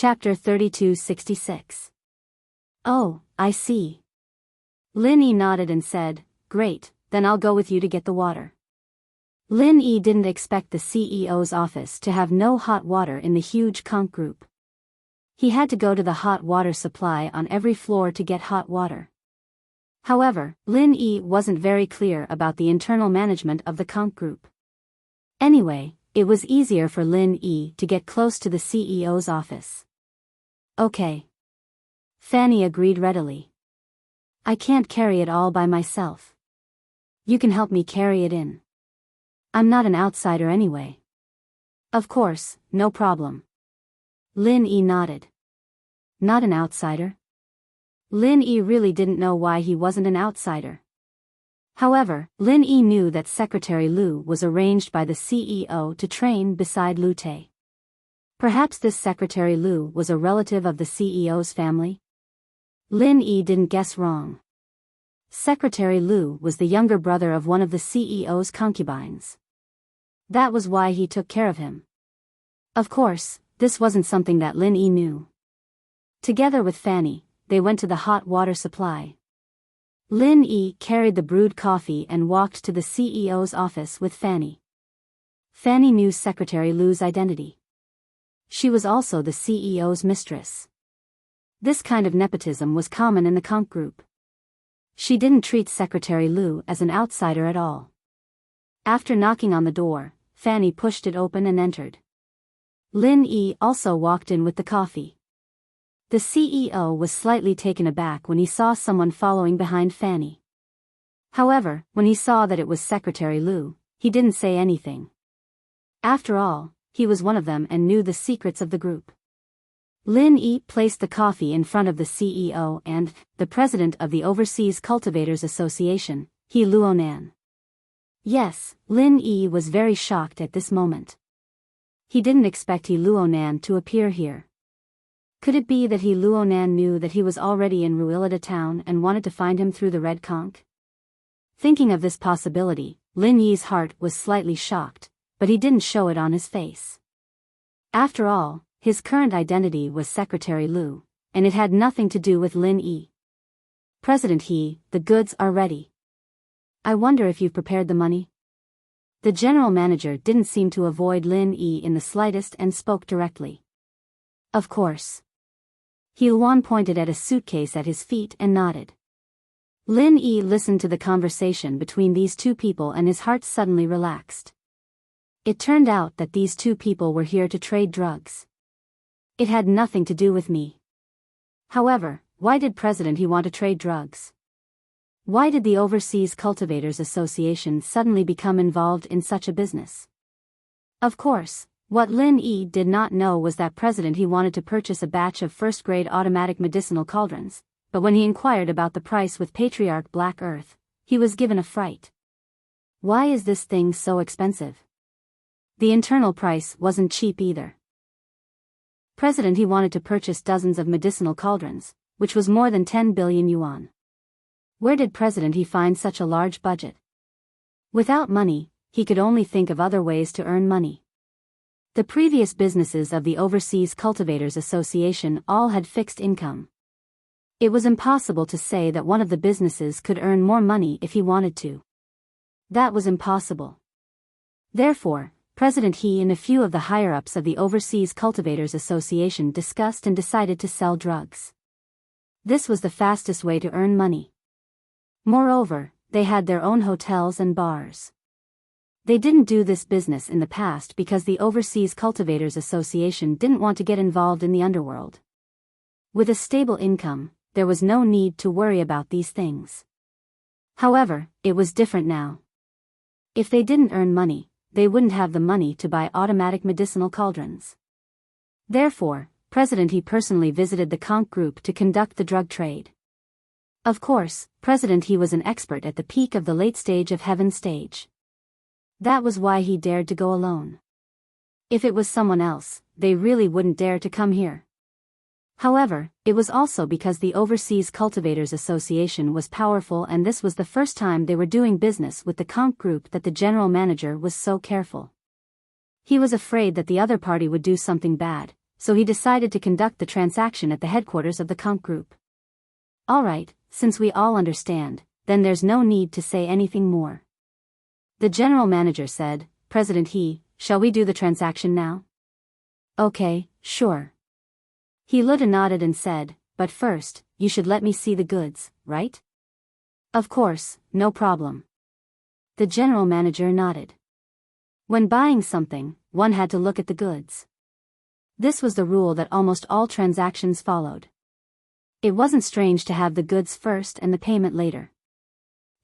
Chapter 3266. Oh, I see. Lin Yi nodded and said, "Great, then I'll go with you to get the water." Lin Yi didn't expect the CEO's office to have no hot water in the huge conch group. He had to go to the hot water supply on every floor to get hot water. However, Lin Yi wasn't very clear about the internal management of the conch group. Anyway, it was easier for Lin Yi to get close to the CEO's office. Okay. Fanny agreed readily. I can't carry it all by myself. You can help me carry it in. I'm not an outsider anyway. Of course, no problem. Lin Yi nodded. Not an outsider? Lin Yi really didn't know why he wasn't an outsider. However, Lin Yi knew that Secretary Liu was arranged by the CEO to train beside Liu Tei. Perhaps this Secretary Liu was a relative of the CEO's family? Lin Yi didn't guess wrong. Secretary Liu was the younger brother of one of the CEO's concubines. That was why he took care of him. Of course, this wasn't something that Lin Yi knew. Together with Fanny, they went to the hot water supply. Lin Yi carried the brewed coffee and walked to the CEO's office with Fanny. Fanny knew Secretary Liu's identity. She was also the CEO's mistress. This kind of nepotism was common in the conch group. She didn't treat Secretary Liu as an outsider at all. After knocking on the door, Fanny pushed it open and entered. Lin Yi also walked in with the coffee. The CEO was slightly taken aback when he saw someone following behind Fanny. However, when he saw that it was Secretary Liu, he didn't say anything. After all, he was one of them and knew the secrets of the group. Lin Yi placed the coffee in front of the CEO and the president of the Overseas Cultivators Association, He Luonan. Yes, Lin Yi was very shocked at this moment. He didn't expect He Luonan to appear here. Could it be that He Luonan knew that he was already in Ruilida town and wanted to find him through the red conch? Thinking of this possibility, Lin Yi's heart was slightly shocked, but he didn't show it on his face. After all, his current identity was Secretary Liu, and it had nothing to do with Lin Yi. President He, the goods are ready. I wonder if you've prepared the money? The general manager didn't seem to avoid Lin Yi in the slightest and spoke directly. Of course. He Luan pointed at a suitcase at his feet and nodded. Lin Yi listened to the conversation between these two people and his heart suddenly relaxed. It turned out that these two people were here to trade drugs. It had nothing to do with me. However, why did President He want to trade drugs? Why did the Overseas Cultivators Association suddenly become involved in such a business? Of course, what Lin Yi did not know was that President He wanted to purchase a batch of first-grade automatic medicinal cauldrons, but when he inquired about the price with Patriarch Black Earth, he was given a fright. Why is this thing so expensive? The internal price wasn't cheap either. President He wanted to purchase dozens of medicinal cauldrons, which was more than 10 billion yuan. Where did President He find such a large budget? Without money, he could only think of other ways to earn money. The previous businesses of the Overseas Cultivators Association all had fixed income. It was impossible to say that one of the businesses could earn more money if he wanted to. That was impossible. Therefore, President He and a few of the higher-ups of the Overseas Cultivators Association discussed and decided to sell drugs. This was the fastest way to earn money. Moreover, they had their own hotels and bars. They didn't do this business in the past because the Overseas Cultivators Association didn't want to get involved in the underworld. With a stable income, there was no need to worry about these things. However, it was different now. If they didn't earn money, they wouldn't have the money to buy automatic medicinal cauldrons. Therefore, President He personally visited the conch group to conduct the drug trade. Of course, President He was an expert at the peak of the late stage of heaven stage. That was why he dared to go alone. If it was someone else, they really wouldn't dare to come here. However, it was also because the Overseas Cultivators Association was powerful and this was the first time they were doing business with the conch group that the general manager was so careful. He was afraid that the other party would do something bad, so he decided to conduct the transaction at the headquarters of the Conk Group. Alright, since we all understand, then there's no need to say anything more. The general manager said, President He, shall we do the transaction now? Okay, sure. He nodded and said, but first, you should let me see the goods, right? Of course, no problem. The general manager nodded. When buying something, one had to look at the goods. This was the rule that almost all transactions followed. It wasn't strange to have the goods first and the payment later.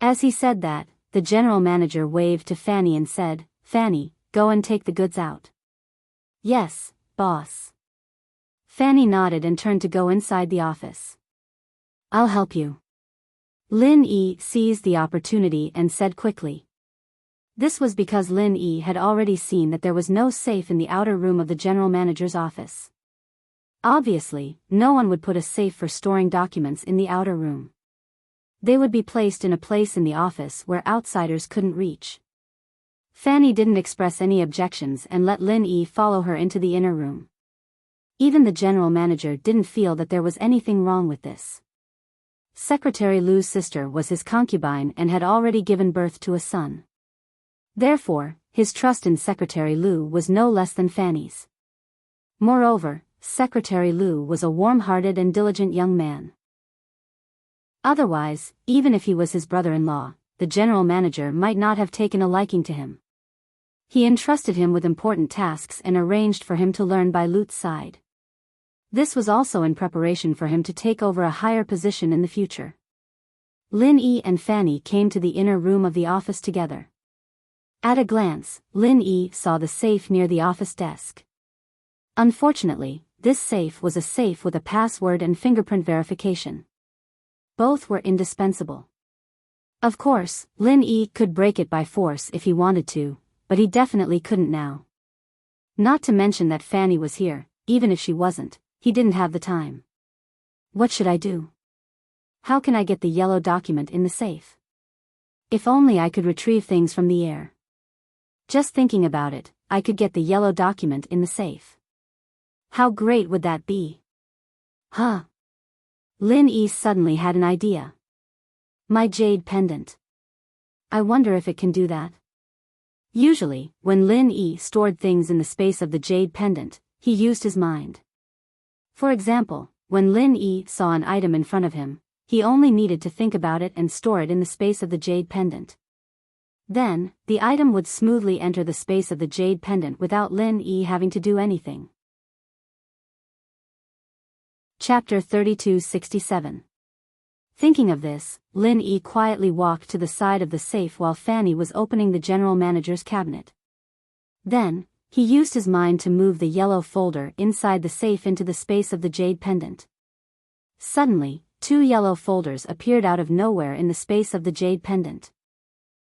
As he said that, the general manager waved to Fanny and said, Fanny, go and take the goods out. Yes, boss. Fanny nodded and turned to go inside the office. I'll help you. Lin Yi seized the opportunity and said quickly. This was because Lin Yi had already seen that there was no safe in the outer room of the general manager's office. Obviously, no one would put a safe for storing documents in the outer room. They would be placed in a place in the office where outsiders couldn't reach. Fanny didn't express any objections and let Lin Yi follow her into the inner room. Even the general manager didn't feel that there was anything wrong with this. Secretary Lu's sister was his concubine and had already given birth to a son. Therefore, his trust in Secretary Lu was no less than Fanny's. Moreover, Secretary Lu was a warm-hearted and diligent young man. Otherwise, even if he was his brother-in-law, the general manager might not have taken a liking to him. He entrusted him with important tasks and arranged for him to learn by Lu's side. This was also in preparation for him to take over a higher position in the future. Lin Yi and Fanny came to the inner room of the office together. At a glance, Lin Yi saw the safe near the office desk. Unfortunately, this safe was a safe with a password and fingerprint verification. Both were indispensable. Of course, Lin Yi could break it by force if he wanted to, but he definitely couldn't now. Not to mention that Fanny was here, even if she wasn't. He didn't have the time. What should I do? How can I get the yellow document in the safe? If only I could retrieve things from the air. Just thinking about it, I could get the yellow document in the safe. How great would that be? Huh. Lin Yi suddenly had an idea. My jade pendant. I wonder if it can do that. Usually, when Lin Yi stored things in the space of the jade pendant, he used his mind. For example, when Lin Yi saw an item in front of him, he only needed to think about it and store it in the space of the jade pendant. Then, the item would smoothly enter the space of the jade pendant without Lin Yi having to do anything. Chapter 3267. Thinking of this, Lin Yi quietly walked to the side of the safe while Fanny was opening the general manager's cabinet. Then, he used his mind to move the yellow folder inside the safe into the space of the jade pendant. Suddenly, 2 yellow folders appeared out of nowhere in the space of the jade pendant.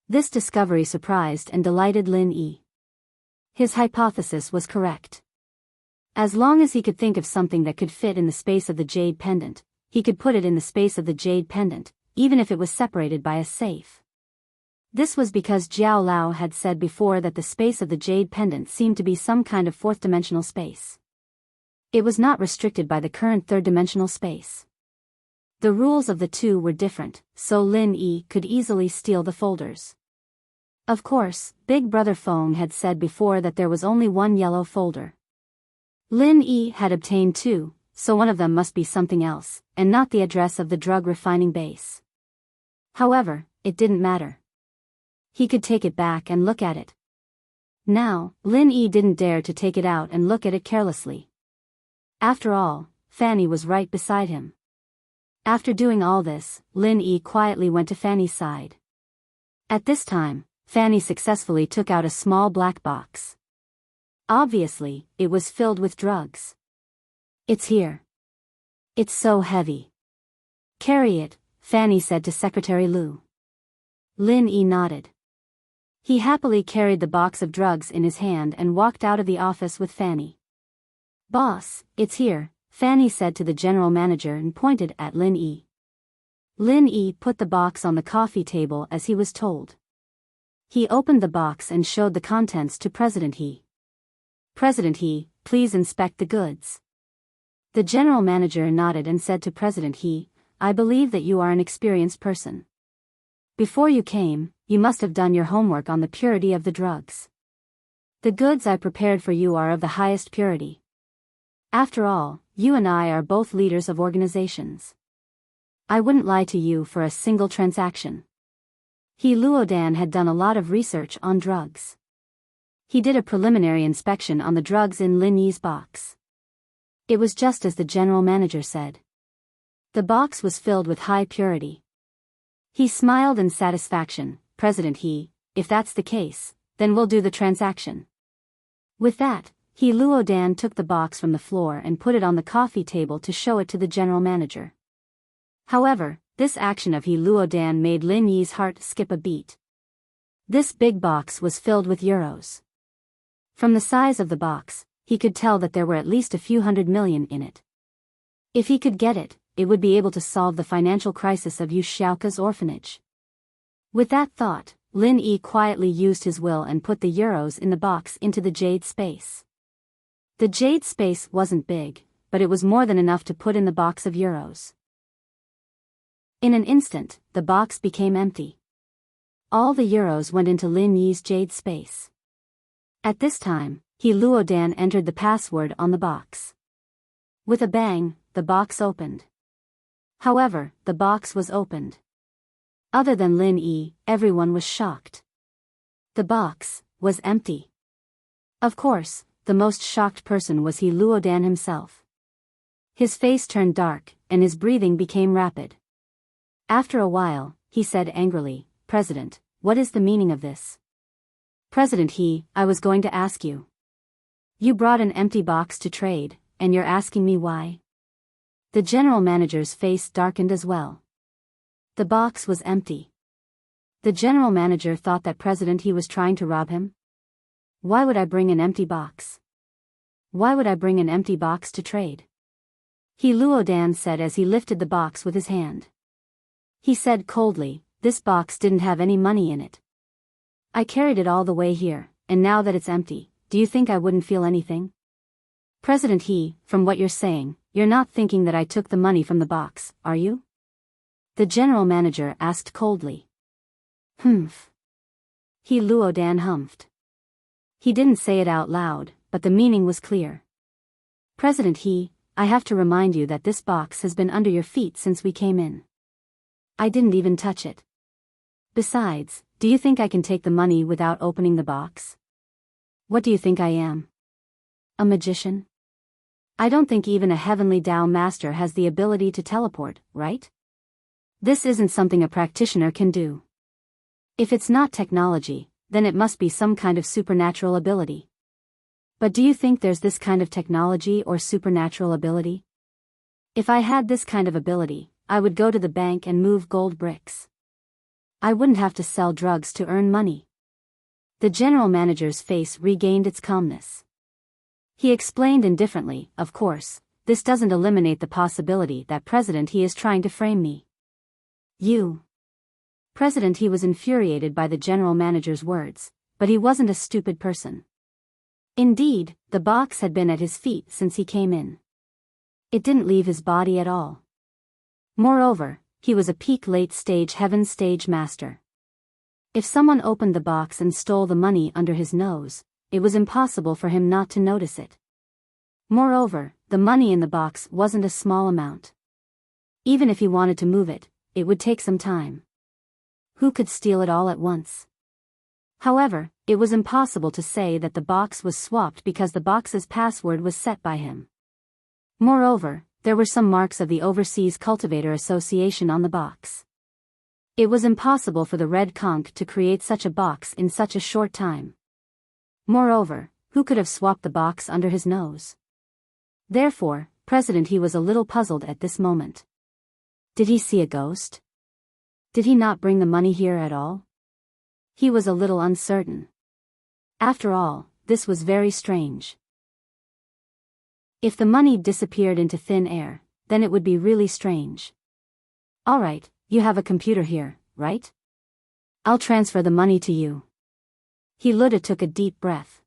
This discovery surprised and delighted Lin Yi. His hypothesis was correct. As long as he could think of something that could fit in the space of the jade pendant, he could put it in the space of the jade pendant, even if it was separated by a safe. This was because Jiao Lao had said before that the space of the jade pendant seemed to be some kind of fourth-dimensional space. It was not restricted by the current third-dimensional space. The rules of the two were different, so Lin Yi could easily steal the folders. Of course, Big Brother Feng had said before that there was only 1 yellow folder. Lin Yi had obtained 2, so one of them must be something else, and not the address of the drug refining base. However, it didn't matter. He could take it back and look at it. Now, Lin Yi didn't dare to take it out and look at it carelessly. After all, Fanny was right beside him. After doing all this, Lin Yi quietly went to Fanny's side. At this time, Fanny successfully took out a small black box. Obviously, it was filled with drugs. It's here. It's so heavy. Carry it, Fanny said to Secretary Lu. Lin Yi nodded. He happily carried the box of drugs in his hand and walked out of the office with Fanny. Boss, it's here, Fanny said to the general manager and pointed at Lin Yi. Lin Yi put the box on the coffee table as he was told. He opened the box and showed the contents to President He. President He, please inspect the goods. The general manager nodded and said to President He, I believe that you are an experienced person. Before you came, you must have done your homework on the purity of the drugs. The goods I prepared for you are of the highest purity. After all, you and I are both leaders of organizations. I wouldn't lie to you for a single transaction. He Luodan had done a lot of research on drugs. He did a preliminary inspection on the drugs in Lin Yi's box. It was just as the general manager said. The box was filled with high purity. He smiled in satisfaction. President He, if that's the case, then we'll do the transaction. With that, He Luodan took the box from the floor and put it on the coffee table to show it to the general manager. However, this action of He Luodan made Lin Yi's heart skip a beat. This big box was filled with euros. From the size of the box, he could tell that there were at least a few hundred million in it. If he could get it, it would be able to solve the financial crisis of Yu Xiaoka's orphanage. With that thought, Lin Yi quietly used his will and put the euros in the box into the jade space. The jade space wasn't big, but it was more than enough to put in the box of euros. In an instant, the box became empty. All the euros went into Lin Yi's jade space. At this time, He Luodan entered the password on the box. With a bang, the box opened. However, the box was opened. Other than Lin Yi, everyone was shocked. The box was empty. Of course, the most shocked person was He Luodan himself. His face turned dark, and his breathing became rapid. After a while, he said angrily, President, what is the meaning of this? President He, I was going to ask you. You brought an empty box to trade, and you're asking me why? The general manager's face darkened as well. The box was empty. The general manager thought that President He was trying to rob him. Why would I bring an empty box? Why would I bring an empty box to trade? He Luodan said as he lifted the box with his hand. He said coldly, this box didn't have any money in it. I carried it all the way here, and now that it's empty, do you think I wouldn't feel anything? President He, from what you're saying, you're not thinking that I took the money from the box, are you? The general manager asked coldly. Humph. He Luodan humphed. He didn't say it out loud, but the meaning was clear. President He, I have to remind you that this box has been under your feet since we came in. I didn't even touch it. Besides, do you think I can take the money without opening the box? What do you think I am? A magician? I don't think even a heavenly Tao master has the ability to teleport, right? This isn't something a practitioner can do. If it's not technology, then it must be some kind of supernatural ability. But do you think there's this kind of technology or supernatural ability? If I had this kind of ability, I would go to the bank and move gold bricks. I wouldn't have to sell drugs to earn money. The general manager's face regained its calmness. He explained indifferently, of course, this doesn't eliminate the possibility that President He is trying to frame me. You. President He was infuriated by the general manager's words, but he wasn't a stupid person. Indeed, the box had been at his feet since he came in. It didn't leave his body at all. Moreover, he was a peak late-stage heaven stage master. If someone opened the box and stole the money under his nose, it was impossible for him not to notice it. Moreover, the money in the box wasn't a small amount. Even if he wanted to move it, it would take some time. Who could steal it all at once? However, it was impossible to say that the box was swapped because the box's password was set by him. Moreover, there were some marks of the Overseas Cultivator Association on the box. It was impossible for the Red Conch to create such a box in such a short time. Moreover, who could have swapped the box under his nose? Therefore, President He was a little puzzled at this moment. Did he see a ghost? Did he not bring the money here at all? He was a little uncertain. After all, this was very strange. If the money disappeared into thin air, then it would be really strange. Alright, you have a computer here, right? I'll transfer the money to you. He Luda took a deep breath.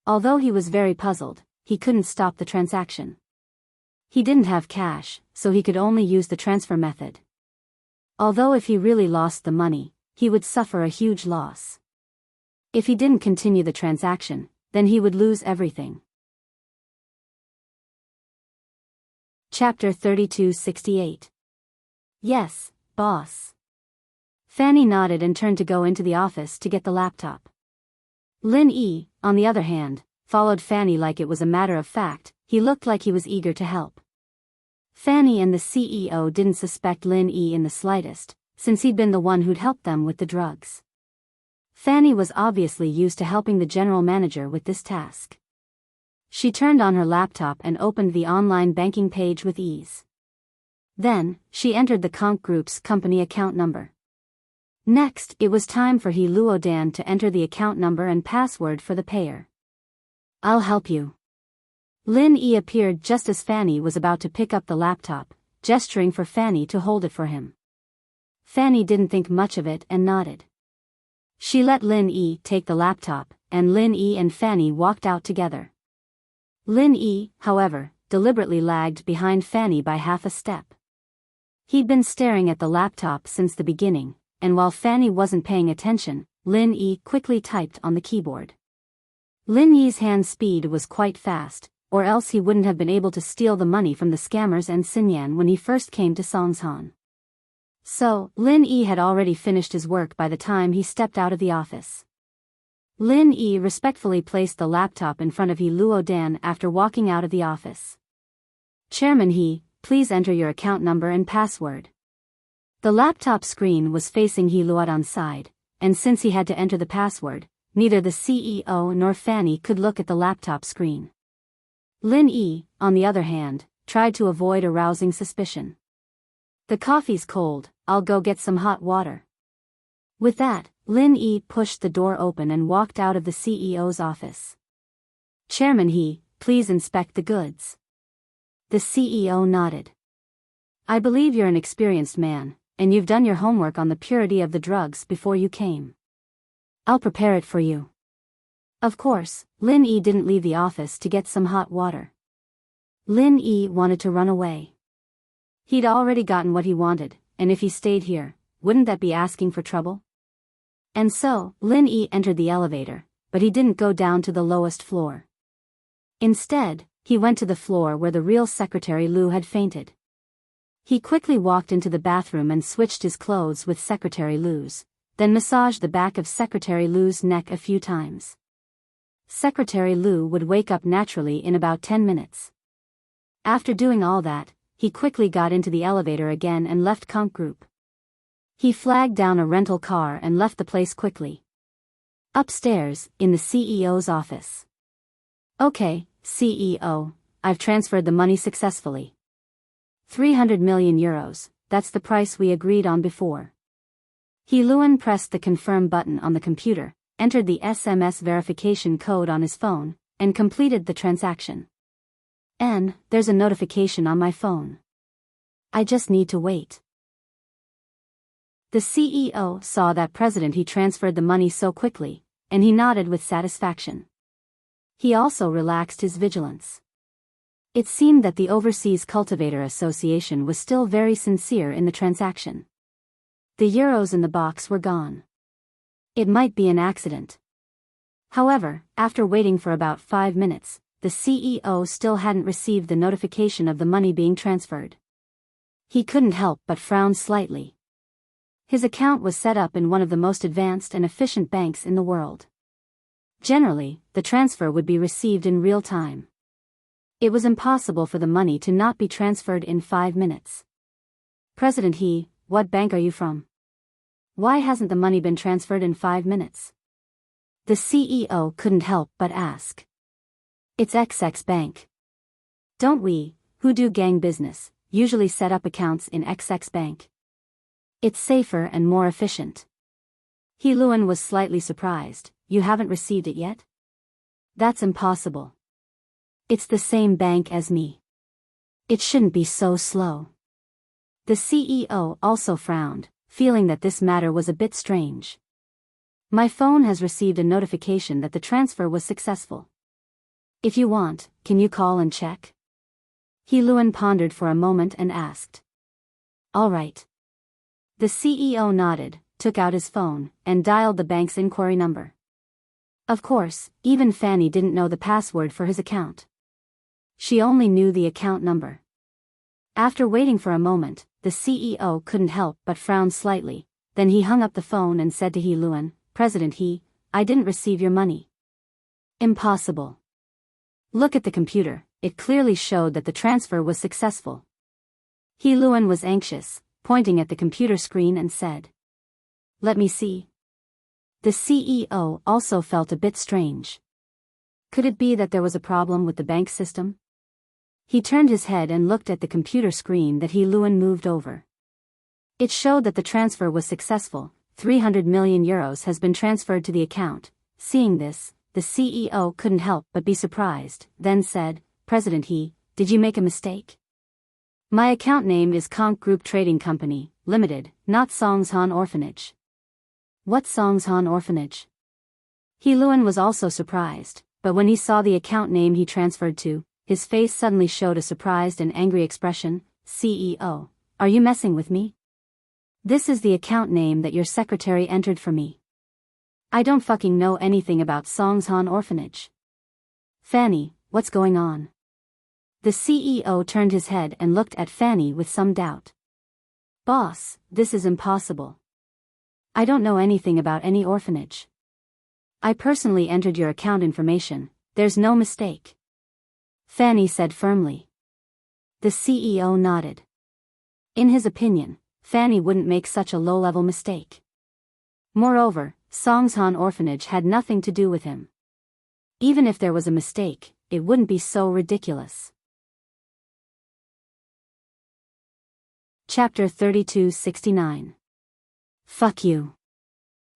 Although he was very puzzled, he couldn't stop the transaction. He didn't have cash, so he could only use the transfer method. Although if he really lost the money, he would suffer a huge loss. If he didn't continue the transaction, then he would lose everything. Chapter 3268. Yes, boss. Fanny nodded and turned to go into the office to get the laptop. Lin Yi, on the other hand, followed Fanny like it was a matter of fact. He looked like he was eager to help. Fanny and the CEO didn't suspect Lin Yi in the slightest, since he'd been the one who'd helped them with the drugs. Fanny was obviously used to helping the general manager with this task. She turned on her laptop and opened the online banking page with ease. Then, she entered the Conk Group's company account number. Next, it was time for He Luodan to enter the account number and password for the payer. I'll help you. Lin Yi appeared just as Fanny was about to pick up the laptop, gesturing for Fanny to hold it for him. Fanny didn't think much of it and nodded. She let Lin Yi take the laptop, and Lin Yi and Fanny walked out together. Lin Yi, however, deliberately lagged behind Fanny by half a step. He'd been staring at the laptop since the beginning, and while Fanny wasn't paying attention, Lin Yi quickly typed on the keyboard. Lin Yi's hand speed was quite fast, or else he wouldn't have been able to steal the money from the scammers and Xinyan when he first came to Songshan. So, Lin Yi had already finished his work by the time he stepped out of the office. Lin Yi respectfully placed the laptop in front of He Luodan after walking out of the office. Chairman He, please enter your account number and password. The laptop screen was facing He Luodan's side, and since he had to enter the password, neither the CEO nor Fanny could look at the laptop screen. Lin Yi, on the other hand, tried to avoid arousing suspicion. The coffee's cold, I'll go get some hot water. With that, Lin Yi pushed the door open and walked out of the CEO's office. Chairman He, please inspect the goods. The CEO nodded. I believe you're an experienced man, and you've done your homework on the purity of the drugs before you came. I'll prepare it for you. Of course, Lin Yi didn't leave the office to get some hot water. Lin Yi wanted to run away. He'd already gotten what he wanted, and if he stayed here, wouldn't that be asking for trouble? And so, Lin Yi entered the elevator, but he didn't go down to the lowest floor. Instead, he went to the floor where the real Secretary Lu had fainted. He quickly walked into the bathroom and switched his clothes with Secretary Lu's, then massaged the back of Secretary Lu's neck a few times. Secretary Lu would wake up naturally in about 10 minutes. After doing all that, he quickly got into the elevator again and left Conk Group. He flagged down a rental car and left the place quickly. Upstairs, in the CEO's office. Okay, CEO, I've transferred the money successfully. 300 million euros, that's the price we agreed on before. He Luan pressed the confirm button on the computer, entered the SMS verification code on his phone, and completed the transaction. And, there's a notification on my phone. I just need to wait. The CEO saw that President He transferred the money so quickly, and he nodded with satisfaction. He also relaxed his vigilance. It seemed that the Overseas Cultivator Association was still very sincere in the transaction. The euros in the box were gone. It might be an accident. However, after waiting for about 5 minutes, the CEO still hadn't received the notification of the money being transferred. He couldn't help but frown slightly. His account was set up in one of the most advanced and efficient banks in the world. Generally, the transfer would be received in real time. It was impossible for the money to not be transferred in 5 minutes. President He, what bank are you from? Why hasn't the money been transferred in 5 minutes? The CEO couldn't help but ask. It's XX Bank. Don't we, who do gang business, usually set up accounts in XX Bank? It's safer and more efficient. He Luan was slightly surprised. You haven't received it yet? That's impossible. It's the same bank as me. It shouldn't be so slow. The CEO also frowned, feeling that this matter was a bit strange. My phone has received a notification that the transfer was successful. If you want, can you call and check? He Luan pondered for a moment and asked. All right. The CEO nodded, took out his phone, and dialed the bank's inquiry number. Of course, even Fanny didn't know the password for his account. She only knew the account number. After waiting for a moment, the CEO couldn't help but frown slightly. Then he hung up the phone and said to He Luan, President He, I didn't receive your money. Impossible. Look at the computer, it clearly showed that the transfer was successful. He Luan was anxious, pointing at the computer screen and said. Let me see. The CEO also felt a bit strange. Could it be that there was a problem with the bank system? He turned his head and looked at the computer screen that He Luan moved over. It showed that the transfer was successful. 300 million euros has been transferred to the account. Seeing this, the CEO couldn't help but be surprised, then said, President He, did you make a mistake? My account name is Conch Group Trading Company, Limited, not Songshan Orphanage. What Songshan Orphanage? He Luan was also surprised, but when he saw the account name he transferred to, his face suddenly showed a surprised and angry expression. CEO, are you messing with me? This is the account name that your secretary entered for me. I don't fucking know anything about Songshan Orphanage. Fanny, what's going on? The CEO turned his head and looked at Fanny with some doubt. Boss, this is impossible. I don't know anything about any orphanage. I personally entered your account information, there's no mistake. Fanny said firmly. The CEO nodded. In his opinion, Fanny wouldn't make such a low-level mistake. Moreover, Songshan Orphanage had nothing to do with him. Even if there was a mistake, it wouldn't be so ridiculous. Chapter 3269. Fuck you.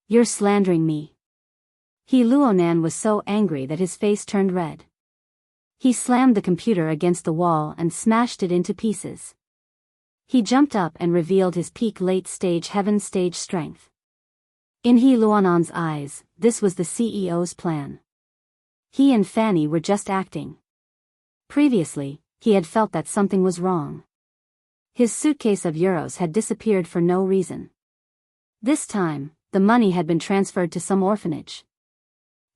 You're slandering me. He Luonan was so angry that his face turned red. He slammed the computer against the wall and smashed it into pieces. He jumped up and revealed his peak late-stage heaven stage strength. In He Luonan's eyes, this was the CEO's plan. He and Fanny were just acting. Previously, he had felt that something was wrong. His suitcase of euros had disappeared for no reason. This time, the money had been transferred to some orphanage.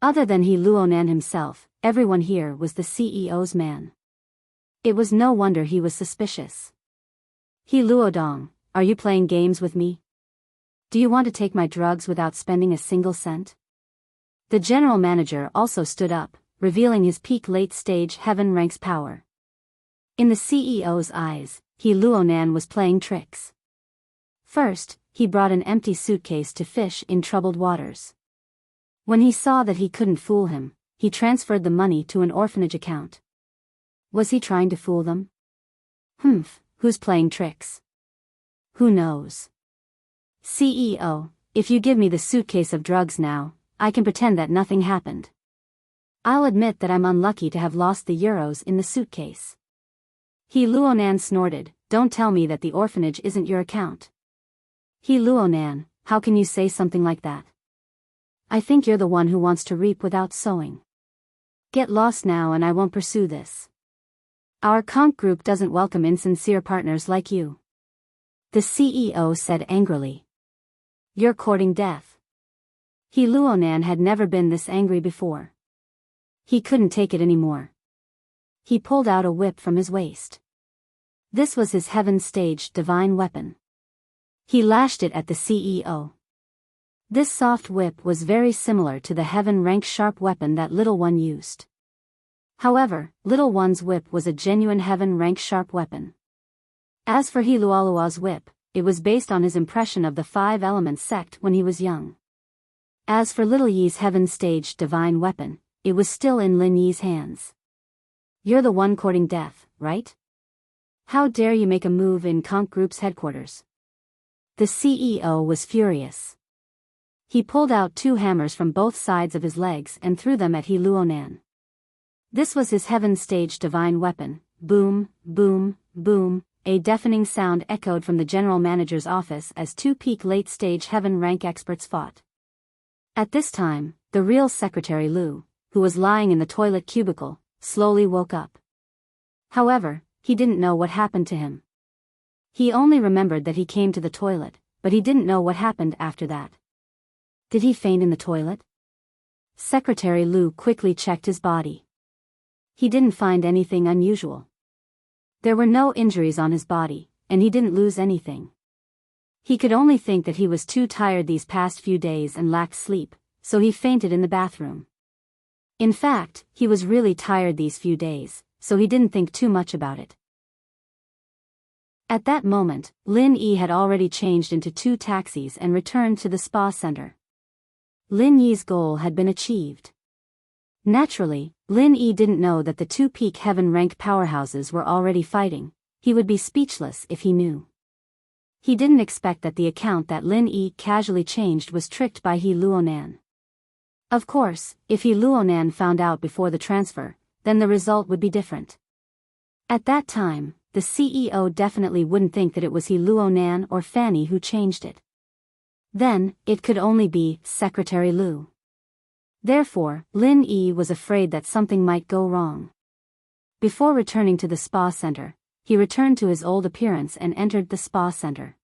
Other than He Luonan himself, everyone here was the CEO's man. It was no wonder he was suspicious. He Luodong, are you playing games with me? Do you want to take my drugs without spending a single cent? The general manager also stood up, revealing his peak late-stage heaven ranks power. In the CEO's eyes, He Luonan was playing tricks. First, he brought an empty suitcase to fish in troubled waters. When he saw that he couldn't fool him, he transferred the money to an orphanage account. Was he trying to fool them? Who's playing tricks? Who knows? CEO, if you give me the suitcase of drugs now, I can pretend that nothing happened. I'll admit that I'm unlucky to have lost the euros in the suitcase. He Luonan snorted, don't tell me that the orphanage isn't your account. He Luonan, how can you say something like that? I think you're the one who wants to reap without sowing. Get lost now and I won't pursue this. Our Conch group doesn't welcome insincere partners like you. The CEO said angrily. You're courting death. He Luonan had never been this angry before. He couldn't take it anymore. He pulled out a whip from his waist. This was his heaven-staged divine weapon. He lashed it at the CEO. This soft whip was very similar to the heaven-rank sharp weapon that Little One used. However, Little One's whip was a genuine heaven-rank sharp weapon. As for He Luolua's whip, it was based on his impression of the Five Elements sect when he was young. As for Little Yi's heaven-staged divine weapon, it was still in Lin Yi's hands. You're the one courting death, right? How dare you make a move in Conch Group's headquarters? The CEO was furious. He pulled out 2 hammers from both sides of his legs and threw them at He Luonan. This was his heaven-staged divine weapon. Boom, boom, boom, a deafening sound echoed from the general manager's office as 2 peak late-stage heaven-rank experts fought. At this time, the real Secretary Lu, who was lying in the toilet cubicle, slowly woke up. However, he didn't know what happened to him. He only remembered that he came to the toilet, but he didn't know what happened after that. Did he faint in the toilet? Secretary Lu quickly checked his body. He didn't find anything unusual. There were no injuries on his body, and he didn't lose anything. He could only think that he was too tired these past few days and lacked sleep, so he fainted in the bathroom. In fact, he was really tired these few days, so he didn't think too much about it. At that moment, Lin Yi had already changed into 2 taxis and returned to the spa center. Lin Yi's goal had been achieved. Naturally, Lin Yi didn't know that the 2 peak heaven rank powerhouses were already fighting. He would be speechless if he knew. He didn't expect that the account that Lin Yi casually changed was tricked by He Luonan. Of course, if He Luonan found out before the transfer, then the result would be different. At that time, the CEO definitely wouldn't think that it was He Luonan or Fanny who changed it. Then, it could only be Secretary Lu. Therefore, Lin Yi was afraid that something might go wrong. Before returning to the spa center, he returned to his old appearance and entered the spa center.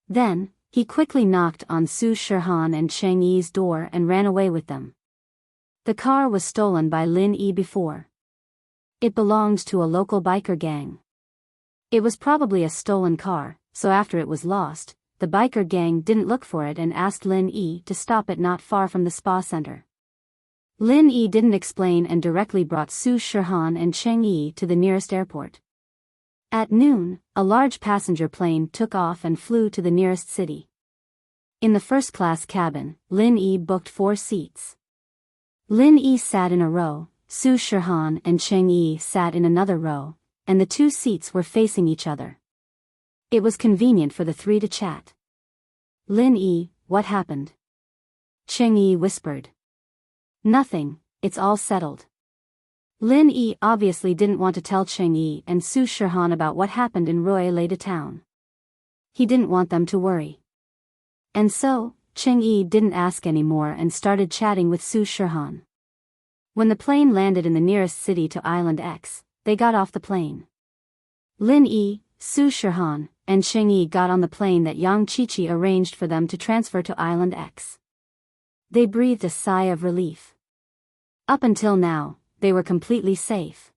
Then, he quickly knocked on Su Shihan and Cheng Yi's door and ran away with them. The car was stolen by Lin Yi before. It belonged to a local biker gang. It was probably a stolen car, so after it was lost, the biker gang didn't look for it and asked Lin Yi to stop it not far from the spa center. Lin Yi didn't explain and directly brought Su Shihan and Cheng Yi to the nearest airport. At noon, a large passenger plane took off and flew to the nearest city. In the first-class cabin, Lin Yi booked 4 seats. Lin Yi sat in a row, Su Shihan and Cheng Yi sat in another row, and the 2 seats were facing each other. It was convenient for the 3 to chat. Lin Yi, what happened? Cheng Yi whispered. Nothing, it's all settled. Lin Yi obviously didn't want to tell Cheng Yi and Su Shihan about what happened in Royale town. He didn't want them to worry. And so, Cheng Yi didn't ask anymore and started chatting with Su Shihan. When the plane landed in the nearest city to Island X, they got off the plane. Lin Yi, Su Shihan, and Cheng Yi got on the plane that Yang Qiqi arranged for them to transfer to Island X. They breathed a sigh of relief. Up until now, they were completely safe.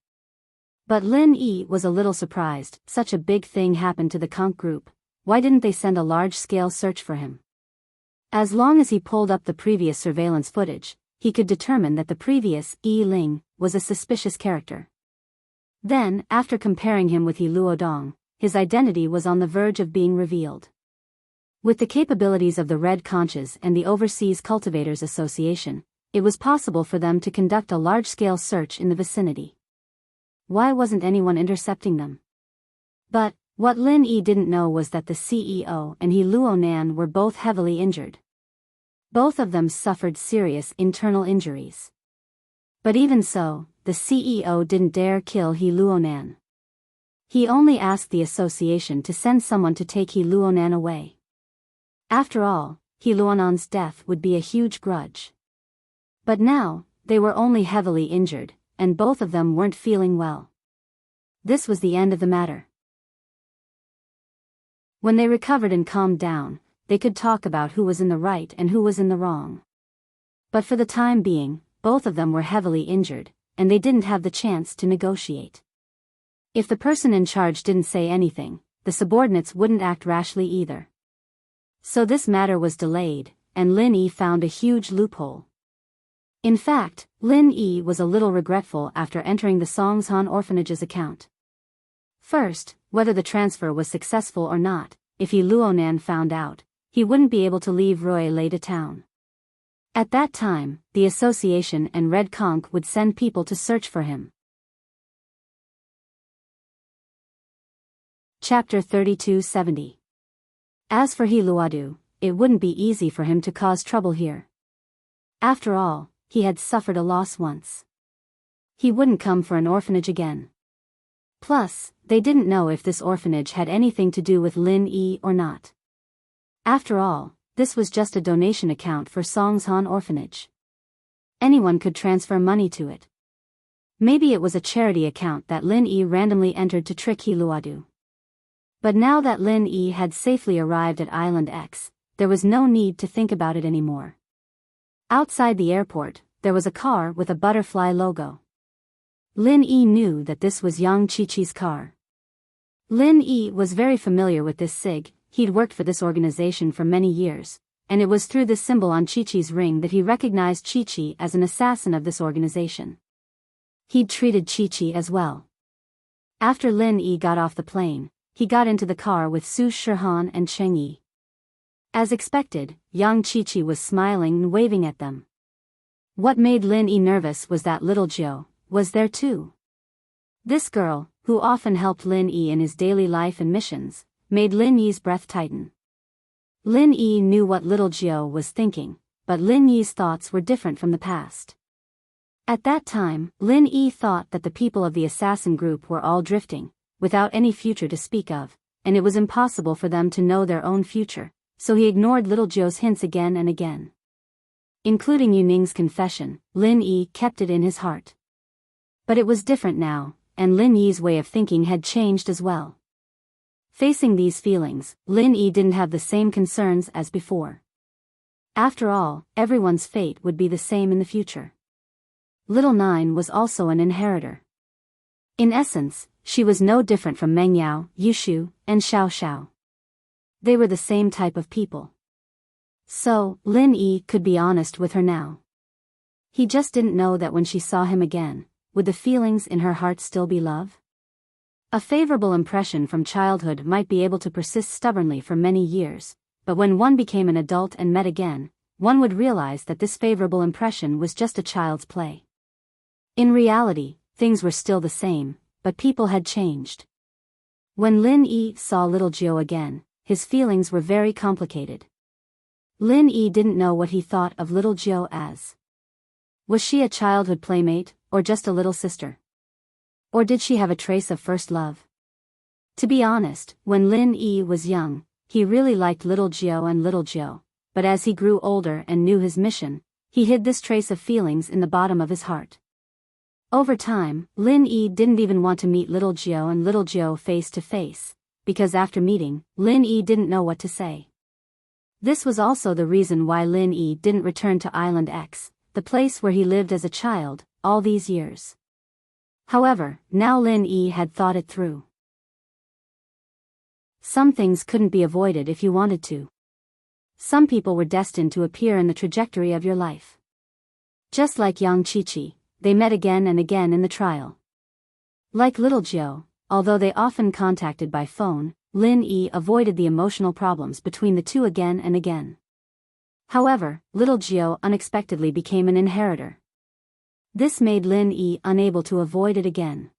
But Lin Yi was a little surprised. Such a big thing happened to the Conk group. Why didn't they send a large-scale search for him? As long as he pulled up the previous surveillance footage, he could determine that the previous Yi Ling was a suspicious character. Then, after comparing him with He Luodong, his identity was on the verge of being revealed. With the capabilities of the Red Conches and the Overseas Cultivators Association, it was possible for them to conduct a large-scale search in the vicinity. Why wasn't anyone intercepting them? But, what Lin Yi didn't know was that the CEO and He Luonan were both heavily injured. Both of them suffered serious internal injuries. But even so, the CEO didn't dare kill He Luonan. He only asked the association to send someone to take He Luonan away. After all, He Luonan's death would be a huge grudge. But now, they were only heavily injured, and both of them weren't feeling well. This was the end of the matter. When they recovered and calmed down, they could talk about who was in the right and who was in the wrong. But for the time being, both of them were heavily injured, and they didn't have the chance to negotiate. If the person in charge didn't say anything, the subordinates wouldn't act rashly either. So this matter was delayed, and Lin Yi found a huge loophole. In fact, Lin Yi was a little regretful after entering the Songshan orphanage's account. First, whether the transfer was successful or not, if He Luonan found out, he wouldn't be able to leave Royale town. At that time, the association and Red Conch would send people to search for him. Chapter 3270. As for He Luodu, it wouldn't be easy for him to cause trouble here. After all, he had suffered a loss once. He wouldn't come for an orphanage again. Plus, they didn't know if this orphanage had anything to do with Lin Yi or not. After all, this was just a donation account for Songshan Orphanage. Anyone could transfer money to it. Maybe it was a charity account that Lin Yi randomly entered to trick Hiluadu. But now that Lin Yi had safely arrived at Island X, there was no need to think about it anymore. Outside the airport, there was a car with a butterfly logo. Lin Yi knew that this was Yang Qiqi's car. Lin Yi was very familiar with this SIG, he'd worked for this organization for many years, and it was through this symbol on Qiqi's ring that he recognized Qiqi as an assassin of this organization. He'd treated Qiqi as well. After Lin Yi got off the plane, he got into the car with Su Shihan and Cheng Yi. As expected, Yang Qiqi was smiling and waving at them. What made Lin Yi nervous was that little Jiu was there too. This girl, who often helped Lin Yi in his daily life and missions, made Lin Yi's breath tighten. Lin Yi knew what little Jiu was thinking, but Lin Yi's thoughts were different from the past. At that time, Lin Yi thought that the people of the assassin group were all drifting, without any future to speak of, and it was impossible for them to know their own future, so he ignored little Jiu's hints again and again. Including Yuning's confession, Lin Yi kept it in his heart. But it was different now, and Lin Yi's way of thinking had changed as well. Facing these feelings, Lin Yi didn't have the same concerns as before. After all, everyone's fate would be the same in the future. Little Nine was also an inheritor. In essence, she was no different from Meng Yao, Yushu, and Xiao Xiao. They were the same type of people. So, Lin Yi could be honest with her now. He just didn't know that when she saw him again, would the feelings in her heart still be love? A favorable impression from childhood might be able to persist stubbornly for many years, but when one became an adult and met again, one would realize that this favorable impression was just a child's play. In reality, things were still the same, but people had changed. When Lin Yi saw little Jiu again, his feelings were very complicated. Lin Yi didn't know what he thought of little Jiu as. Was she a childhood playmate, or just a little sister? Or did she have a trace of first love? To be honest, when Lin Yi was young, he really liked little Jiu, but as he grew older and knew his mission, he hid this trace of feelings in the bottom of his heart. Over time, Lin Yi didn't even want to meet little Jiu face to face, because after meeting, Lin Yi didn't know what to say. This was also the reason why Lin Yi didn't return to Island X, the place where he lived as a child, all these years. However, now Lin Yi had thought it through. Some things couldn't be avoided if you wanted to. Some people were destined to appear in the trajectory of your life. Just like Yang Qiqi, they met again and again in the trial. Like little Jiu, although they often contacted by phone, Lin Yi avoided the emotional problems between the two again and again. However, little Jiu unexpectedly became an inheritor. This made Lin Yi unable to avoid it again.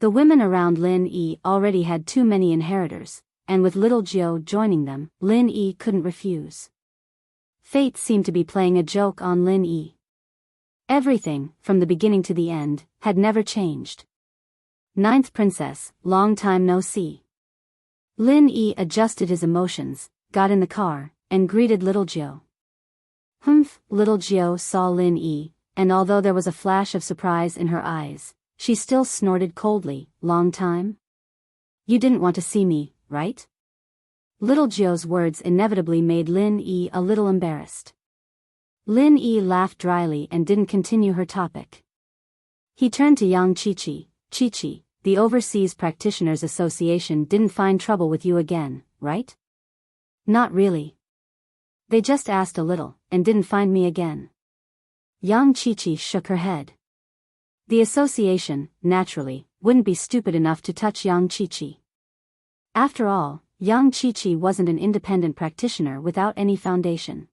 The women around Lin Yi already had too many inheritors, and with little Jiu joining them, Lin Yi couldn't refuse. Fate seemed to be playing a joke on Lin Yi. Everything, from the beginning to the end, had never changed. Ninth Princess, long time no see. Lin Yi adjusted his emotions, got in the car, and greeted little Jiu. Humph, little Jiu saw Lin Yi, and although there was a flash of surprise in her eyes, she still snorted coldly, long time? You didn't want to see me, right? Little Jiu's words inevitably made Lin Yi a little embarrassed. Lin Yi laughed dryly and didn't continue her topic. He turned to Yang Qiqi. Qiqi, the Overseas Practitioners Association didn't find trouble with you again, right? Not really. They just asked a little, and didn't find me again. Yang Qiqi shook her head. The association, naturally, wouldn't be stupid enough to touch Yang Qiqi. After all, Yang Qiqi wasn't an independent practitioner without any foundation.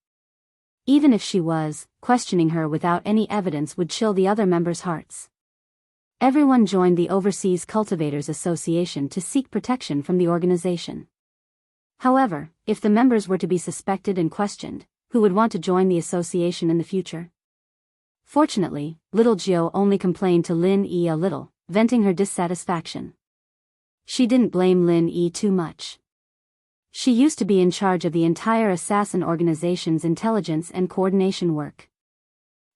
Even if she was, questioning her without any evidence would chill the other members' hearts. Everyone joined the Overseas Cultivators Association to seek protection from the organization. However, if the members were to be suspected and questioned, who would want to join the association in the future? Fortunately, little Jiu only complained to Lin Yi a little, venting her dissatisfaction. She didn't blame Lin Yi too much. She used to be in charge of the entire assassin organization's intelligence and coordination work.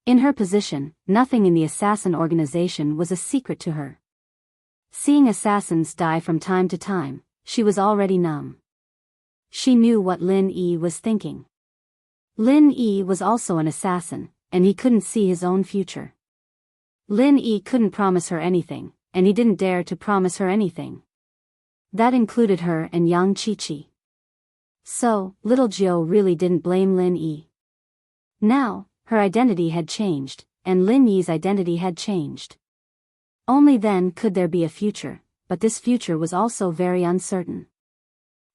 In her position, nothing in the assassin organization was a secret to her. Seeing assassins die from time to time, she was already numb. She knew what Lin Yi was thinking. Lin Yi was also an assassin, and he couldn't see his own future. Lin Yi couldn't promise her anything, and he didn't dare to promise her anything. That included her and Yang Qiqi. So, little Jiu really didn't blame Lin Yi. Now, her identity had changed, and Lin Yi's identity had changed. Only then could there be a future, but this future was also very uncertain.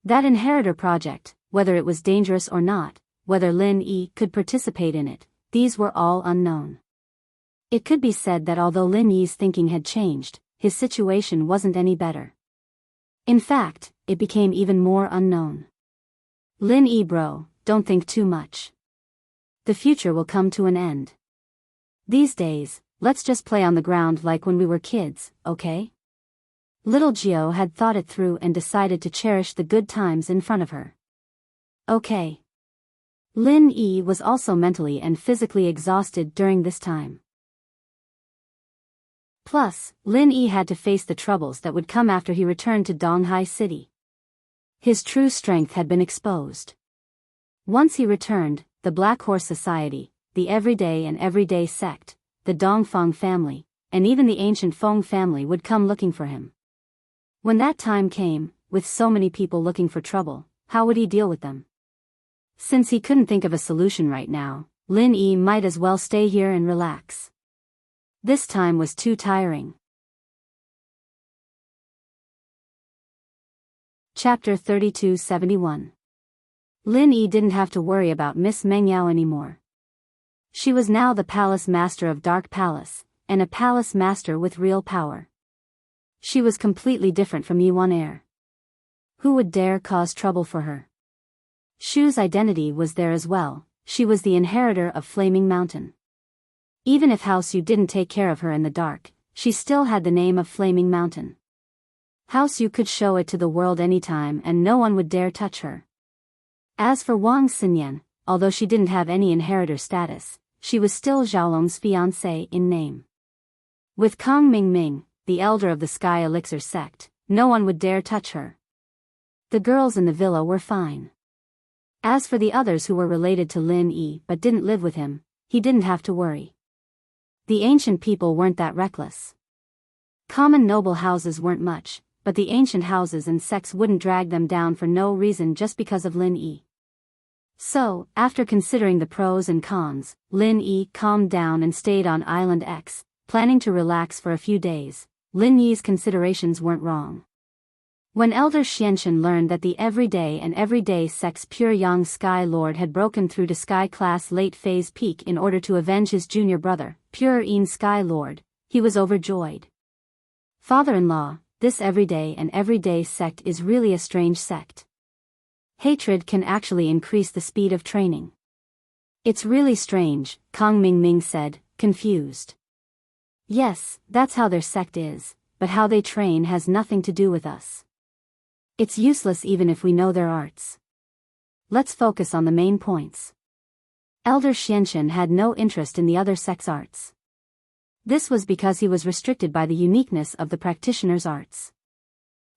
That inheritor project, whether it was dangerous or not, whether Lin Yi could participate in it, these were all unknown. It could be said that although Lin Yi's thinking had changed, his situation wasn't any better. In fact, it became even more unknown. Lin Yi bro, don't think too much. The future will come to an end. These days, let's just play on the ground like when we were kids, okay? Little Jiu had thought it through and decided to cherish the good times in front of her. Okay. Lin Yi was also mentally and physically exhausted during this time. Plus, Lin Yi had to face the troubles that would come after he returned to Donghai City. His true strength had been exposed. Once he returned, the Black Horse Society, the Everyday and Everyday sect, the Dongfang family, and even the ancient Feng family would come looking for him. When that time came, with so many people looking for trouble, how would he deal with them? Since he couldn't think of a solution right now, Lin Yi might as well stay here and relax. This time was too tiring. Chapter 3271. Lin Yi didn't have to worry about Miss Mengyao anymore. She was now the Palace Master of Dark Palace, and a Palace Master with real power. She was completely different from Yuan Air. Who would dare cause trouble for her? Shu's identity was there as well, she was the inheritor of Flaming Mountain. Even if House Yu didn't take care of her in the dark, she still had the name of Flaming Mountain. House Yu could show it to the world anytime and no one would dare touch her. As for Wang Xinyan, although she didn't have any inheritor status, she was still Xiaolong's fiancée in name. With Kang Mingming, the elder of the Sky Elixir sect, no one would dare touch her. The girls in the villa were fine. As for the others who were related to Lin Yi but didn't live with him, he didn't have to worry. The ancient people weren't that reckless. Common noble houses weren't much, but the ancient houses and sects wouldn't drag them down for no reason just because of Lin Yi. So, after considering the pros and cons, Lin Yi calmed down and stayed on Island X, planning to relax for a few days. Lin Yi's considerations weren't wrong. When Elder Xianxin learned that the Everyday and Everyday sect's pure Yang Sky Lord had broken through to Sky Class Late Phase Peak in order to avenge his junior brother, Pure Een Sky Lord, he was overjoyed. Father-in-law, this Everyday and Everyday sect is really a strange sect. Hatred can actually increase the speed of training. It's really strange, Kang Mingming said, confused. Yes, that's how their sect is, but how they train has nothing to do with us. It's useless even if we know their arts. Let's focus on the main points. Elder Xianxin had no interest in the other sect's arts. This was because he was restricted by the uniqueness of the practitioner's arts.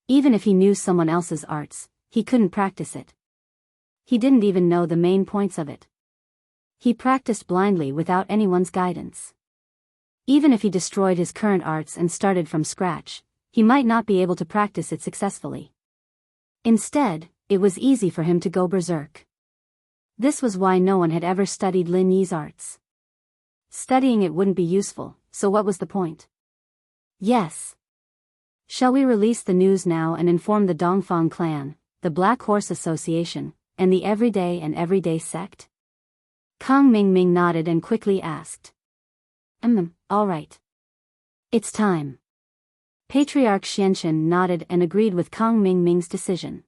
Even if he knew someone else's arts, he couldn't practice it. He didn't even know the main points of it. He practiced blindly without anyone's guidance. Even if he destroyed his current arts and started from scratch, he might not be able to practice it successfully. Instead, it was easy for him to go berserk. This was why no one had ever studied Lin Yi's arts. Studying it wouldn't be useful, so what was the point? Yes. Shall we release the news now and inform the Dongfang clan, the Black Horse Association, and the Everyday and Everyday sect? Kang Mingming nodded and quickly asked. All right. It's time. Patriarch Xianxin nodded and agreed with Kang Mingming's decision.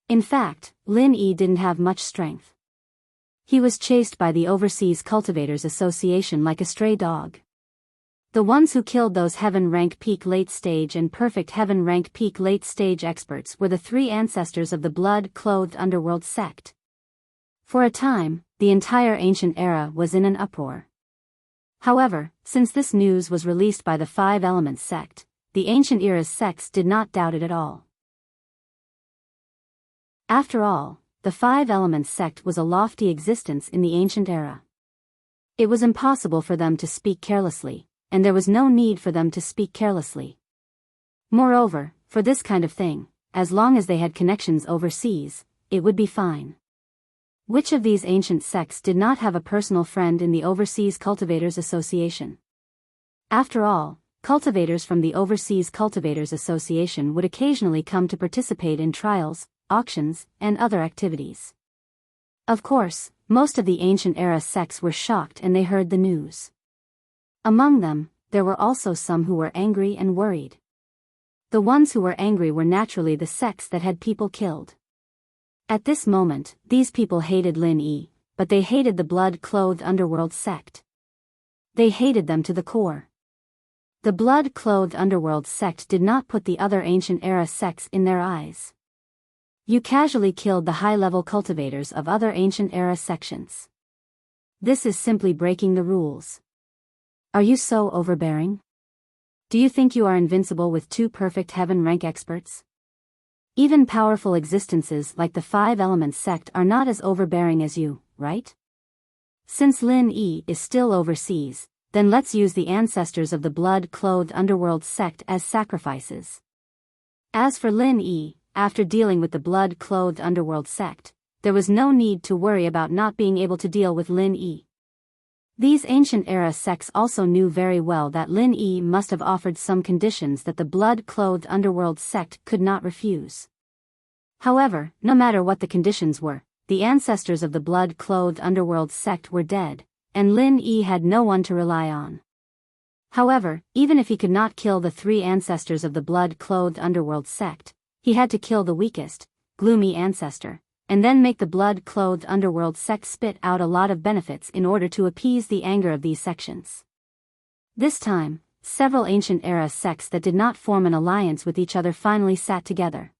In fact, Lin Yi didn't have much strength. He was chased by the Overseas Cultivators Association like a stray dog. The ones who killed those Heaven Rank Peak Late Stage and Perfect Heaven Rank Peak Late Stage experts were the three ancestors of the blood-clothed underworld sect. For a time, the entire ancient era was in an uproar. However, since this news was released by the Five Elements sect, the Ancient Era's sects did not doubt it at all. After all, the Five Elements sect was a lofty existence in the Ancient Era. It was impossible for them to speak carelessly, and there was no need for them to speak carelessly. Moreover, for this kind of thing, as long as they had connections overseas, it would be fine. Which of these ancient sects did not have a personal friend in the Overseas Cultivators Association? After all, cultivators from the Overseas Cultivators Association would occasionally come to participate in trials, auctions, and other activities. Of course, most of the Ancient Era sects were shocked and they heard the news. Among them, there were also some who were angry and worried. The ones who were angry were naturally the sects that had people killed. At this moment, these people hated Lin Yi, but they hated the blood-clothed underworld sect. They hated them to the core. The blood-clothed underworld sect did not put the other Ancient Era sects in their eyes. You casually killed the high-level cultivators of other Ancient Era sections. This is simply breaking the rules. Are you so overbearing? Do you think you are invincible with two perfect heaven rank experts? Even powerful existences like the Five Elements sect are not as overbearing as you, right? Since Lin Yi is still overseas, then let's use the ancestors of the blood-clothed underworld sect as sacrifices. As for Lin Yi, after dealing with the blood-clothed underworld sect, there was no need to worry about not being able to deal with Lin Yi. These Ancient Era sects also knew very well that Lin Yi must have offered some conditions that the blood-clothed underworld sect could not refuse. However, no matter what the conditions were, the ancestors of the blood-clothed underworld sect were dead, and Lin Yi had no one to rely on. However, even if he could not kill the three ancestors of the blood-clothed underworld sect, he had to kill the weakest, gloomy ancestor, and then make the blood-clothed underworld sect spit out a lot of benefits in order to appease the anger of these sections. This time, several Ancient Era sects that did not form an alliance with each other finally sat together.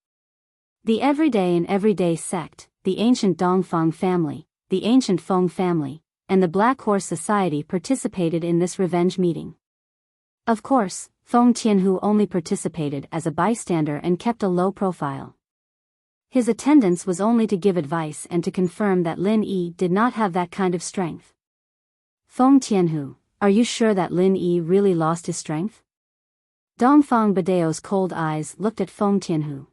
The Everyday and Everyday sect, the Ancient Dongfang family, the Ancient Feng family, and the Black Horse Society participated in this revenge meeting. Of course, Feng Tianhu only participated as a bystander and kept a low profile. His attendance was only to give advice and to confirm that Lin Yi did not have that kind of strength. Feng Tianhu, are you sure that Lin Yi really lost his strength? Dongfang Badeo's cold eyes looked at Feng Tianhu.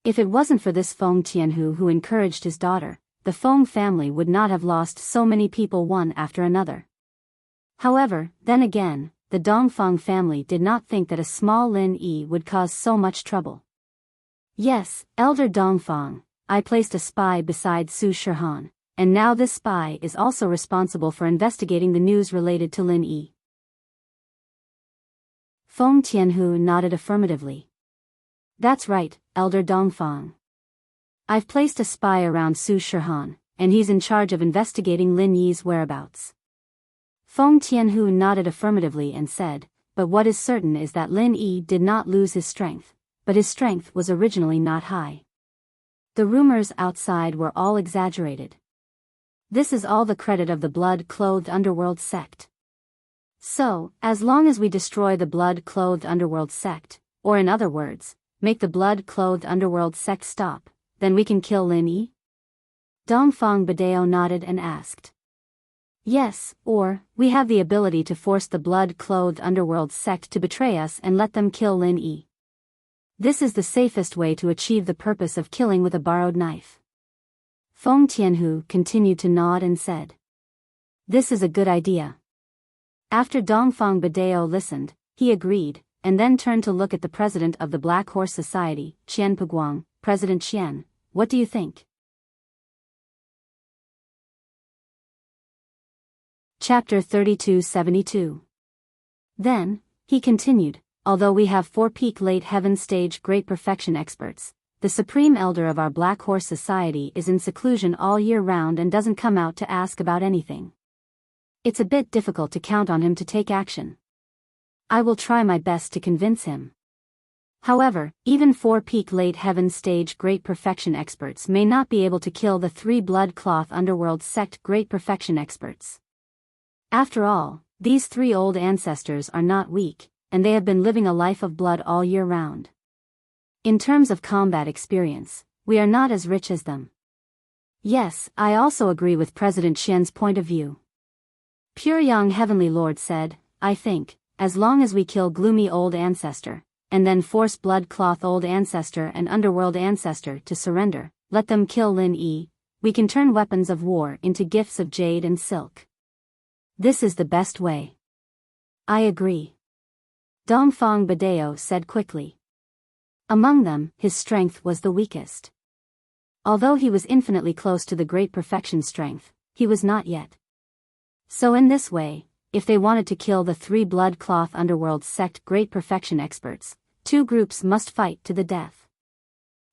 If it wasn't for this Feng Tianhu who encouraged his daughter, the Feng family would not have lost so many people one after another. However, then again, the Dongfang family did not think that a small Lin Yi would cause so much trouble. Yes, Elder Dongfang, I placed a spy beside Su Shihan, and now this spy is also responsible for investigating the news related to Lin Yi. Feng Tianhu nodded affirmatively. That's right, Elder Dongfang. I've placed a spy around Su Shihan, and he's in charge of investigating Lin Yi's whereabouts. Feng Tianhu nodded affirmatively and said, but what is certain is that Lin Yi did not lose his strength. But his strength was originally not high. The rumors outside were all exaggerated. This is all the credit of the blood-clothed underworld sect. So, as long as we destroy the blood-clothed underworld sect, or in other words, make the blood-clothed underworld sect stop, then we can kill Lin Yi? Dongfang Badeo nodded and asked. Yes, or, we have the ability to force the blood-clothed underworld sect to betray us and let them kill Lin Yi. This is the safest way to achieve the purpose of killing with a borrowed knife. Feng Tianhu continued to nod and said. This is a good idea. After Dongfang Badeo listened, he agreed, and then turned to look at the president of the Black Horse Society, Qian Peguang. President Qian, what do you think? Chapter 3272. Then, he continued. Although we have 4 peak late heaven stage great perfection experts, the supreme elder of our Black Horse Society is in seclusion all year round and doesn't come out to ask about anything. It's a bit difficult to count on him to take action. I will try my best to convince him. However, even 4 peak late heaven stage great perfection experts may not be able to kill the 3 blood cloth underworld sect great perfection experts. After all, These 3 old ancestors are not weak, and they have been living a life of blood all year round. In terms of combat experience, we are not as rich as them. Yes, I also agree with President Xian's point of view. Pure Young Heavenly Lord said, I think, as long as we kill gloomy old ancestor, and then force blood cloth old ancestor and underworld ancestor to surrender, let them kill Lin Yi, we can turn weapons of war into gifts of jade and silk. This is the best way. I agree. Dongfang Badeo said quickly. Among them, his strength was the weakest. Although he was infinitely close to the great perfection strength, he was not yet. So in this way, if they wanted to kill the 3 blood cloth underworld sect great perfection experts, 2 groups must fight to the death.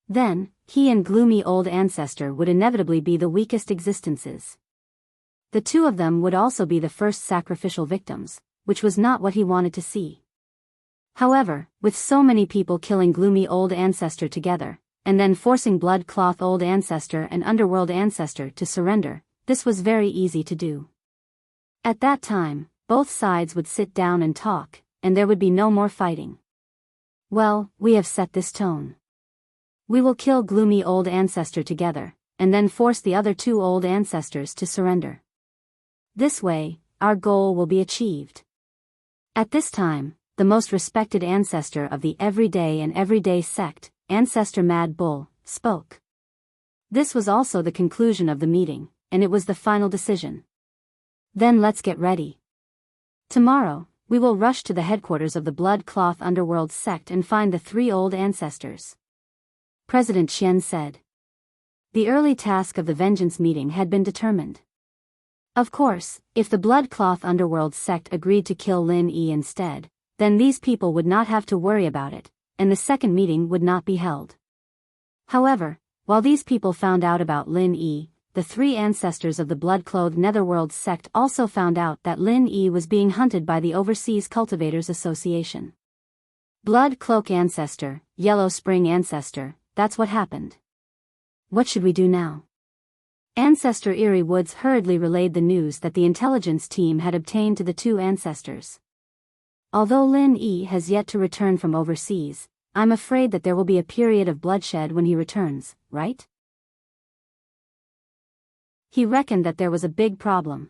Then, he and gloomy old ancestor would inevitably be the weakest existences. The 2 of them would also be the first sacrificial victims, which was not what he wanted to see. However, with so many people killing gloomy old ancestor together, and then forcing blood cloth old ancestor and underworld ancestor to surrender, this was very easy to do. At that time, both sides would sit down and talk, and there would be no more fighting. Well, we have set this tone. We will kill gloomy old ancestor together, and then force the other 2 old ancestors to surrender. This way, our goal will be achieved. At this time, the most respected ancestor of the everyday sect, Ancestor Mad Bull, spoke. This was also the conclusion of the meeting, and it was the final decision. Then let's get ready. Tomorrow, we will rush to the headquarters of the Blood Cloth Underworld sect and find the 3 old ancestors. President Xian said. The early task of the vengeance meeting had been determined. Of course, if the Blood Cloth Underworld sect agreed to kill Lin Yi instead, then these people would not have to worry about it, and the second meeting would not be held. However, while these people found out about Lin Yi, the 3 ancestors of the blood-clothed Netherworld sect also found out that Lin Yi was being hunted by the Overseas Cultivators Association. Blood Cloak Ancestor, Yellow Spring Ancestor, that's what happened. What should we do now? Ancestor Eerie Woods hurriedly relayed the news that the intelligence team had obtained to the 2 ancestors. Although Lin Yi has yet to return from overseas, I'm afraid that there will be a period of bloodshed when he returns, right? He reckoned that there was a big problem.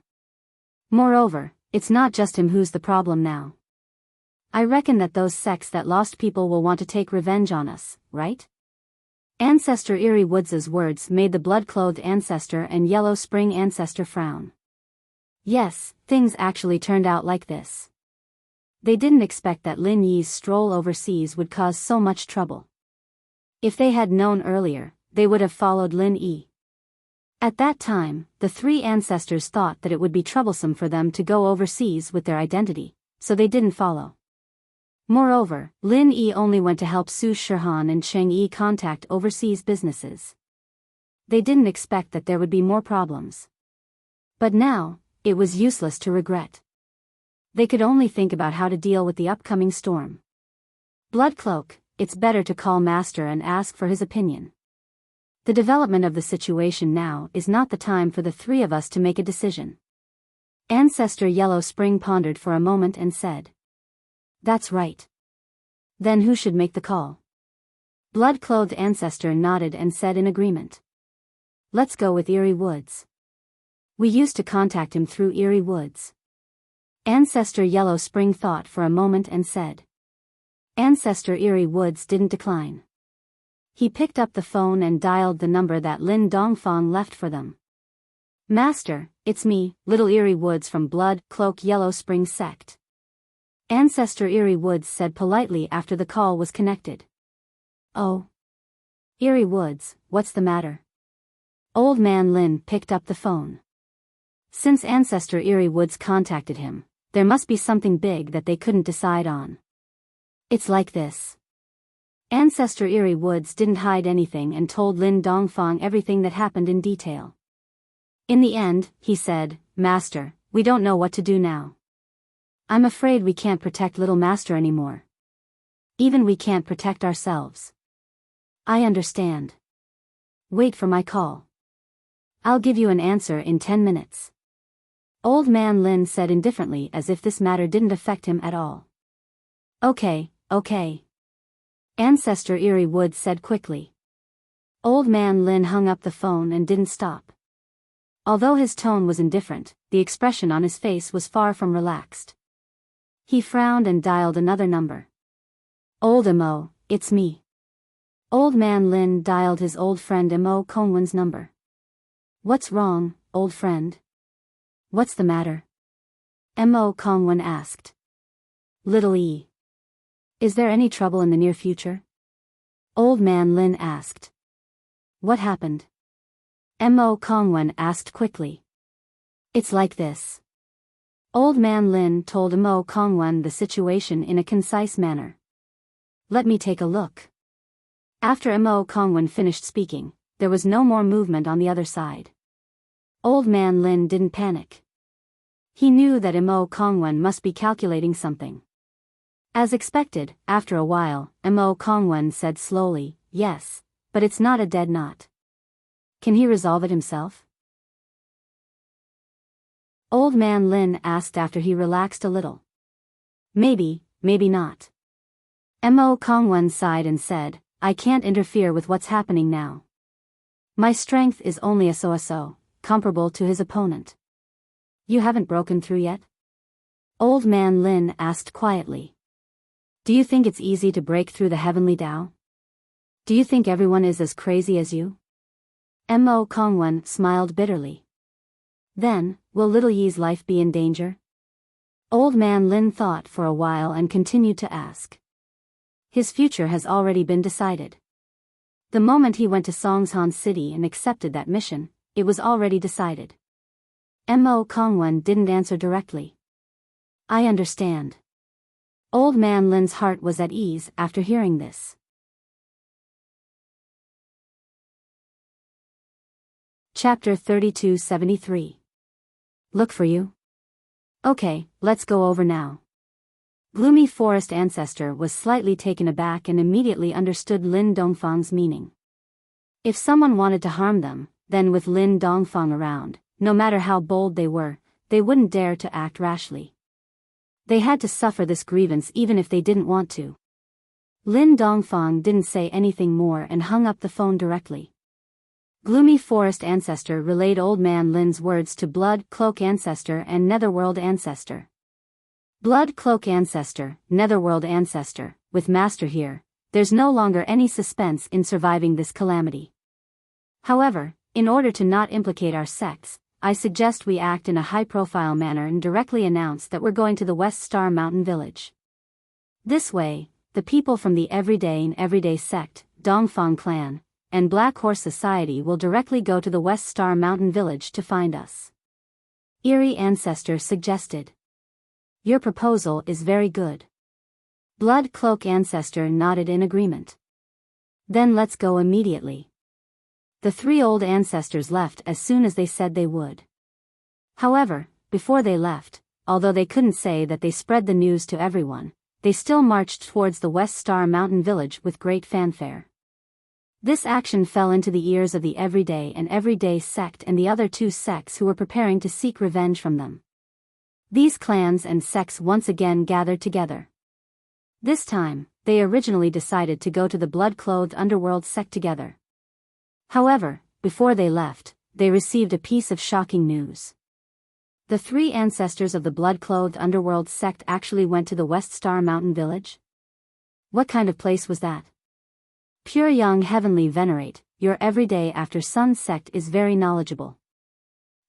Moreover, it's not just him who's the problem now. I reckon that those sects that lost people will want to take revenge on us, right? Ancestor Eerie Woods' words made the blood-clothed ancestor and Yellow Spring ancestor frown. Yes, things actually turned out like this. They didn't expect that Lin Yi's stroll overseas would cause so much trouble. If they had known earlier, they would have followed Lin Yi. At that time, the 3 ancestors thought that it would be troublesome for them to go overseas with their identity, so they didn't follow. Moreover, Lin Yi only went to help Su Shihan and Cheng Yi contact overseas businesses. They didn't expect that there would be more problems. But now, it was useless to regret. They could only think about how to deal with the upcoming storm. Bloodcloak, it's better to call Master and ask for his opinion. The development of the situation now is not the time for the 3 of us to make a decision. Ancestor Yellow Spring pondered for a moment and said. That's right. Then who should make the call? Blood-clothed ancestor nodded and said in agreement. Let's go with Eerie Woods. We used to contact him through Eerie Woods. Ancestor Yellow Spring thought for a moment and said. Ancestor Eerie Woods didn't decline. He picked up the phone and dialed the number that Lin Dongfang left for them. Master, it's me, Little Eerie Woods from Blood Cloak Yellow Spring Sect. Ancestor Eerie Woods said politely after the call was connected. Oh. Eerie Woods, what's the matter? Old Man Lin picked up the phone. Since Ancestor Eerie Woods contacted him, there must be something big that they couldn't decide on. It's like this. Ancestor Eerie Woods didn't hide anything and told Lin Dongfang everything that happened in detail. In the end, he said, Master, we don't know what to do now. I'm afraid we can't protect Little Master anymore. Even we can't protect ourselves. I understand. Wait for my call. I'll give you an answer in 10 minutes. Old Man Lin said indifferently, as if this matter didn't affect him at all. Okay. Ancestor Eerie Wood said quickly. Old Man Lin hung up the phone and didn't stop. Although his tone was indifferent, the expression on his face was far from relaxed. He frowned and dialed another number. Old Mo, it's me. Old Man Lin dialed his old friend Mo Kongwen's number. What's wrong, old friend? What's the matter? Mo Kongwen asked. Little E. Is there any trouble in the near future? Old Man Lin asked. What happened? Mo Kongwen asked quickly. It's like this. Old Man Lin told Mo Kongwen the situation in a concise manner. Let me take a look. After Mo Kongwen finished speaking, there was no more movement on the other side. Old Man Lin didn't panic. He knew that Mo Kongwen must be calculating something. As expected, after a while, Mo Kongwen said slowly, yes, but it's not a dead knot. Can he resolve it himself? Old Man Lin asked after he relaxed a little. Maybe, maybe not. Mo Kongwen sighed and said, I can't interfere with what's happening now. My strength is only a so-so, comparable to his opponent. You haven't broken through yet? Old Man Lin asked quietly. Do you think it's easy to break through the heavenly Tao? Do you think everyone is as crazy as you? Mo Kongwen smiled bitterly. Then, will little Yi's life be in danger? Old Man Lin thought for a while and continued to ask. His future has already been decided. The moment he went to Songshan City and accepted that mission, it was already decided. Mo Kongwen didn't answer directly. I understand. Old Man Lin's heart was at ease after hearing this. Chapter 3273. Look for you? Okay, let's go over now. Gloomy Forest Ancestor was slightly taken aback and immediately understood Lin Dongfang's meaning. If someone wanted to harm them, then with Lin Dongfang around, no matter how bold they were, they wouldn't dare to act rashly. They had to suffer this grievance even if they didn't want to. Lin Dongfang didn't say anything more and hung up the phone directly. Gloomy Forest Ancestor relayed Old Man Lin's words to Blood Cloak Ancestor and Netherworld Ancestor. Blood Cloak Ancestor, Netherworld Ancestor, with Master here, there's no longer any suspense in surviving this calamity. However, in order to not implicate our sects, I suggest we act in a high-profile manner and directly announce that we're going to the West Star Mountain Village. This way, the people from the Everyday and Everyday sect, Dongfang Clan, and Black Horse Society will directly go to the West Star Mountain Village to find us. Eerie Ancestor suggested. Your proposal is very good. Blood Cloak Ancestor nodded in agreement. Then let's go immediately. The three old ancestors left as soon as they said they would. However, before they left, although they couldn't say that they spread the news to everyone, they still marched towards the West Star Mountain Village with great fanfare. This action fell into the ears of the Everyday and Everyday sect and the other two sects who were preparing to seek revenge from them. These clans and sects once again gathered together. This time, they originally decided to go to the blood-clothed underworld sect together. However, before they left, they received a piece of shocking news. The three ancestors of the blood-clothed underworld sect actually went to the West Star Mountain Village? What kind of place was that? Pure Young Heavenly Venerate, your Everyday After Sun sect is very knowledgeable.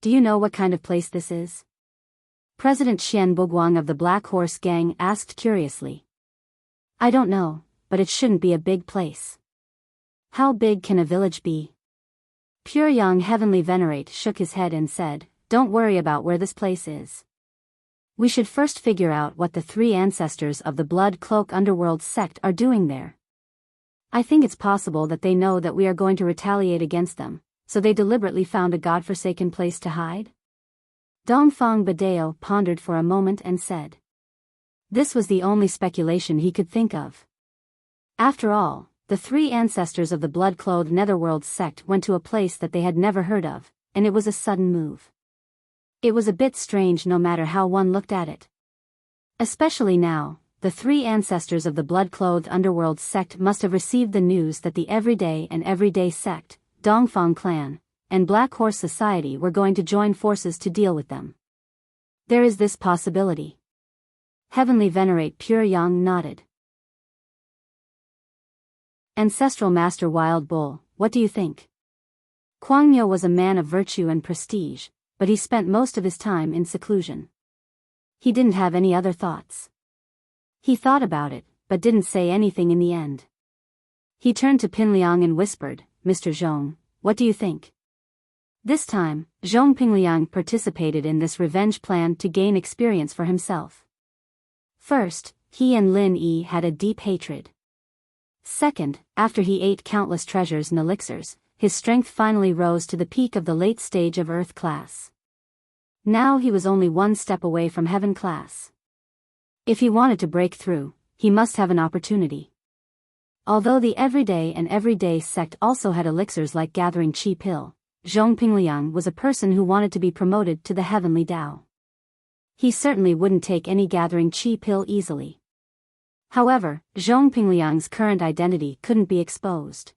Do you know what kind of place this is? President Xian Buguang of the Black Horse Gang asked curiously. I don't know, but it shouldn't be a big place. How big can a village be? Pure Young Heavenly Venerate shook his head and said, Don't worry about where this place is. We should first figure out what the three ancestors of the Blood Cloak Underworld sect are doing there. I think it's possible that they know that we are going to retaliate against them, so they deliberately found a godforsaken place to hide? Dongfang Badeo pondered for a moment and said. This was the only speculation he could think of. After all, the three ancestors of the blood-clothed Netherworld sect went to a place that they had never heard of, and it was a sudden move. It was a bit strange no matter how one looked at it. Especially now, the three ancestors of the blood-clothed underworld sect must have received the news that the Everyday sect, Dongfang clan, and Black Horse Society were going to join forces to deal with them. There is this possibility. Heavenly Venerate Pure Yang nodded. Ancestral Master Wild Bull, what do you think? Kwangmyo was a man of virtue and prestige, but he spent most of his time in seclusion. He didn't have any other thoughts. He thought about it, but didn't say anything in the end. He turned to Pinliang and whispered, Mr. Zhong, what do you think? This time, Zhong Pingliang participated in this revenge plan to gain experience for himself. First, he and Lin Yi had a deep hatred. Second, after he ate countless treasures and elixirs, his strength finally rose to the peak of the late stage of Earth class. Now he was only one step away from Heaven class. If he wanted to break through, he must have an opportunity. Although the Everyday sect also had elixirs like gathering chi pill, Zhong Pingliang was a person who wanted to be promoted to the heavenly Tao. He certainly wouldn't take any gathering chi pill easily. However, Zhong Pingliang's current identity couldn't be exposed.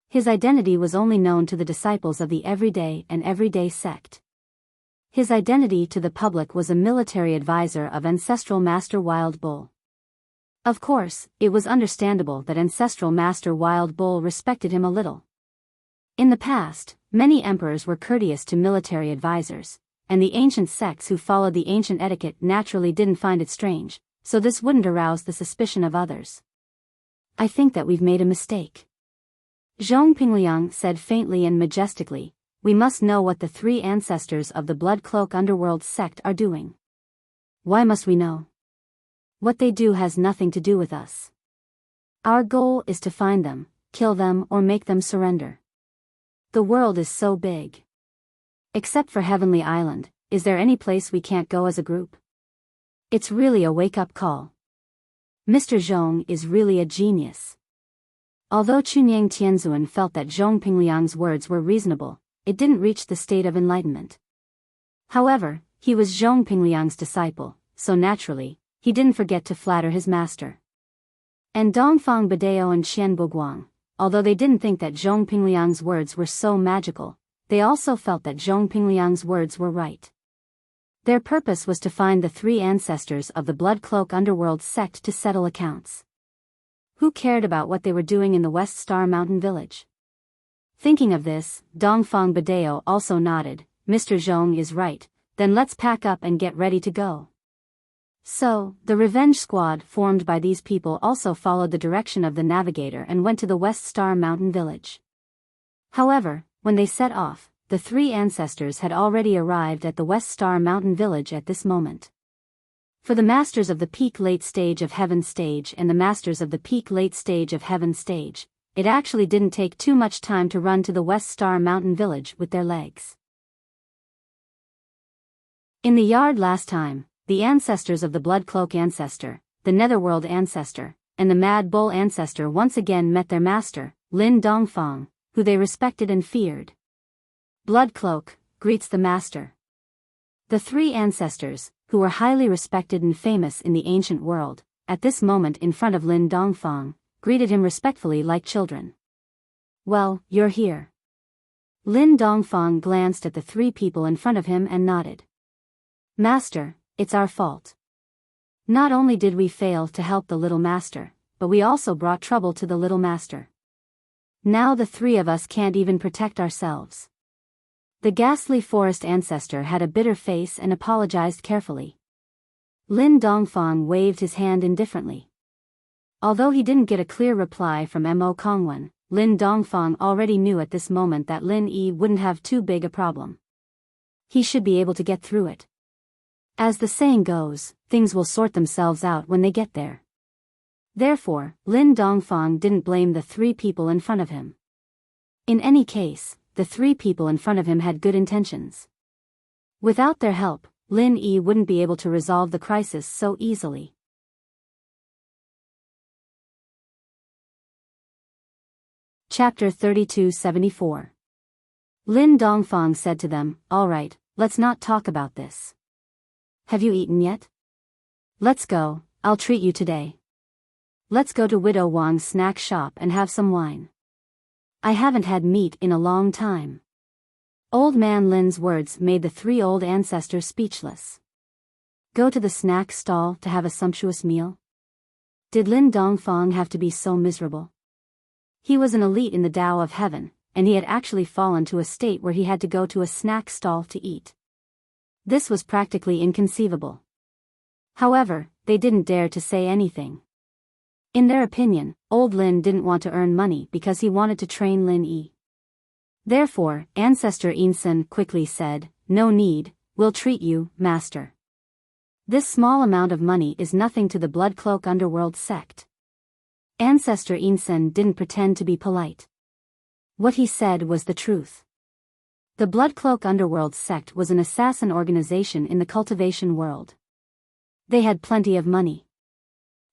His identity was only known to the disciples of the Everyday sect. His identity to the public was a military advisor of Ancestral Master Wild Bull. Of course, it was understandable that Ancestral Master Wild Bull respected him a little. In the past, many emperors were courteous to military advisors, and the ancient sects who followed the ancient etiquette naturally didn't find it strange, so this wouldn't arouse the suspicion of others. I think that we've made a mistake. Zhong Pingliang said faintly and majestically, we must know what the three ancestors of the Blood Cloak Underworld sect are doing. Why must we know? What they do has nothing to do with us. Our goal is to find them, kill them or make them surrender. The world is so big. Except for Heavenly Island, is there any place we can't go as a group? It's really a wake-up call. Mr. Zhong is really a genius. Although Chunyang Tianzuan felt that Zhong Pingliang's words were reasonable, it didn't reach the state of enlightenment. However, he was Zhong Pingliang's disciple, so naturally, he didn't forget to flatter his master. And Dongfang Badeo and Qian Buguang, although they didn't think that Zhong Pingliang's words were so magical, they also felt that Zhong Pingliang's words were right. Their purpose was to find the three ancestors of the Blood Cloak Underworld sect to settle accounts. Who cared about what they were doing in the West Star Mountain village? Thinking of this, Dongfang Badeo also nodded, Mr. Zhong is right, then let's pack up and get ready to go. So, the revenge squad formed by these people also followed the direction of the navigator and went to the West Star Mountain village. However, when they set off, the three ancestors had already arrived at the West Star Mountain village at this moment. For the Masters of the Peak Late Stage of Heaven stage and the Masters of the Peak Late Stage of Heaven stage, it actually didn't take too much time to run to the West Star Mountain village with their legs. In the yard last time, the ancestors of the Blood Cloak Ancestor, the Netherworld Ancestor, and the Mad Bull Ancestor once again met their master, Lin Dongfang, who they respected and feared. Blood Cloak greets the master. The three ancestors, who were highly respected and famous in the ancient world, at this moment in front of Lin Dongfang, greeted him respectfully like children. Well, you're here. Lin Dongfang glanced at the three people in front of him and nodded. Master, it's our fault. Not only did we fail to help the little master, but we also brought trouble to the little master. Now the three of us can't even protect ourselves. The ghastly forest ancestor had a bitter face and apologized carefully. Lin Dongfang waved his hand indifferently. Although he didn't get a clear reply from Mo Kongwen, Lin Dongfang already knew at this moment that Lin Yi wouldn't have too big a problem. He should be able to get through it. As the saying goes, things will sort themselves out when they get there. Therefore, Lin Dongfang didn't blame the three people in front of him. In any case, the three people in front of him had good intentions. Without their help, Lin Yi wouldn't be able to resolve the crisis so easily. Chapter 3274. Lin Dongfang said to them, all right, let's not talk about this. Have you eaten yet? Let's go, I'll treat you today. Let's go to Widow Wang's snack shop and have some wine. I haven't had meat in a long time. Old Man Lin's words made the three old ancestors speechless. Go to the snack stall to have a sumptuous meal? Did Lin Dongfang have to be so miserable? He was an elite in the Tao of Heaven, and he had actually fallen to a state where he had to go to a snack stall to eat. This was practically inconceivable. However, they didn't dare to say anything. In their opinion, old Lin didn't want to earn money because he wanted to train Lin Yi. Therefore, Ancestor Insen quickly said, "No need, we'll treat you, master. This small amount of money is nothing to the Blood Cloak Underworld sect." Ancestor Insen didn't pretend to be polite. What he said was the truth. The Blood Cloak Underworld sect was an assassin organization in the cultivation world. They had plenty of money.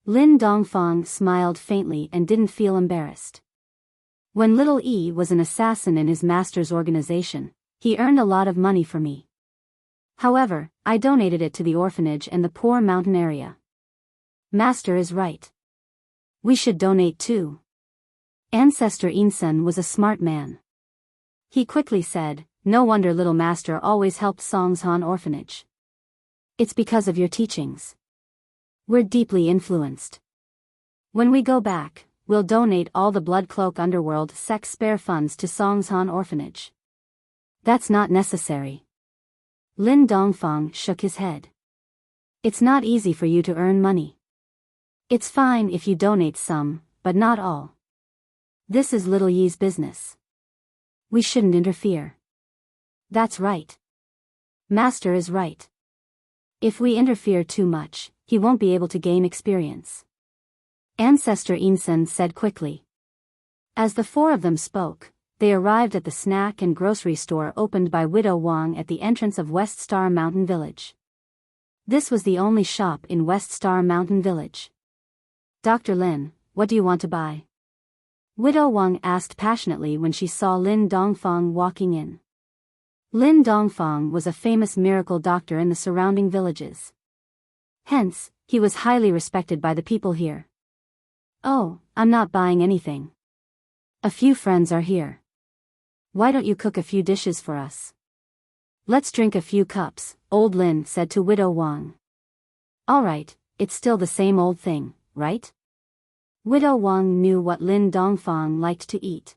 Lin Dongfang smiled faintly and didn't feel embarrassed. When Little E was an assassin in his master's organization, he earned a lot of money for me. However, I donated it to the orphanage and the poor mountain area. Master is right. We should donate too. Ancestor Insen was a smart man. He quickly said, "No wonder little master always helped Songshan orphanage. It's because of your teachings. We're deeply influenced. When we go back, we'll donate all the Blood Cloak Underworld sect spare funds to Songshan orphanage." That's not necessary. Lin Dongfang shook his head. It's not easy for you to earn money. It's fine if you donate some, but not all. This is Little Yi's business. We shouldn't interfere. That's right. Master is right. If we interfere too much, he won't be able to gain experience. Ancestor Insen said quickly. As the four of them spoke, they arrived at the snack and grocery store opened by Widow Wang at the entrance of West Star Mountain Village. This was the only shop in West Star Mountain Village. "Dr. Lin, what do you want to buy?" Widow Wang asked passionately when she saw Lin Dongfang walking in. Lin Dongfang was a famous miracle doctor in the surrounding villages. Hence, he was highly respected by the people here. "Oh, I'm not buying anything. A few friends are here. Why don't you cook a few dishes for us? Let's drink a few cups," old Lin said to Widow Wang. "Alright, it's still the same old thing, right?" Widow Wang knew what Lin Dongfang liked to eat.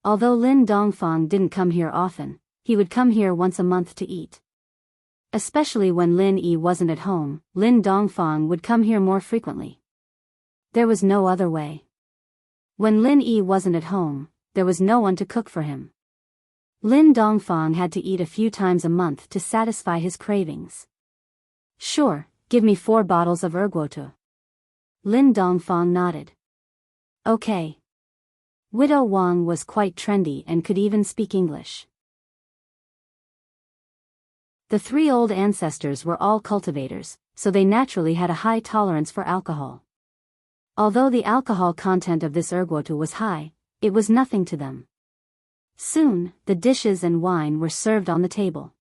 Although Lin Dongfang didn't come here often, he would come here once a month to eat. Especially when Lin Yi wasn't at home, Lin Dongfang would come here more frequently. There was no other way. When Lin Yi wasn't at home, there was no one to cook for him. Lin Dongfang had to eat a few times a month to satisfy his cravings. "Sure, give me 4 bottles of erguoto." Lin Dongfang nodded. "Okay." Widow Wang was quite trendy and could even speak English. The 3 old ancestors were all cultivators, so they naturally had a high tolerance for alcohol. Although the alcohol content of this erguoto was high, it was nothing to them. Soon, the dishes and wine were served on the table.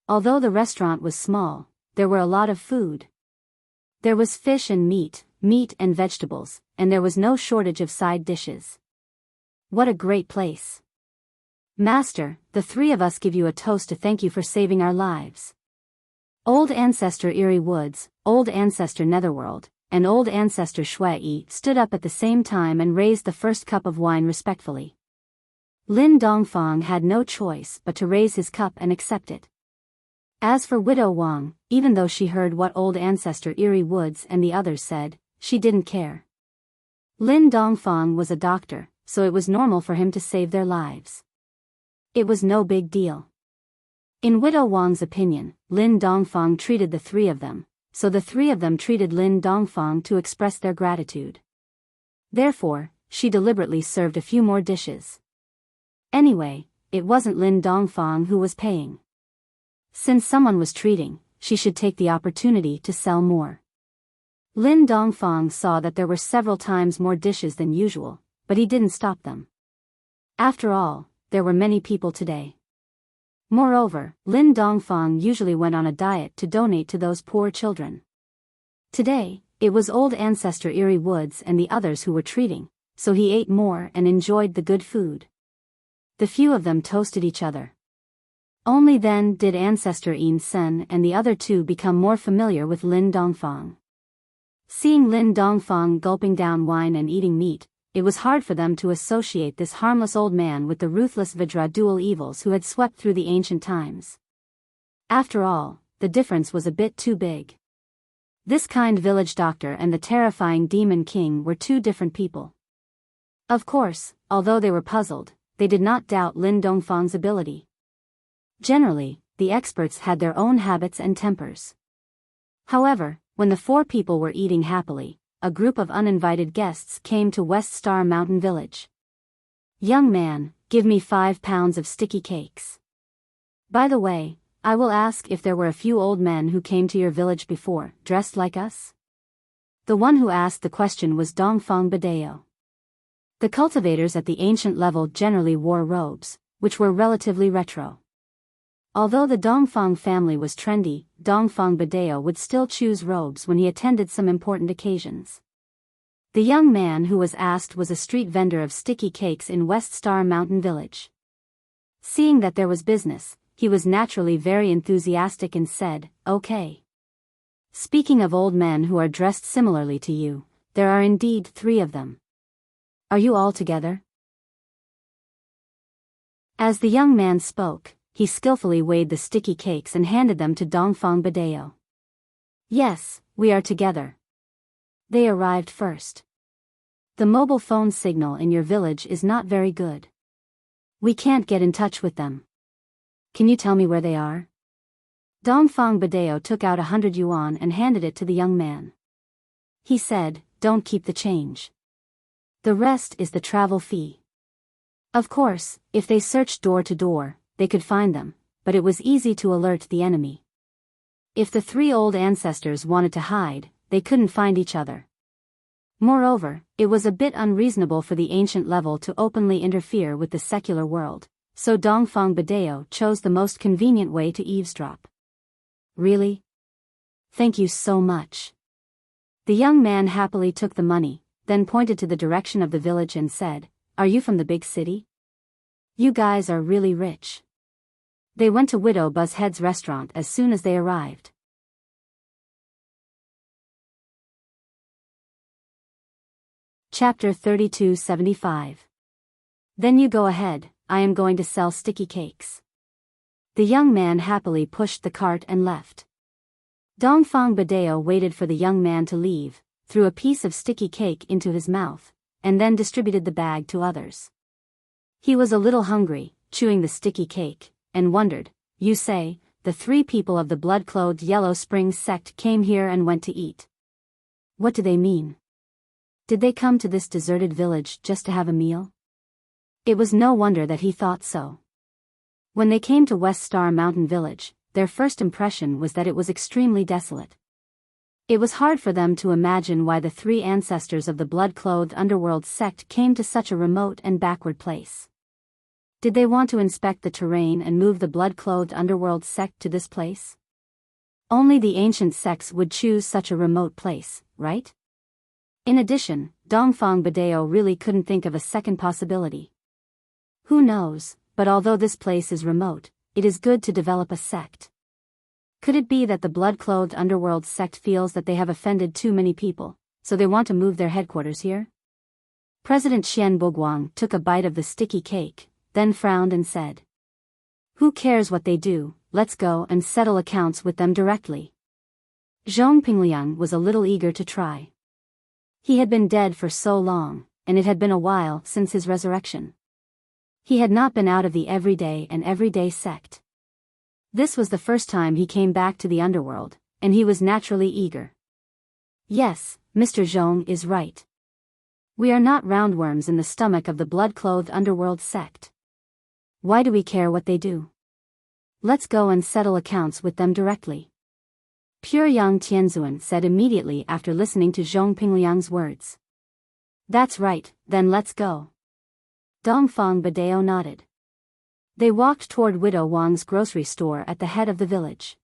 Although the restaurant was small, there were a lot of food. There was fish and meat and vegetables, and there was no shortage of side dishes. What a great place. "Master, the 3 of us give you a toast to thank you for saving our lives." Old Ancestor Eerie Woods, Old Ancestor Netherworld, and Old Ancestor Shui stood up at the same time and raised the first cup of wine respectfully. Lin Dongfang had no choice but to raise his cup and accept it. As for Widow Wang, even though she heard what Old Ancestor Eerie Woods and the others said, she didn't care. Lin Dongfang was a doctor, so it was normal for him to save their lives. It was no big deal. In Widow Wang's opinion, Lin Dongfang treated the 3 of them, so the 3 of them treated Lin Dongfang to express their gratitude. Therefore, she deliberately served a few more dishes. Anyway, it wasn't Lin Dongfang who was paying. Since someone was treating, she should take the opportunity to sell more. Lin Dongfang saw that there were several times more dishes than usual, but he didn't stop them. After all, there were many people today. Moreover, Lin Dongfang usually went on a diet to donate to those poor children. Today, it was old ancestor Eerie Woods and the others who were treating, so he ate more and enjoyed the good food. The few of them toasted each other. Only then did ancestor Yin Sen and the other two become more familiar with Lin Dongfang. Seeing Lin Dongfang gulping down wine and eating meat, it was hard for them to associate this harmless old man with the ruthless Vidra dual evils who had swept through the ancient times. After all, the difference was a bit too big. This kind village doctor and the terrifying demon king were two different people. Of course, although they were puzzled, they did not doubt Lin Dongfang's ability. Generally, the experts had their own habits and tempers. However, when the four people were eating happily, a group of uninvited guests came to West Star Mountain Village. "Young man, give me 5 pounds of sticky cakes. By the way, I will ask if there were a few old men who came to your village before, dressed like us?" The one who asked the question was Dongfang Badeo. The cultivators at the ancient level generally wore robes, which were relatively retro. Although the Dongfang family was trendy, Dongfang Badeo would still choose robes when he attended some important occasions. The young man who was asked was a street vendor of sticky cakes in West Star Mountain Village. Seeing that there was business, he was naturally very enthusiastic and said, "Okay. Speaking of old men who are dressed similarly to you, there are indeed 3 of them. Are you all together?" As the young man spoke, he skillfully weighed the sticky cakes and handed them to Dongfang Badeo. "Yes, we are together. They arrived first. The mobile phone signal in your village is not very good. We can't get in touch with them. Can you tell me where they are?" Dongfang Badeo took out 100 yuan and handed it to the young man. He said, "Don't keep the change. The rest is the travel fee." Of course, if they searched door to door, they could find them, but it was easy to alert the enemy. If the 3 old ancestors wanted to hide, they couldn't find each other. Moreover, it was a bit unreasonable for the ancient level to openly interfere with the secular world, so Dongfang Badeo chose the most convenient way to eavesdrop. "Really? Thank you so much." The young man happily took the money, then pointed to the direction of the village and said, "Are you from the big city? You guys are really rich." They went to Widow Buzzhead's restaurant as soon as they arrived. Chapter 3275. Then you go ahead, I am going to sell sticky cakes. The young man happily pushed the cart and left. Dongfang Badeo waited for the young man to leave, threw a piece of sticky cake into his mouth, and then distributed the bag to others. He was a little hungry, chewing the sticky cake, and wondered, "You say, the 3 people of the blood-clothed Yellow Springs sect came here and went to eat. What do they mean? Did they come to this deserted village just to have a meal?" It was no wonder that he thought so. When they came to West Star Mountain Village, their first impression was that it was extremely desolate. It was hard for them to imagine why the 3 ancestors of the blood-clothed underworld sect came to such a remote and backward place. Did they want to inspect the terrain and move the blood-clothed underworld sect to this place? Only the ancient sects would choose such a remote place, right? In addition, Dongfang Badeo really couldn't think of a second possibility. Who knows, but although this place is remote, it is good to develop a sect. Could it be that the blood-clothed underworld sect feels that they have offended too many people, so they want to move their headquarters here? President Xian Buguang took a bite of the sticky cake, then frowned and said, "Who cares what they do, let's go and settle accounts with them directly." Zhong Pingliang was a little eager to try. He had been dead for so long, and it had been a while since his resurrection. He had not been out of the everyday sect. This was the first time he came back to the underworld, and he was naturally eager. "Yes, Mr. Zhong is right. We are not roundworms in the stomach of the blood-clothed underworld sect. Why do we care what they do? Let's go and settle accounts with them directly." Pure Yang Tianzuan said immediately after listening to Zhong Pingliang's words. "That's right, then let's go." Dongfang Badeo nodded. They walked toward Widow Wang's grocery store at the head of the village.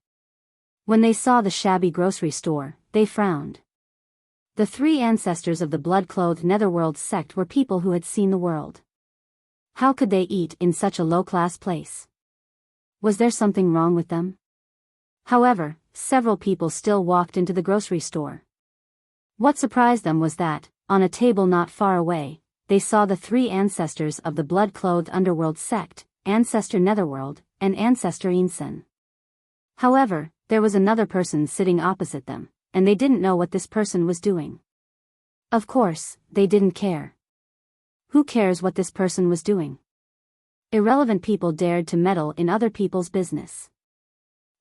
When they saw the shabby grocery store, they frowned. The three ancestors of the blood-clothed Netherworld sect were people who had seen the world. How could they eat in such a low-class place? Was there something wrong with them? However, several people still walked into the grocery store. What surprised them was that, on a table not far away, they saw the three ancestors of the blood-clothed underworld sect, Ancestor Netherworld, and Ancestor Ensen. However, there was another person sitting opposite them, and they didn't know what this person was doing. Of course, they didn't care. Who cares what this person was doing? Irrelevant people dared to meddle in other people's business.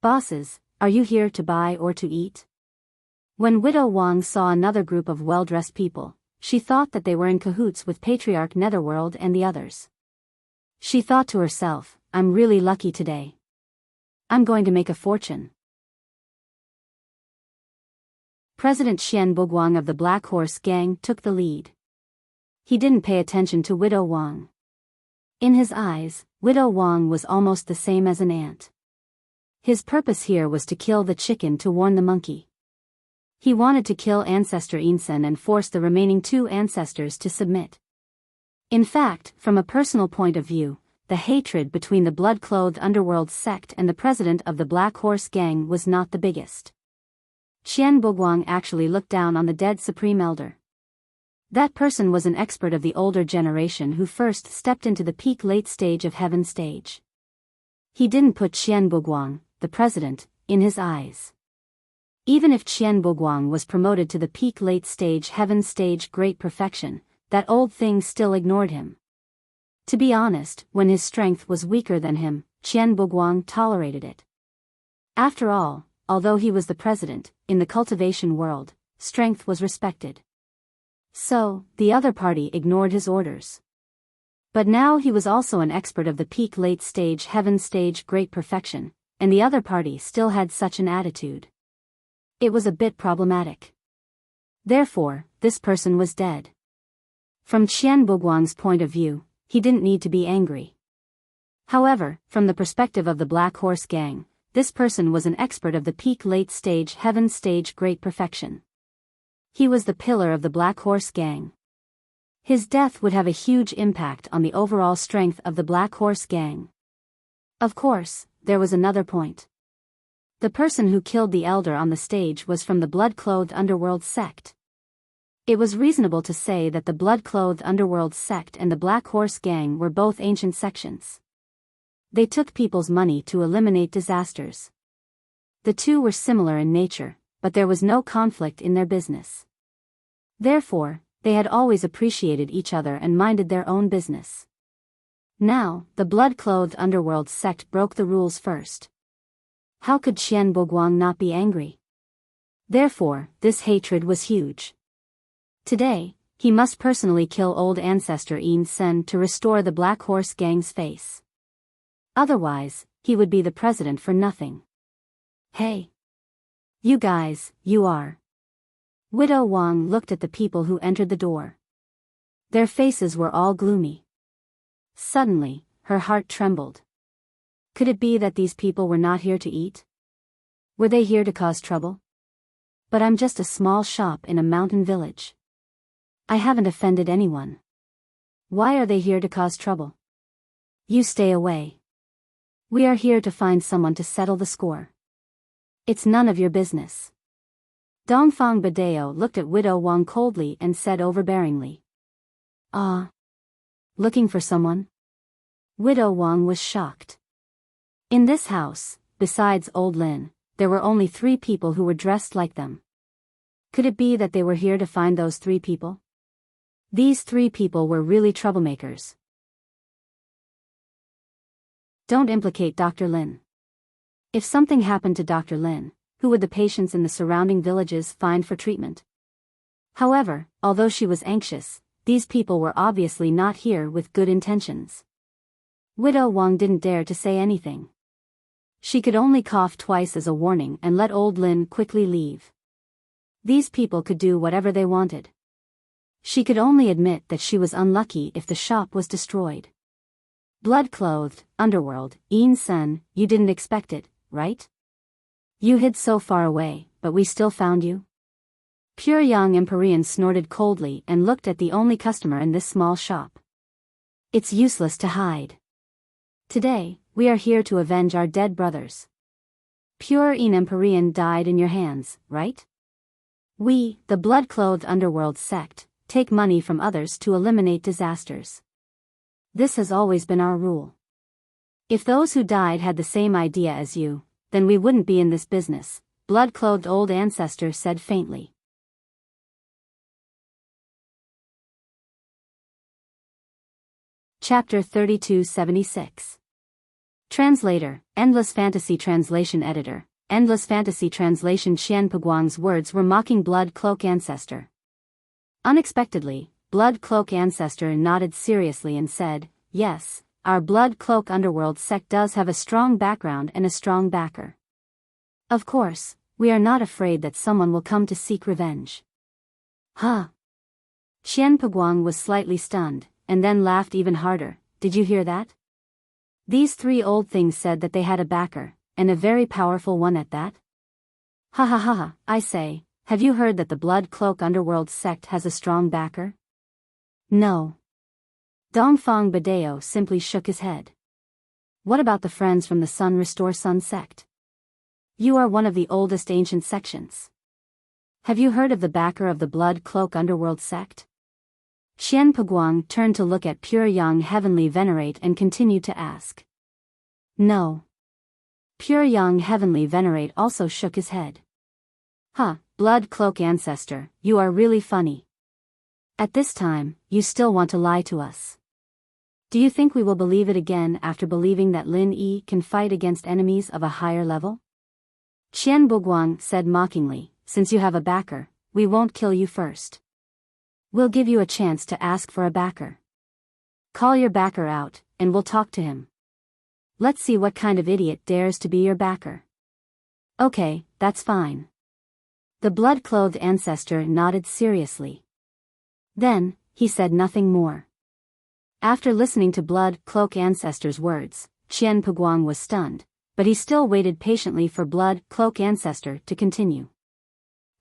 Bosses, are you here to buy or to eat? When Widow Wang saw another group of well-dressed people, she thought that they were in cahoots with Patriarch Netherworld and the others. She thought to herself, I'm really lucky today. I'm going to make a fortune. President Xian Buguang of the Black Horse Gang took the lead. He didn't pay attention to Widow Wang. In his eyes, Widow Wang was almost the same as an ant. His purpose here was to kill the chicken to warn the monkey. He wanted to kill Ancestor Ensen and force the remaining two ancestors to submit. In fact, from a personal point of view, the hatred between the blood-clothed underworld sect and the president of the Black Horse Gang was not the biggest. Qian Buguang actually looked down on the dead Supreme Elder. That person was an expert of the older generation who first stepped into the peak late stage of heaven stage. He didn't put Qian Buguang, the president, in his eyes. Even if Qian Buguang was promoted to the peak late stage heaven stage great perfection, that old thing still ignored him. To be honest, when his strength was weaker than him, Qian Buguang tolerated it. After all, although he was the president, in the cultivation world, strength was respected. So, the other party ignored his orders. But now he was also an expert of the peak late stage heaven stage great perfection, and the other party still had such an attitude. It was a bit problematic. Therefore, this person was dead. From Qian Buguang's point of view, he didn't need to be angry. However, from the perspective of the Black Horse Gang, this person was an expert of the peak late stage heaven stage great perfection. He was the pillar of the Black Horse Gang. His death would have a huge impact on the overall strength of the Black Horse Gang. Of course, there was another point. The person who killed the elder on the stage was from the blood-clothed underworld sect. It was reasonable to say that the blood-clothed underworld sect and the Black Horse Gang were both ancient sections. They took people's money to eliminate disasters. The two were similar in nature, but there was no conflict in their business. Therefore, they had always appreciated each other and minded their own business. Now, the blood-clothed underworld sect broke the rules first. How could Qian Buguang not be angry? Therefore, this hatred was huge. Today, he must personally kill old ancestor Ensen to restore the Black Horse Gang's face. Otherwise, he would be the president for nothing. Hey! You guys, you are. Widow Wang looked at the people who entered the door. Their faces were all gloomy. Suddenly, her heart trembled. Could it be that these people were not here to eat? Were they here to cause trouble? But I'm just a small shop in a mountain village. I haven't offended anyone. Why are they here to cause trouble? You stay away. We are here to find someone to settle the score. It's none of your business. Dongfang Badeo looked at Widow Wang coldly and said overbearingly. Looking for someone? Widow Wang was shocked. In this house, besides old Lin, there were only 3 people who were dressed like them. Could it be that they were here to find those 3 people? These 3 people were really troublemakers. Don't implicate Dr. Lin. If something happened to Dr. Lin, who would the patients in the surrounding villages find for treatment? However, although she was anxious, these people were obviously not here with good intentions. Widow Wang didn't dare to say anything. She could only cough twice as a warning and let old Lin quickly leave. These people could do whatever they wanted. She could only admit that she was unlucky if the shop was destroyed. Blood-clothed, underworld, Sen, you didn't expect it, right? You hid so far away, but we still found you? Pure young Empyrean snorted coldly and looked at the only customer in this small shop. It's useless to hide. Today, we are here to avenge our dead brothers. Pure Empyrean died in your hands, right? We, the blood-clothed underworld sect, take money from others to eliminate disasters. This has always been our rule. If those who died had the same idea as you, then we wouldn't be in this business, blood-clothed old ancestor said faintly. Chapter 3276. Translator, Endless Fantasy Translation Editor, Endless Fantasy Translation. Xian Peguang's words were mocking Blood Cloak Ancestor. Unexpectedly, Blood Cloak Ancestor nodded seriously and said, yes, our Blood Cloak Underworld sect does have a strong background and a strong backer. Of course, we are not afraid that someone will come to seek revenge. Huh? Xian Peguang was slightly stunned, and then laughed even harder. Did you hear that? These three old things said that they had a backer, and a very powerful one at that? Ha ha ha ha, I say, have you heard that the Blood Cloak Underworld sect has a strong backer? No. Dongfang Badeo simply shook his head. What about the friends from the Sun Restore Sun sect? You are one of the oldest ancient sections. Have you heard of the backer of the Blood Cloak Underworld sect? Xian Peguang turned to look at Pure Young Heavenly Venerate and continued to ask. No. Pure Young Heavenly Venerate also shook his head. Huh, Blood Cloak Ancestor, you are really funny. At this time, you still want to lie to us. Do you think we will believe it again after believing that Lin Yi can fight against enemies of a higher level? Qian Buguang said mockingly, since you have a backer, we won't kill you first. We'll give you a chance to ask for a backer. Call your backer out, and we'll talk to him. Let's see what kind of idiot dares to be your backer. Okay, that's fine. The blood-clothed ancestor nodded seriously. Then, he said nothing more. After listening to Blood Cloak Ancestor's words, Qian Peguang was stunned, but he still waited patiently for Blood Cloak Ancestor to continue.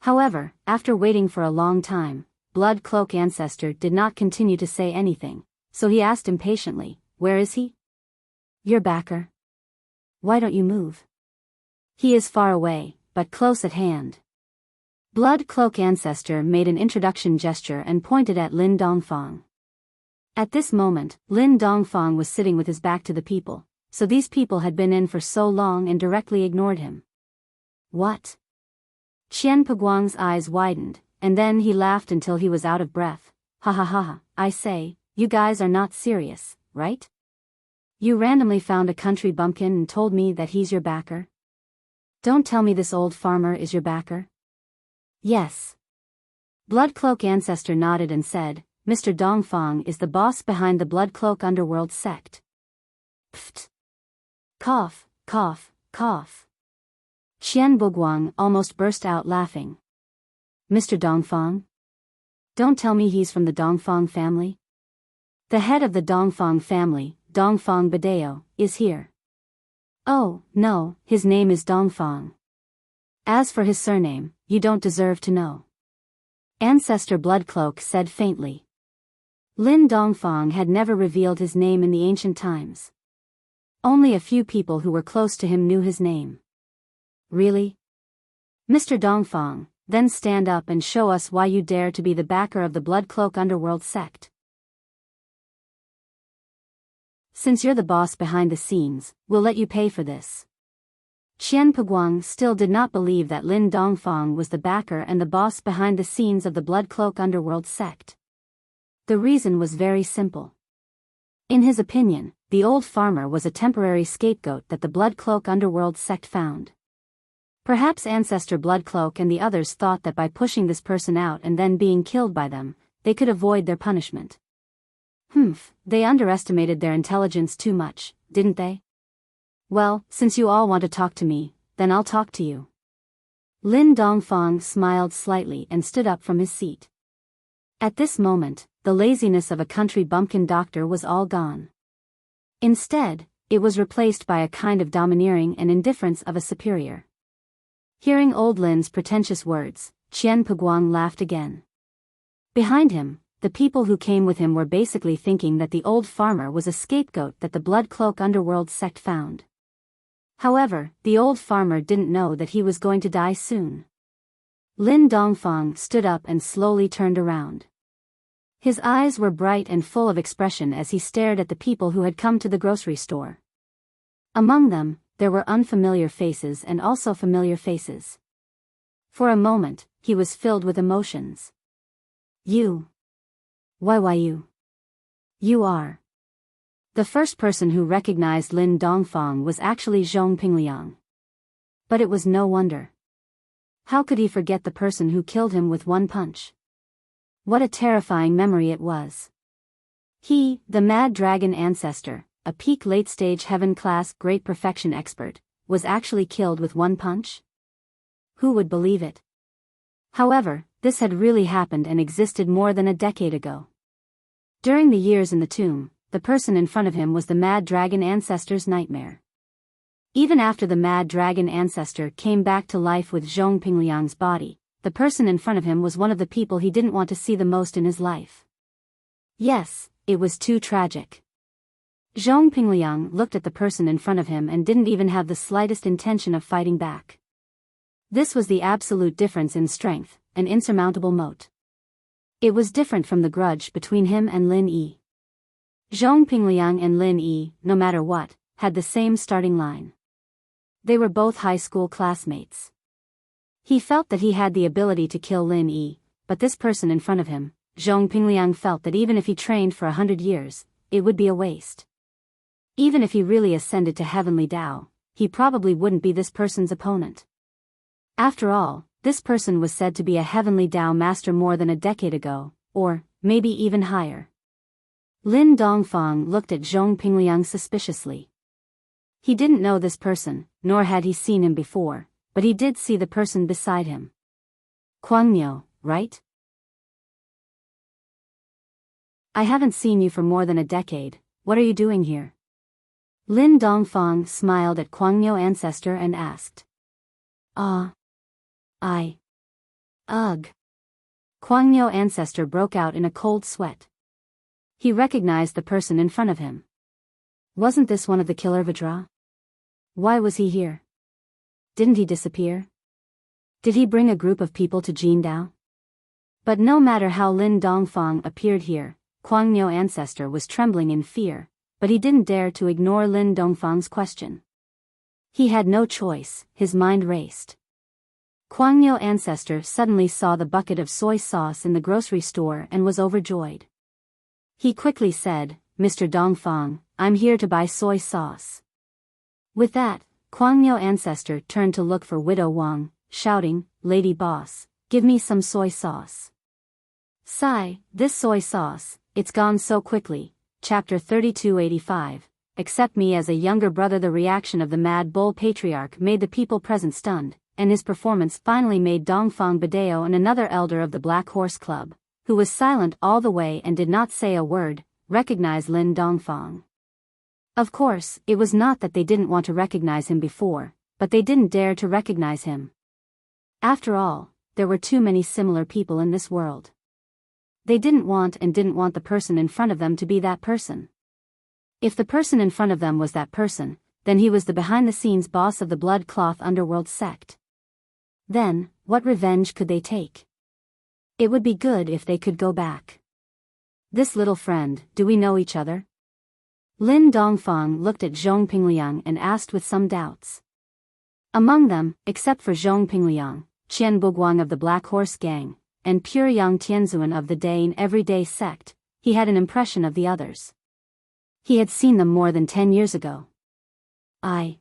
However, after waiting for a long time, Blood Cloak Ancestor did not continue to say anything, so he asked impatiently, where is he? Your backer. Why don't you move? He is far away, but close at hand. Blood Cloak Ancestor made an introduction gesture and pointed at Lin Dongfang. At this moment, Lin Dongfang was sitting with his back to the people, so these people had been in for so long and directly ignored him. What? Qian Peguang's eyes widened, and then he laughed until he was out of breath. Ha ha ha ha, I say, you guys are not serious, right? You randomly found a country bumpkin and told me that he's your backer? Don't tell me this old farmer is your backer? Yes. Bloodcloak Ancestor nodded and said, Mr. Dongfang is the boss behind the Bloodcloak Underworld sect. Pfft. Cough, cough, cough. Qian Buguang almost burst out laughing. Mr. Dongfang? Don't tell me he's from the Dongfang family? The head of the Dongfang family, Dongfang Badeo, is here. Oh, no, his name is Dongfang. As for his surname, you don't deserve to know. Ancestor Bloodcloak said faintly. Lin Dongfang had never revealed his name in the ancient times. Only a few people who were close to him knew his name. Really? Mr. Dongfang, then stand up and show us why you dare to be the backer of the Bloodcloak Underworld sect. Since you're the boss behind the scenes, we'll let you pay for this. Qian Peguang still did not believe that Lin Dongfang was the backer and the boss behind the scenes of the Bloodcloak Underworld sect. The reason was very simple. In his opinion, the old farmer was a temporary scapegoat that the Bloodcloak Underworld sect found. Perhaps Ancestor Bloodcloak and the others thought that by pushing this person out and then being killed by them, they could avoid their punishment. They underestimated their intelligence too much, didn't they? Well, since you all want to talk to me, then I'll talk to you. Lin Dongfang smiled slightly and stood up from his seat. At this moment, the laziness of a country bumpkin doctor was all gone. Instead, it was replaced by a kind of domineering and indifference of a superior. Hearing old Lin's pretentious words, Qian Puguang laughed again. Behind him, the people who came with him were basically thinking that the old farmer was a scapegoat that the Blood Cloak underworld sect found. However, the old farmer didn't know that he was going to die soon. Lin Dongfang stood up and slowly turned around. His eyes were bright and full of expression as he stared at the people who had come to the grocery store. Among them, there were unfamiliar faces and also familiar faces. For a moment, he was filled with emotions. You. Why you? You are. The first person who recognized Lin Dongfang was actually Zhong Pingliang. But it was no wonder. How could he forget the person who killed him with one punch? What a terrifying memory it was. He, the Mad Dragon ancestor, a peak late-stage heaven-class great perfection expert, was actually killed with one punch? Who would believe it? However, this had really happened and existed more than a decade ago. During the years in the tomb, the person in front of him was the Mad Dragon ancestor's nightmare. Even after the Mad Dragon ancestor came back to life with Zhong Pingliang's body, the person in front of him was one of the people he didn't want to see the most in his life. Yes, it was too tragic. Zhong Pingliang looked at the person in front of him and didn't even have the slightest intention of fighting back. This was the absolute difference in strength, an insurmountable moat. It was different from the grudge between him and Lin Yi. Zhong Pingliang and Lin Yi, no matter what, had the same starting line. They were both high school classmates. He felt that he had the ability to kill Lin Yi, but this person in front of him, Zhong Pingliang, felt that even if he trained for 100 years, it would be a waste. Even if he really ascended to Heavenly Tao, he probably wouldn't be this person's opponent. After all, this person was said to be a Heavenly Tao master more than a decade ago, or maybe even higher. Lin Dongfang looked at Zhong Pingliang suspiciously. He didn't know this person, nor had he seen him before, but he did see the person beside him. Guangmiao, right? I haven't seen you for more than a decade. What are you doing here? Lin Dongfang smiled at Guangmiao ancestor and asked. Ugh. Guangmiao ancestor broke out in a cold sweat. He recognized the person in front of him. Wasn't this one of the killer Vidra? Why was he here? Didn't he disappear? Did he bring a group of people to Jindao? But no matter how Lin Dongfang appeared here, Guangmiao ancestor was trembling in fear, but he didn't dare to ignore Lin Dongfang's question. He had no choice, his mind raced. Guangmiao ancestor suddenly saw the bucket of soy sauce in the grocery store and was overjoyed. He quickly said, Mr. Dongfang, I'm here to buy soy sauce. With that, Guangmiao ancestor turned to look for Widow Wang, shouting, Lady Boss, give me some soy sauce. Sigh, this soy sauce, it's gone so quickly. Chapter 3285. Accept me as a younger brother. The reaction of the Mad Bull Patriarch made the people present stunned, and his performance finally made Dongfang Badeo and another elder of the Black Horse Club, who was silent all the way and did not say a word, recognize Lin Dongfang. Of course, it was not that they didn't want to recognize him before, but they didn't dare to recognize him. After all, there were too many similar people in this world. They didn't want the person in front of them to be that person. If the person in front of them was that person, then he was the behind-the-scenes boss of the Blood Cloth underworld sect. Then, what revenge could they take? It would be good if they could go back. This little friend, do we know each other? Lin Dongfang looked at Zhong Pingliang and asked with some doubts. Among them, except for Zhong Pingliang, Qian Buguang of the Black Horse Gang, and Pure Yang Tianzuan of the Dane Everyday Sect, he had an impression of the others. He had seen them more than 10 years ago. I.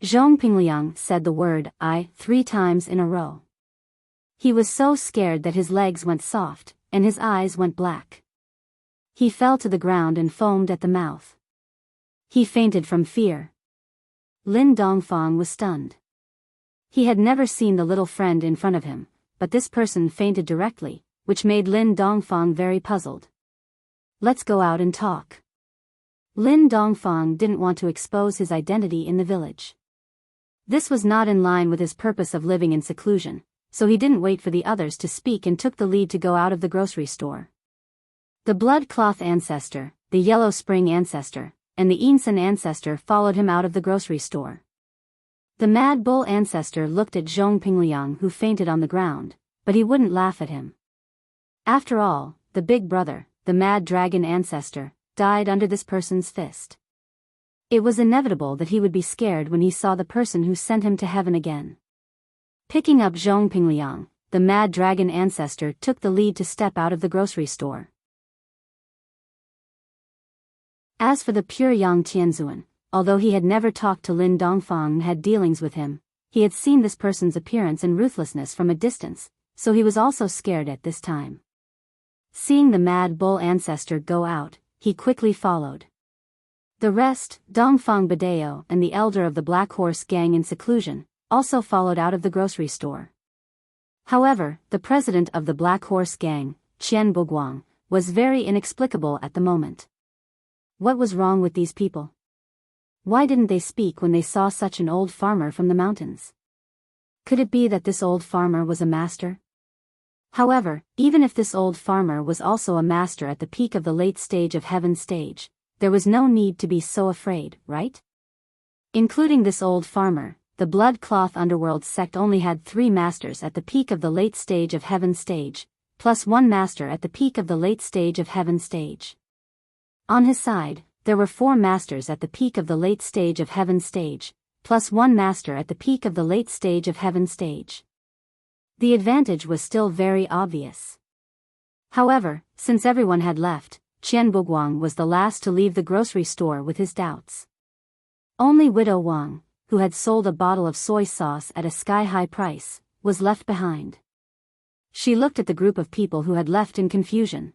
Zhong Pingliang said the word I 3 times in a row. He was so scared that his legs went soft, and his eyes went black. He fell to the ground and foamed at the mouth. He fainted from fear. Lin Dongfang was stunned. He had never seen the little friend in front of him, but this person fainted directly, which made Lin Dongfang very puzzled. let's go out and talk. Lin Dongfang didn't want to expose his identity in the village. This was not in line with his purpose of living in seclusion, so he didn't wait for the others to speak and took the lead to go out of the grocery store. The blood cloth ancestor, the yellow spring ancestor, and the Ensign ancestor followed him out of the grocery store. The mad bull ancestor looked at Zhong Pingliang, who fainted on the ground, but he wouldn't laugh at him. After all, the big brother, the mad dragon ancestor, died under this person's fist. It was inevitable that he would be scared when he saw the person who sent him to heaven again. Picking up Zhong Pingliang, the mad dragon ancestor took the lead to step out of the grocery store. As for the pure Yang Tianzuan, although he had never talked to Lin Dongfang and had dealings with him, he had seen this person's appearance and ruthlessness from a distance, so he was also scared at this time. Seeing the mad bull ancestor go out, he quickly followed. The rest, Dongfang Badeo and the elder of the Black Horse gang in seclusion, also followed out of the grocery store. However, the president of the Black Horse gang, Qian Buguang, was very inexplicable at the moment. What was wrong with these people? Why didn't they speak when they saw such an old farmer from the mountains? Could it be that this old farmer was a master? However, even if this old farmer was also a master at the peak of the late stage of heaven stage, there was no need to be so afraid, right? Including this old farmer, the blood cloth underworld sect only had 3 masters at the peak of the late stage of heaven stage, plus 1 master at the peak of the late stage of heaven stage. On his side, there were 4 masters at the peak of the late stage of heaven stage, plus 1 master at the peak of the late stage of heaven stage. The advantage was still very obvious. However, since everyone had left, Qian Buguang was the last to leave the grocery store with his doubts. Only Widow Wang, who had sold a bottle of soy sauce at a sky-high price, was left behind. She looked at the group of people who had left in confusion.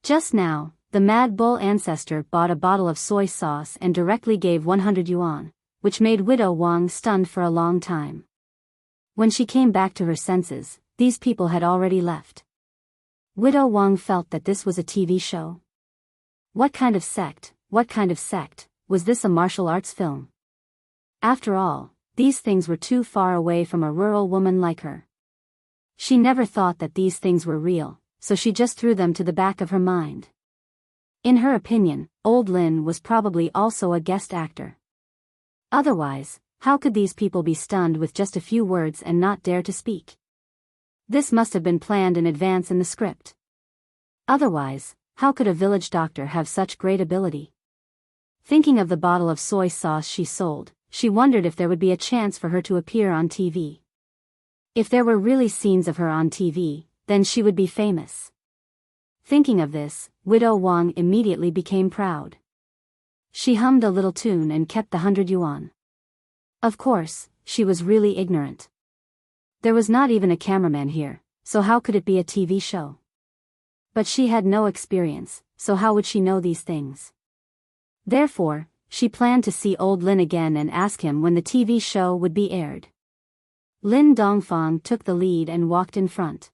Just now, the mad bull ancestor bought a bottle of soy sauce and directly gave 100 yuan, which made Widow Wang stunned for a long time. When she came back to her senses, these people had already left. Widow Wang felt that this was a TV show. What kind of sect, was this a martial arts film? After all, these things were too far away from a rural woman like her. She never thought that these things were real, so she just threw them to the back of her mind. In her opinion, old Lin was probably also a guest actor. Otherwise, how could these people be stunned with just a few words and not dare to speak? This must have been planned in advance in the script. Otherwise, how could a village doctor have such great ability? Thinking of the bottle of soy sauce she sold, she wondered if there would be a chance for her to appear on TV. If there were really scenes of her on TV, then she would be famous. Thinking of this, Widow Wang immediately became proud. She hummed a little tune and kept the 100 yuan. Of course, she was really ignorant. There was not even a cameraman here, so how could it be a TV show? But she had no experience, so how would she know these things? Therefore, she planned to see old Lin again and ask him when the TV show would be aired. Lin Dongfang took the lead and walked in front.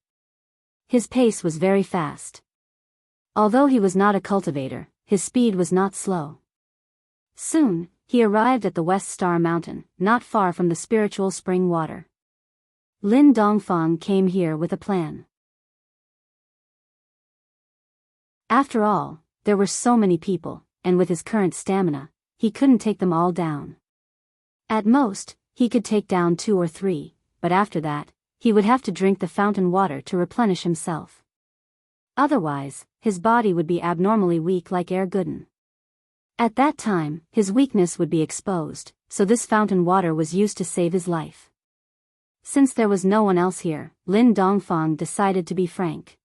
His pace was very fast. Although he was not a cultivator, his speed was not slow. Soon, he arrived at the West Star Mountain, not far from the spiritual spring water. Lin Dongfang came here with a plan. After all, there were so many people, and with his current stamina, he couldn't take them all down. At most, he could take down 2 or 3, but after that, he would have to drink the fountain water to replenish himself. Otherwise, his body would be abnormally weak like Air Gooden. At that time, his weakness would be exposed, so this fountain water was used to save his life. Since there was no one else here, Lin Dongfang decided to be frank.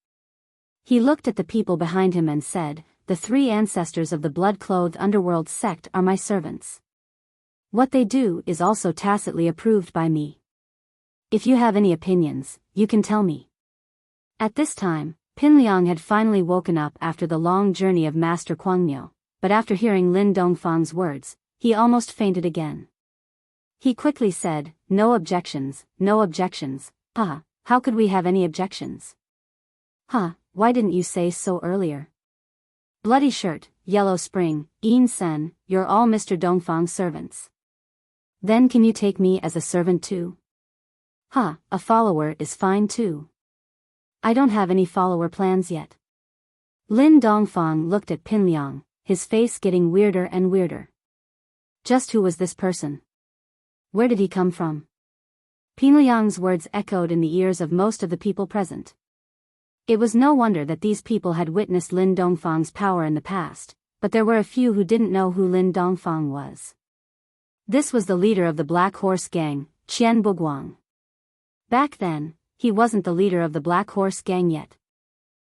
He looked at the people behind him and said, "The 3 ancestors of the blood-clothed underworld sect are my servants. What they do is also tacitly approved by me. If you have any opinions, you can tell me." At this time, Pinliang had finally woken up after the long journey of Master Kuangmiao, but after hearing Lin Dongfang's words, he almost fainted again. He quickly said, no objections, no objections, how could we have any objections? Why didn't you say so earlier? Bloody Shirt, Yellow Spring, Een Sen, you're all Mr. Dongfang's servants. Then can you take me as a servant too? Huh, a follower is fine too. I don't have any follower plans yet. Lin Dongfang looked at Pinliang, his face getting weirder and weirder. Just who was this person? Where did he come from? Pinliang's words echoed in the ears of most of the people present. It was no wonder that these people had witnessed Lin Dongfang's power in the past, but there were a few who didn't know who Lin Dongfang was. This was the leader of the Black Horse Gang, Qian Buguang. Back then, he wasn't the leader of the Black Horse Gang yet.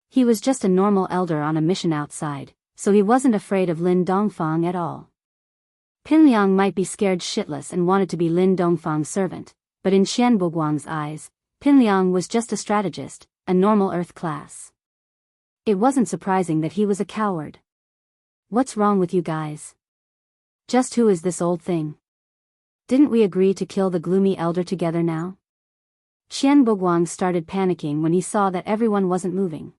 He was just a normal elder on a mission outside, so he wasn't afraid of Lin Dongfang at all. Pinliang might be scared shitless and wanted to be Lin Dongfang's servant, but in Qian Buguang's eyes, Pinliang was just a strategist, a normal earth class. It wasn't surprising that he was a coward. What's wrong with you guys? Just who is this old thing? Didn't we agree to kill the gloomy elder together now? Qian Buguang started panicking when he saw that everyone wasn't moving.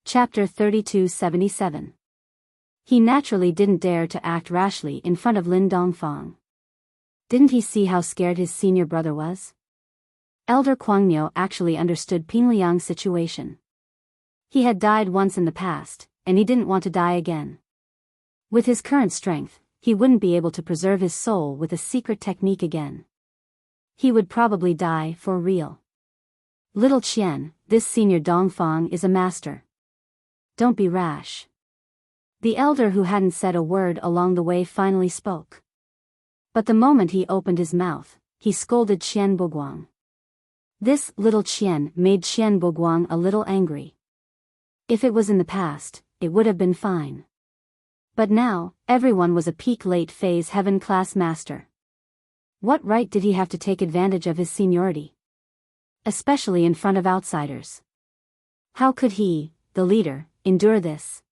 Chapter 3277. He naturally didn't dare to act rashly in front of Lin Dongfang. Didn't he see how scared his senior brother was? Elder Guangnyo actually understood Pinliang's situation. He had died once in the past, and he didn't want to die again. With his current strength, he wouldn't be able to preserve his soul with a secret technique again. He would probably die for real. Little Qian, this senior Dongfang is a master. Don't be rash. The elder who hadn't said a word along the way finally spoke. But the moment he opened his mouth, he scolded Qian Buguang. This little Qian made Qian Buguang a little angry. If it was in the past, it would have been fine. But now, everyone was a peak late phase heaven class master. What right did he have to take advantage of his seniority? Especially in front of outsiders. How could he, the leader, endure this?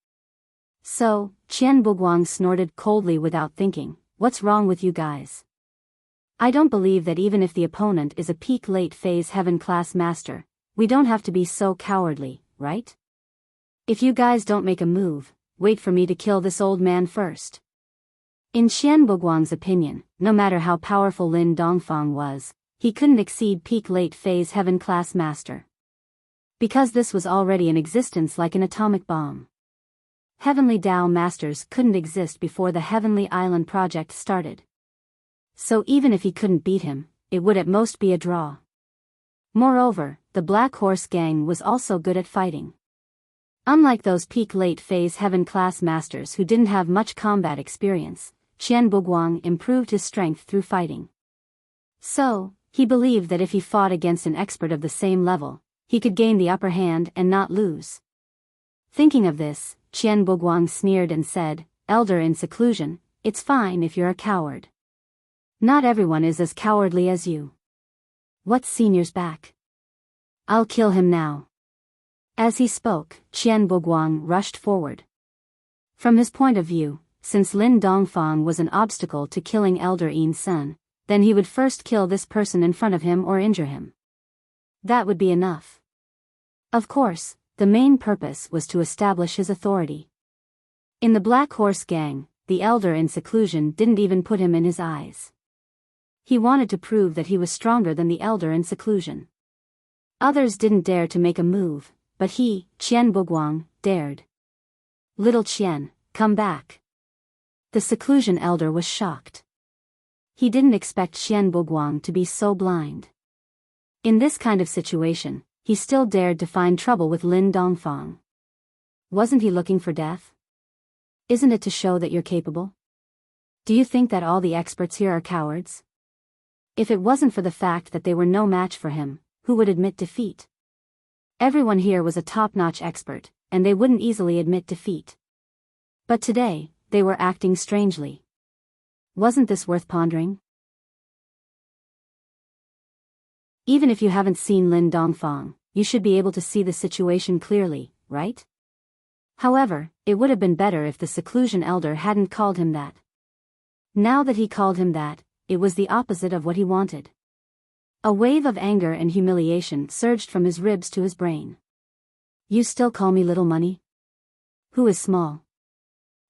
So, Qian Buguang snorted coldly without thinking, "What's wrong with you guys? I don't believe that even if the opponent is a peak late phase heaven class master, we don't have to be so cowardly, right? If you guys don't make a move, wait for me to kill this old man first." In Qian Buguang's opinion, no matter how powerful Lin Dongfang was, he couldn't exceed peak late phase heaven class master. Because this was already in existence like an atomic bomb. Heavenly Tao Masters couldn't exist before the Heavenly Island project started. So even if he couldn't beat him, it would at most be a draw. Moreover, the Black Horse Gang was also good at fighting. Unlike those peak late phase heaven class masters who didn't have much combat experience, Qian Buguang improved his strength through fighting. So, he believed that if he fought against an expert of the same level, he could gain the upper hand and not lose. Thinking of this, Qian Buguang sneered and said, "Elder in seclusion, it's fine if you're a coward. Not everyone is as cowardly as you. What's senior's back? I'll kill him now." As he spoke, Qian Buguang rushed forward. From his point of view, since Lin Dongfang was an obstacle to killing Elder Een Sen, then he would first kill this person in front of him or injure him. That would be enough. Of course, the main purpose was to establish his authority. In the Black Horse Gang, the elder in seclusion didn't even put him in his eyes. He wanted to prove that he was stronger than the elder in seclusion. Others didn't dare to make a move, but he, Qian Buguang, dared. "Little Qian, come back." The seclusion elder was shocked. He didn't expect Qian Buguang to be so blind. In this kind of situation, he still dared to find trouble with Lin Dongfang. Wasn't he looking for death? Isn't it to show that you're capable? Do you think that all the experts here are cowards? If it wasn't for the fact that they were no match for him, who would admit defeat? Everyone here was a top-notch expert, and they wouldn't easily admit defeat. But today, they were acting strangely. Wasn't this worth pondering? Even if you haven't seen Lin Dongfang, you should be able to see the situation clearly, right? However, it would have been better if the seclusion elder hadn't called him that. Now that he called him that, it was the opposite of what he wanted. A wave of anger and humiliation surged from his ribs to his brain. You still call me little money? Who is small?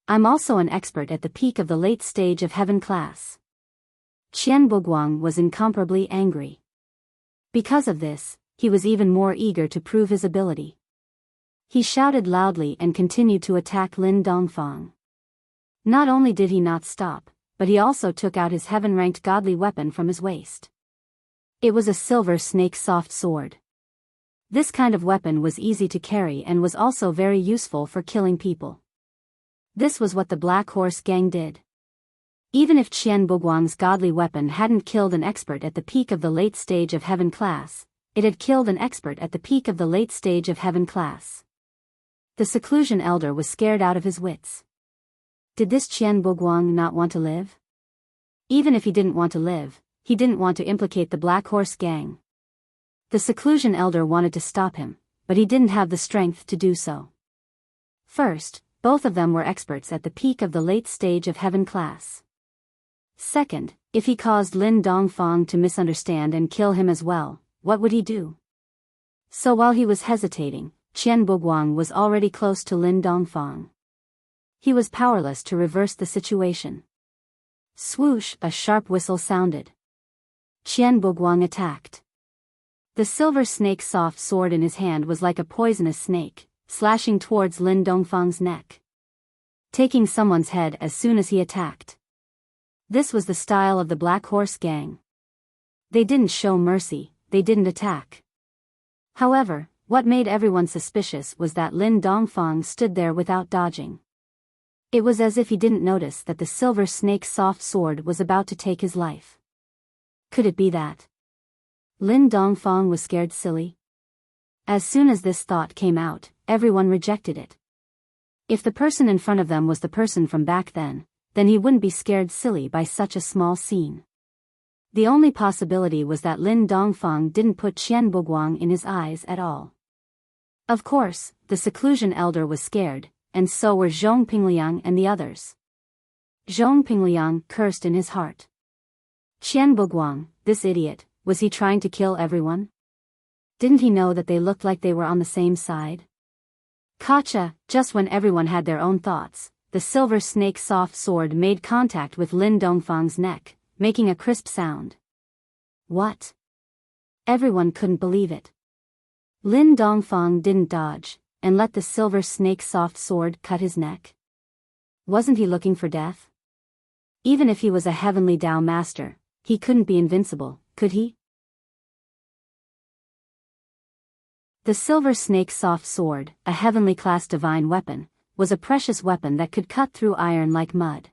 I'm also an expert at the peak of the late stage of heaven class. Qian Buguang was incomparably angry. Because of this, he was even more eager to prove his ability. He shouted loudly and continued to attack Lin Dongfang. Not only did he not stop, but he also took out his heaven-ranked godly weapon from his waist. It was a silver snake soft sword. This kind of weapon was easy to carry and was also very useful for killing people. This was what the Black Horse Gang did. Even if Qian Buguang's godly weapon hadn't killed an expert at the peak of the late stage of heaven class, it had killed an expert at the peak of the late stage of heaven class. The seclusion elder was scared out of his wits. Did this Qian Buguang not want to live? Even if he didn't want to live, he didn't want to implicate the Black Horse Gang. The seclusion elder wanted to stop him, but he didn't have the strength to do so. First, both of them were experts at the peak of the late stage of heaven class. Second, if he caused Lin Dongfang to misunderstand and kill him as well, what would he do? So while he was hesitating, Qian Buguang was already close to Lin Dongfang. He was powerless to reverse the situation. Swoosh, a sharp whistle sounded. Qian Buguang attacked. The silver snake soft sword in his hand was like a poisonous snake, slashing towards Lin Dongfang's neck, taking someone's head as soon as he attacked. This was the style of the Black Horse Gang. They didn't show mercy, they didn't attack. However, what made everyone suspicious was that Lin Dongfang stood there without dodging. It was as if he didn't notice that the silver snake soft sword was about to take his life. Could it be that Lin Dongfang was scared silly? As soon as this thought came out, everyone rejected it. If the person in front of them was the person from back then he wouldn't be scared silly by such a small scene. The only possibility was that Lin Dongfang didn't put Qian Buguang in his eyes at all. Of course, the seclusion elder was scared, and so were Zhong Pingliang and the others. Zhong Pingliang cursed in his heart. Qian Buguang, this idiot, was he trying to kill everyone? Didn't he know that they looked like they were on the same side? Gotcha, just when everyone had their own thoughts, the silver snake soft sword made contact with Lin Dongfang's neck, making a crisp sound. What? Everyone couldn't believe it. Lin Dongfang didn't dodge, and let the silver snake soft sword cut his neck. Wasn't he looking for death? Even if he was a heavenly Tao master, he couldn't be invincible, could he? The silver snake soft sword, a heavenly class divine weapon, was a precious weapon that could cut through iron like mud.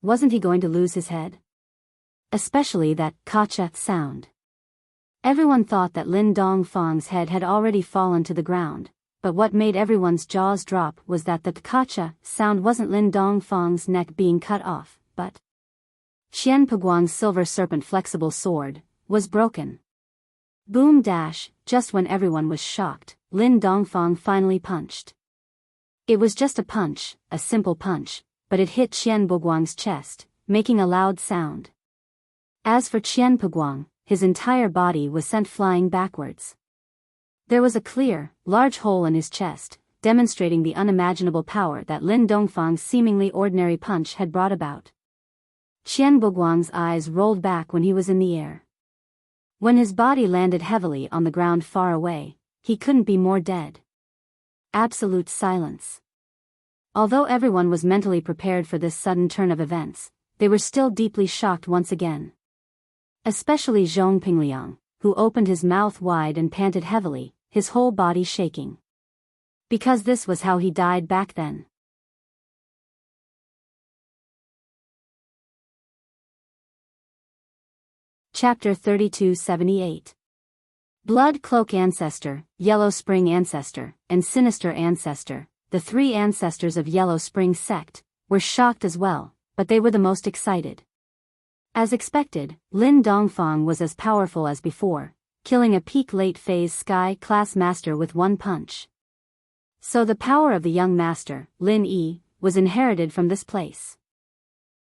Wasn't he going to lose his head? Especially that "kacha" sound. Everyone thought that Lin Dongfang's head had already fallen to the ground, but what made everyone's jaws drop was that the "kacha" sound wasn't Lin Dongfang's neck being cut off, but Qian Buguang's silver serpent flexible sword was broken. Boom dash, just when everyone was shocked, Lin Dongfang finally punched. It was just a punch, a simple punch, but it hit Qian Buguang's chest, making a loud sound. As for Qian Buguang, his entire body was sent flying backwards. There was a clear, large hole in his chest, demonstrating the unimaginable power that Lin Dongfang's seemingly ordinary punch had brought about. Qian Buguang's eyes rolled back when he was in the air. When his body landed heavily on the ground far away, he couldn't be more dead. Absolute silence. Although everyone was mentally prepared for this sudden turn of events, they were still deeply shocked once again. Especially Zhong Pingliang, who opened his mouth wide and panted heavily, his whole body shaking. Because this was how he died back then. Chapter 3278. Blood Cloak Ancestor, Yellow Spring Ancestor, and Sinister Ancestor, the three ancestors of Yellow Spring sect, were shocked as well, but they were the most excited. As expected, Lin Dongfang was as powerful as before, killing a peak late phase sky class master with one punch. So the power of the young master, Lin Yi, was inherited from this place.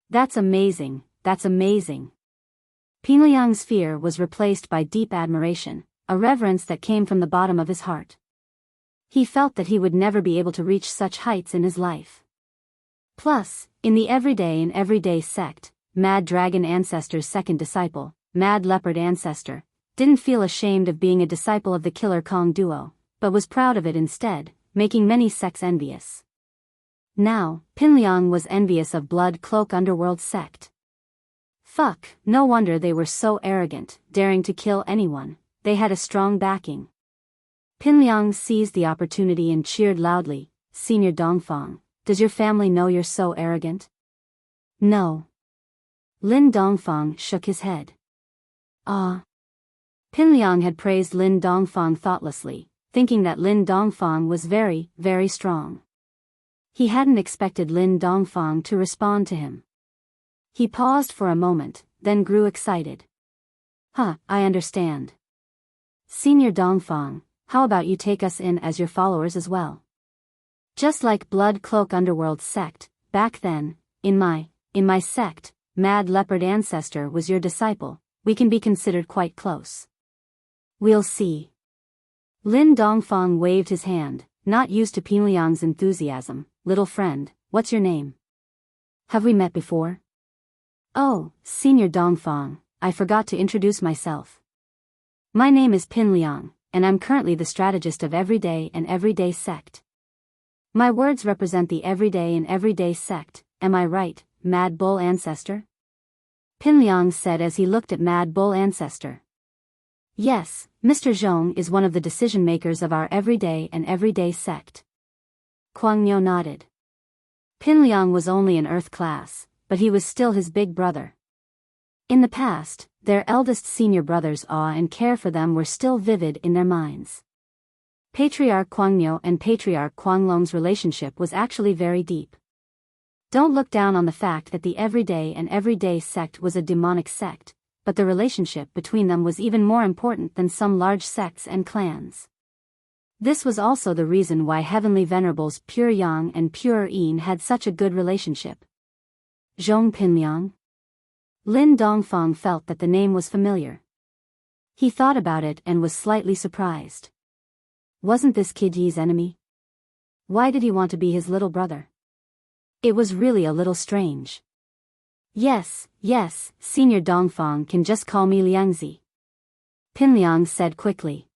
That's amazing, that's amazing. Pinliang's fear was replaced by deep admiration, a reverence that came from the bottom of his heart. He felt that he would never be able to reach such heights in his life. Plus, in the everyday sect, Mad Dragon Ancestor's second disciple, Mad Leopard Ancestor, didn't feel ashamed of being a disciple of the Killer Kong duo, but was proud of it instead, making many sects envious. Now, Pinliang was envious of Blood Cloak Underworld sect. Fuck, no wonder they were so arrogant, daring to kill anyone. They had a strong backing. Pinliang seized the opportunity and cheered loudly, "Senior Dongfang, does your family know you're so arrogant?" "No." Lin Dongfang shook his head. "Ah." Pinliang had praised Lin Dongfang thoughtlessly, thinking that Lin Dongfang was very, very strong. He hadn't expected Lin Dongfang to respond to him. He paused for a moment, then grew excited. "Huh, I understand. Senior Dongfang, how about you take us in as your followers as well? Just like Blood Cloak Underworld sect, back then, in my sect, Mad Leopard Ancestor was your disciple, we can be considered quite close." "We'll see." Lin Dongfang waved his hand, not used to Pinliang's enthusiasm. "Little friend, what's your name? Have we met before?" "Oh, Senior Dongfang, I forgot to introduce myself. My name is Pinliang, and I'm currently the strategist of Everyday sect. My words represent the Everyday sect, am I right, Mad Bull Ancestor?" Pinliang said as he looked at Mad Bull Ancestor. "Yes, Mr. Zhong is one of the decision-makers of our Everyday sect." Kwangyo nodded. Pinliang was only an Earth class, but he was still his big brother. In the past, their eldest senior brother's awe and care for them were still vivid in their minds. Patriarch Kwangyo and Patriarch Kwanglong's relationship was actually very deep. Don't look down on the fact that the Everyday sect was a demonic sect, but the relationship between them was even more important than some large sects and clans. This was also the reason why Heavenly Venerables Pure Yang and Pure Yin had such a good relationship. Zhong Pinliang? Lin Dongfang felt that the name was familiar. He thought about it and was slightly surprised. Wasn't this Kid Yi's enemy? Why did he want to be his little brother? It was really a little strange. Yes, Senior Dongfang can just call me Liangzi," Pinliang said quickly.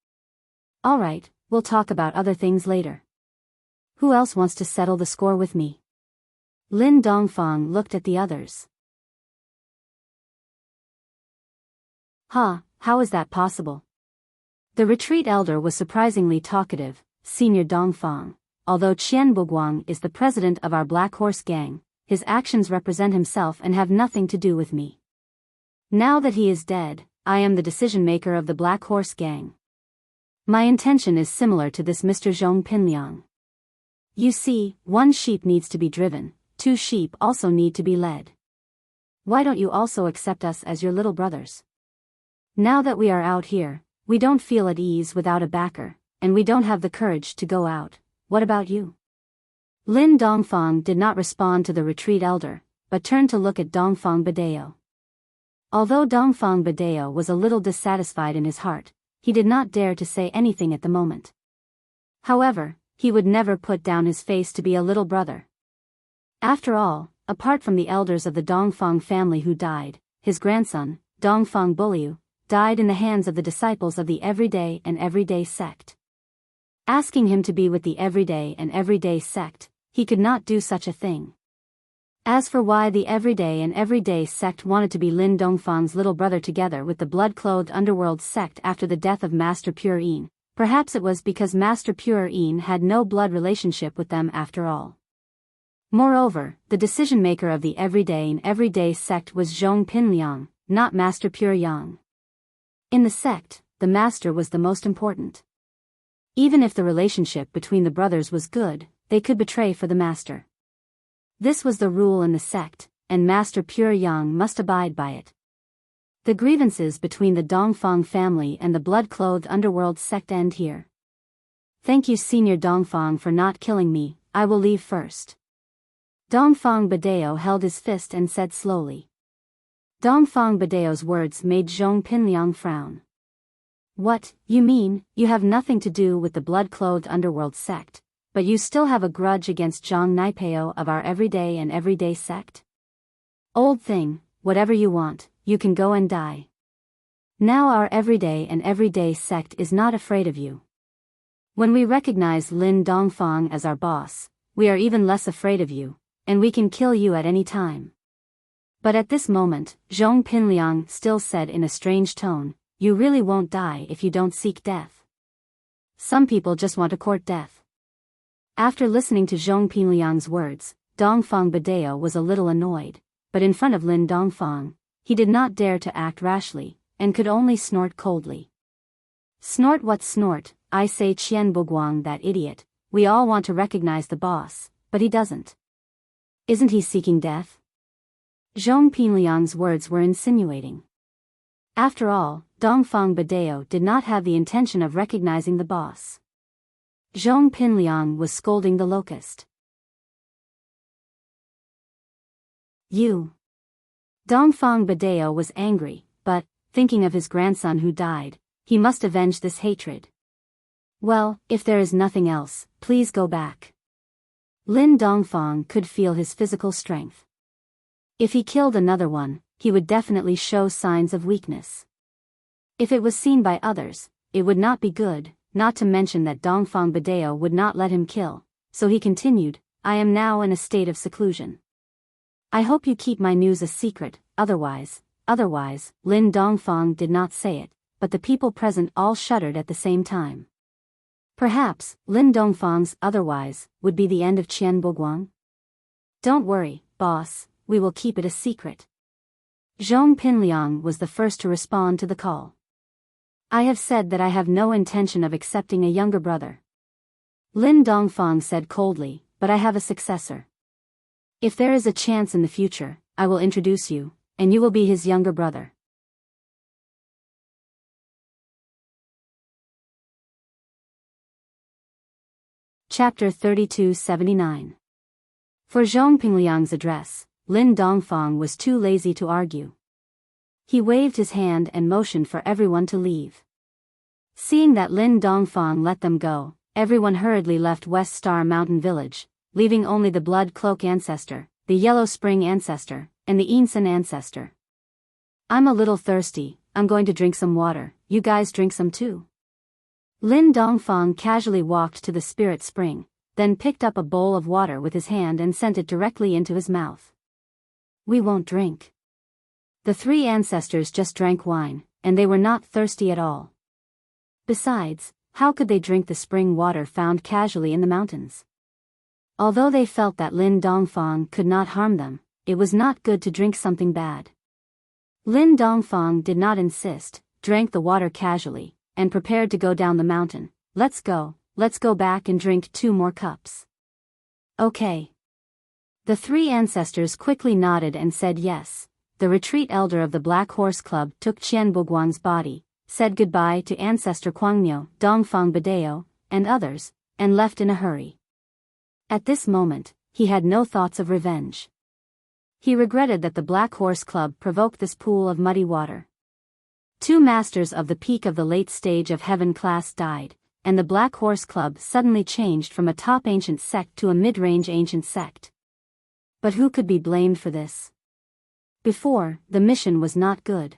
"Alright, we'll talk about other things later. Who else wants to settle the score with me?" Lin Dongfang looked at the others. How is that possible?" The retreat elder was surprisingly talkative. "Senior Dongfang, although Qian Buguang is the president of our Black Horse gang, his actions represent himself and have nothing to do with me. Now that he is dead, I am the decision-maker of the Black Horse gang. My intention is similar to this Mr. Zhong Pinliang. You see, one sheep needs to be driven, two sheep also need to be led. Why don't you also accept us as your little brothers? Now that we are out here, we don't feel at ease without a backer, and we don't have the courage to go out. What about you?" Lin Dongfang did not respond to the retreat elder, but turned to look at Dongfang Badeo. Although Dongfang Badeo was a little dissatisfied in his heart, he did not dare to say anything at the moment. However, he would never put down his face to be a little brother. After all, apart from the elders of the Dongfang family who died, his grandson, Dongfang Buliu, died in the hands of the disciples of the Everyday sect. Asking him to be with the Everyday sect, he could not do such a thing. As for why the Everyday sect wanted to be Lin Dongfang's little brother together with the blood-clothed underworld sect after the death of Master Pure Yin, perhaps it was because Master Pure Yin had no blood relationship with them after all. Moreover, the decision-maker of the Everyday sect was Zhong Pinliang, not Master Pure Yang. In the sect, the master was the most important. Even if the relationship between the brothers was good, they could betray for the master. This was the rule in the sect, and Master Pure Yang must abide by it. The grievances between the Dongfang family and the blood-clothed underworld sect end here. Thank you Senior Dongfang for not killing me, I will leave first. Dongfang Badeo held his fist and said slowly. Dongfang Badeo's words made Zhong Pinliang frown. What, you mean, you have nothing to do with the blood-clothed underworld sect, but you still have a grudge against Zhang Naipeo of our everyday sect? Old thing, whatever you want, you can go and die. Now our everyday sect is not afraid of you. When we recognize Lin Dongfang as our boss, we are even less afraid of you, and we can kill you at any time. But at this moment, Zhong Pinliang still said in a strange tone, you really won't die if you don't seek death. Some people just want to court death. After listening to Zhong Pinliang's words, Dongfang Badeo was a little annoyed, but in front of Lin Dongfang, he did not dare to act rashly, and could only snort coldly. Snort what snort, I say Qian Buguang, that idiot, we all want to recognize the boss, but he doesn't. Isn't he seeking death? Zhong Pinliang's words were insinuating. After all, Dongfang Badeo did not have the intention of recognizing the boss. Zhong Pinliang was scolding the locust. You. Dongfang Badeo was angry, but, thinking of his grandson who died, he must avenge this hatred. Well, if there is nothing else, please go back. Lin Dongfang could feel his physical strength. If he killed another one, he would definitely show signs of weakness. If it was seen by others, it would not be good, not to mention that Dongfang Badeo would not let him kill, so he continued, I am now in a state of seclusion. I hope you keep my news a secret, otherwise, Lin Dongfang did not say it, but the people present all shuddered at the same time. Perhaps, Lin Dongfang's otherwise would be the end of Qian Buguang? Don't worry, boss, we will keep it a secret. Zhong Pinliang was the first to respond to the call. I have said that I have no intention of accepting a younger brother. Lin Dongfang said coldly, but I have a successor. If there is a chance in the future, I will introduce you, and you will be his younger brother. Chapter 3279. For Zhong Pinliang's address, Lin Dongfang was too lazy to argue. He waved his hand and motioned for everyone to leave. Seeing that Lin Dongfang let them go, everyone hurriedly left West Star Mountain Village, leaving only the Blood Cloak ancestor, the Yellow Spring ancestor, and the Ensign ancestor. I'm a little thirsty, I'm going to drink some water, you guys drink some too. Lin Dongfang casually walked to the spirit spring, then picked up a bowl of water with his hand and sent it directly into his mouth. We won't drink. The three ancestors just drank wine, and they were not thirsty at all. Besides, how could they drink the spring water found casually in the mountains? Although they felt that Lin Dongfang could not harm them, it was not good to drink something bad. Lin Dongfang did not insist, drank the water casually, and prepared to go down the mountain. Let's go back and drink 2 more cups. Okay. The three ancestors quickly nodded and said yes. The retreat elder of the Black Horse Club took Qian Buguang's body, said goodbye to Ancestor Kuangmyo, Dongfang Badeo, and others, and left in a hurry. At this moment, he had no thoughts of revenge. He regretted that the Black Horse Club provoked this pool of muddy water. 2 masters of the peak of the late stage of heaven class died, and the Black Horse Club suddenly changed from a top ancient sect to a mid-range ancient sect. But who could be blamed for this? Before, the mission was not good.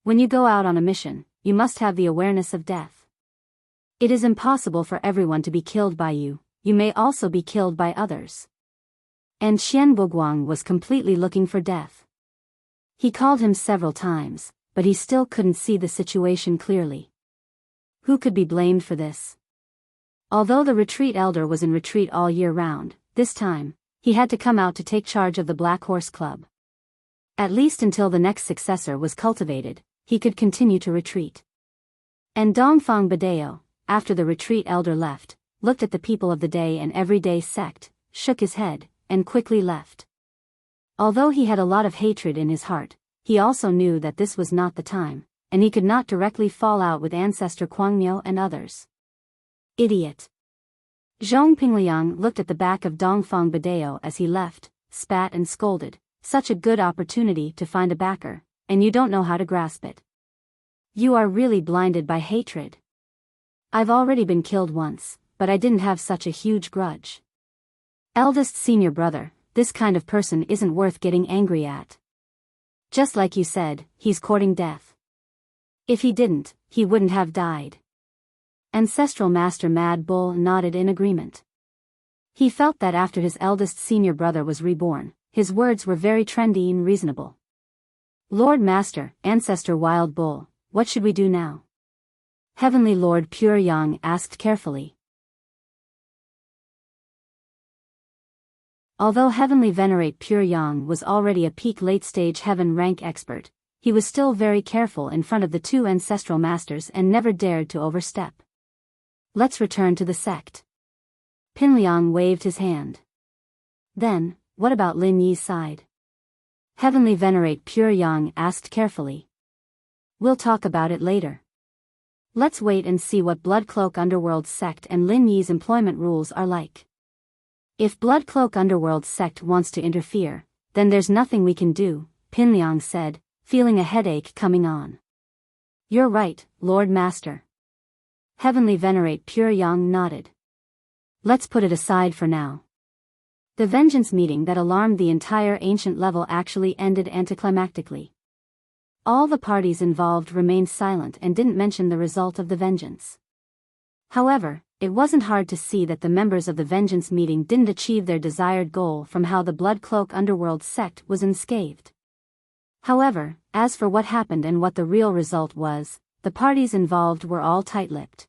When you go out on a mission, you must have the awareness of death. It is impossible for everyone to be killed by you, you may also be killed by others. And Qian Buguang was completely looking for death. He called him several times, but he still couldn't see the situation clearly. Who could be blamed for this? Although the retreat elder was in retreat all year round, this time, he had to come out to take charge of the Black Horse Club. At least until the next successor was cultivated, he could continue to retreat. And Dongfang Badeo, after the retreat elder left, looked at the people of the day and everyday sect, shook his head, and quickly left. Although he had a lot of hatred in his heart, he also knew that this was not the time, and he could not directly fall out with Ancestor Kuangmyo and others. Idiot. Zhong Pinliang looked at the back of Dongfang Badeo as he left, spat and scolded, such a good opportunity to find a backer, and you don't know how to grasp it. You are really blinded by hatred. I've already been killed once, but I didn't have such a huge grudge. Eldest senior brother, this kind of person isn't worth getting angry at. Just like you said, he's courting death. If he didn't, he wouldn't have died. Ancestral Master Mad Bull nodded in agreement. He felt that after his eldest senior brother was reborn, his words were very trendy and reasonable. Lord Master, Ancestor Wild Bull, what should we do now? Heavenly Lord Pure Yang asked carefully. Although Heavenly Venerate Pure Yang was already a peak late-stage heaven rank expert, he was still very careful in front of the two ancestral masters and never dared to overstep. Let's return to the sect. Pinliang waved his hand. Then, what about Lin Yi's side? Heavenly Venerate Pure Yang asked carefully. We'll talk about it later. Let's wait and see what Blood Cloak Underworld sect and Lin Yi's employment rules are like. If Blood Cloak Underworld sect wants to interfere, then there's nothing we can do, Pinliang said, feeling a headache coming on. You're right, Lord Master. Heavenly Venerate Pure Yang nodded. Let's put it aside for now. The vengeance meeting that alarmed the entire ancient level actually ended anticlimactically. All the parties involved remained silent and didn't mention the result of the vengeance. However, it wasn't hard to see that the members of the vengeance meeting didn't achieve their desired goal from how the Blood Cloak Underworld sect was unscathed. However, as for what happened and what the real result was, the parties involved were all tight-lipped.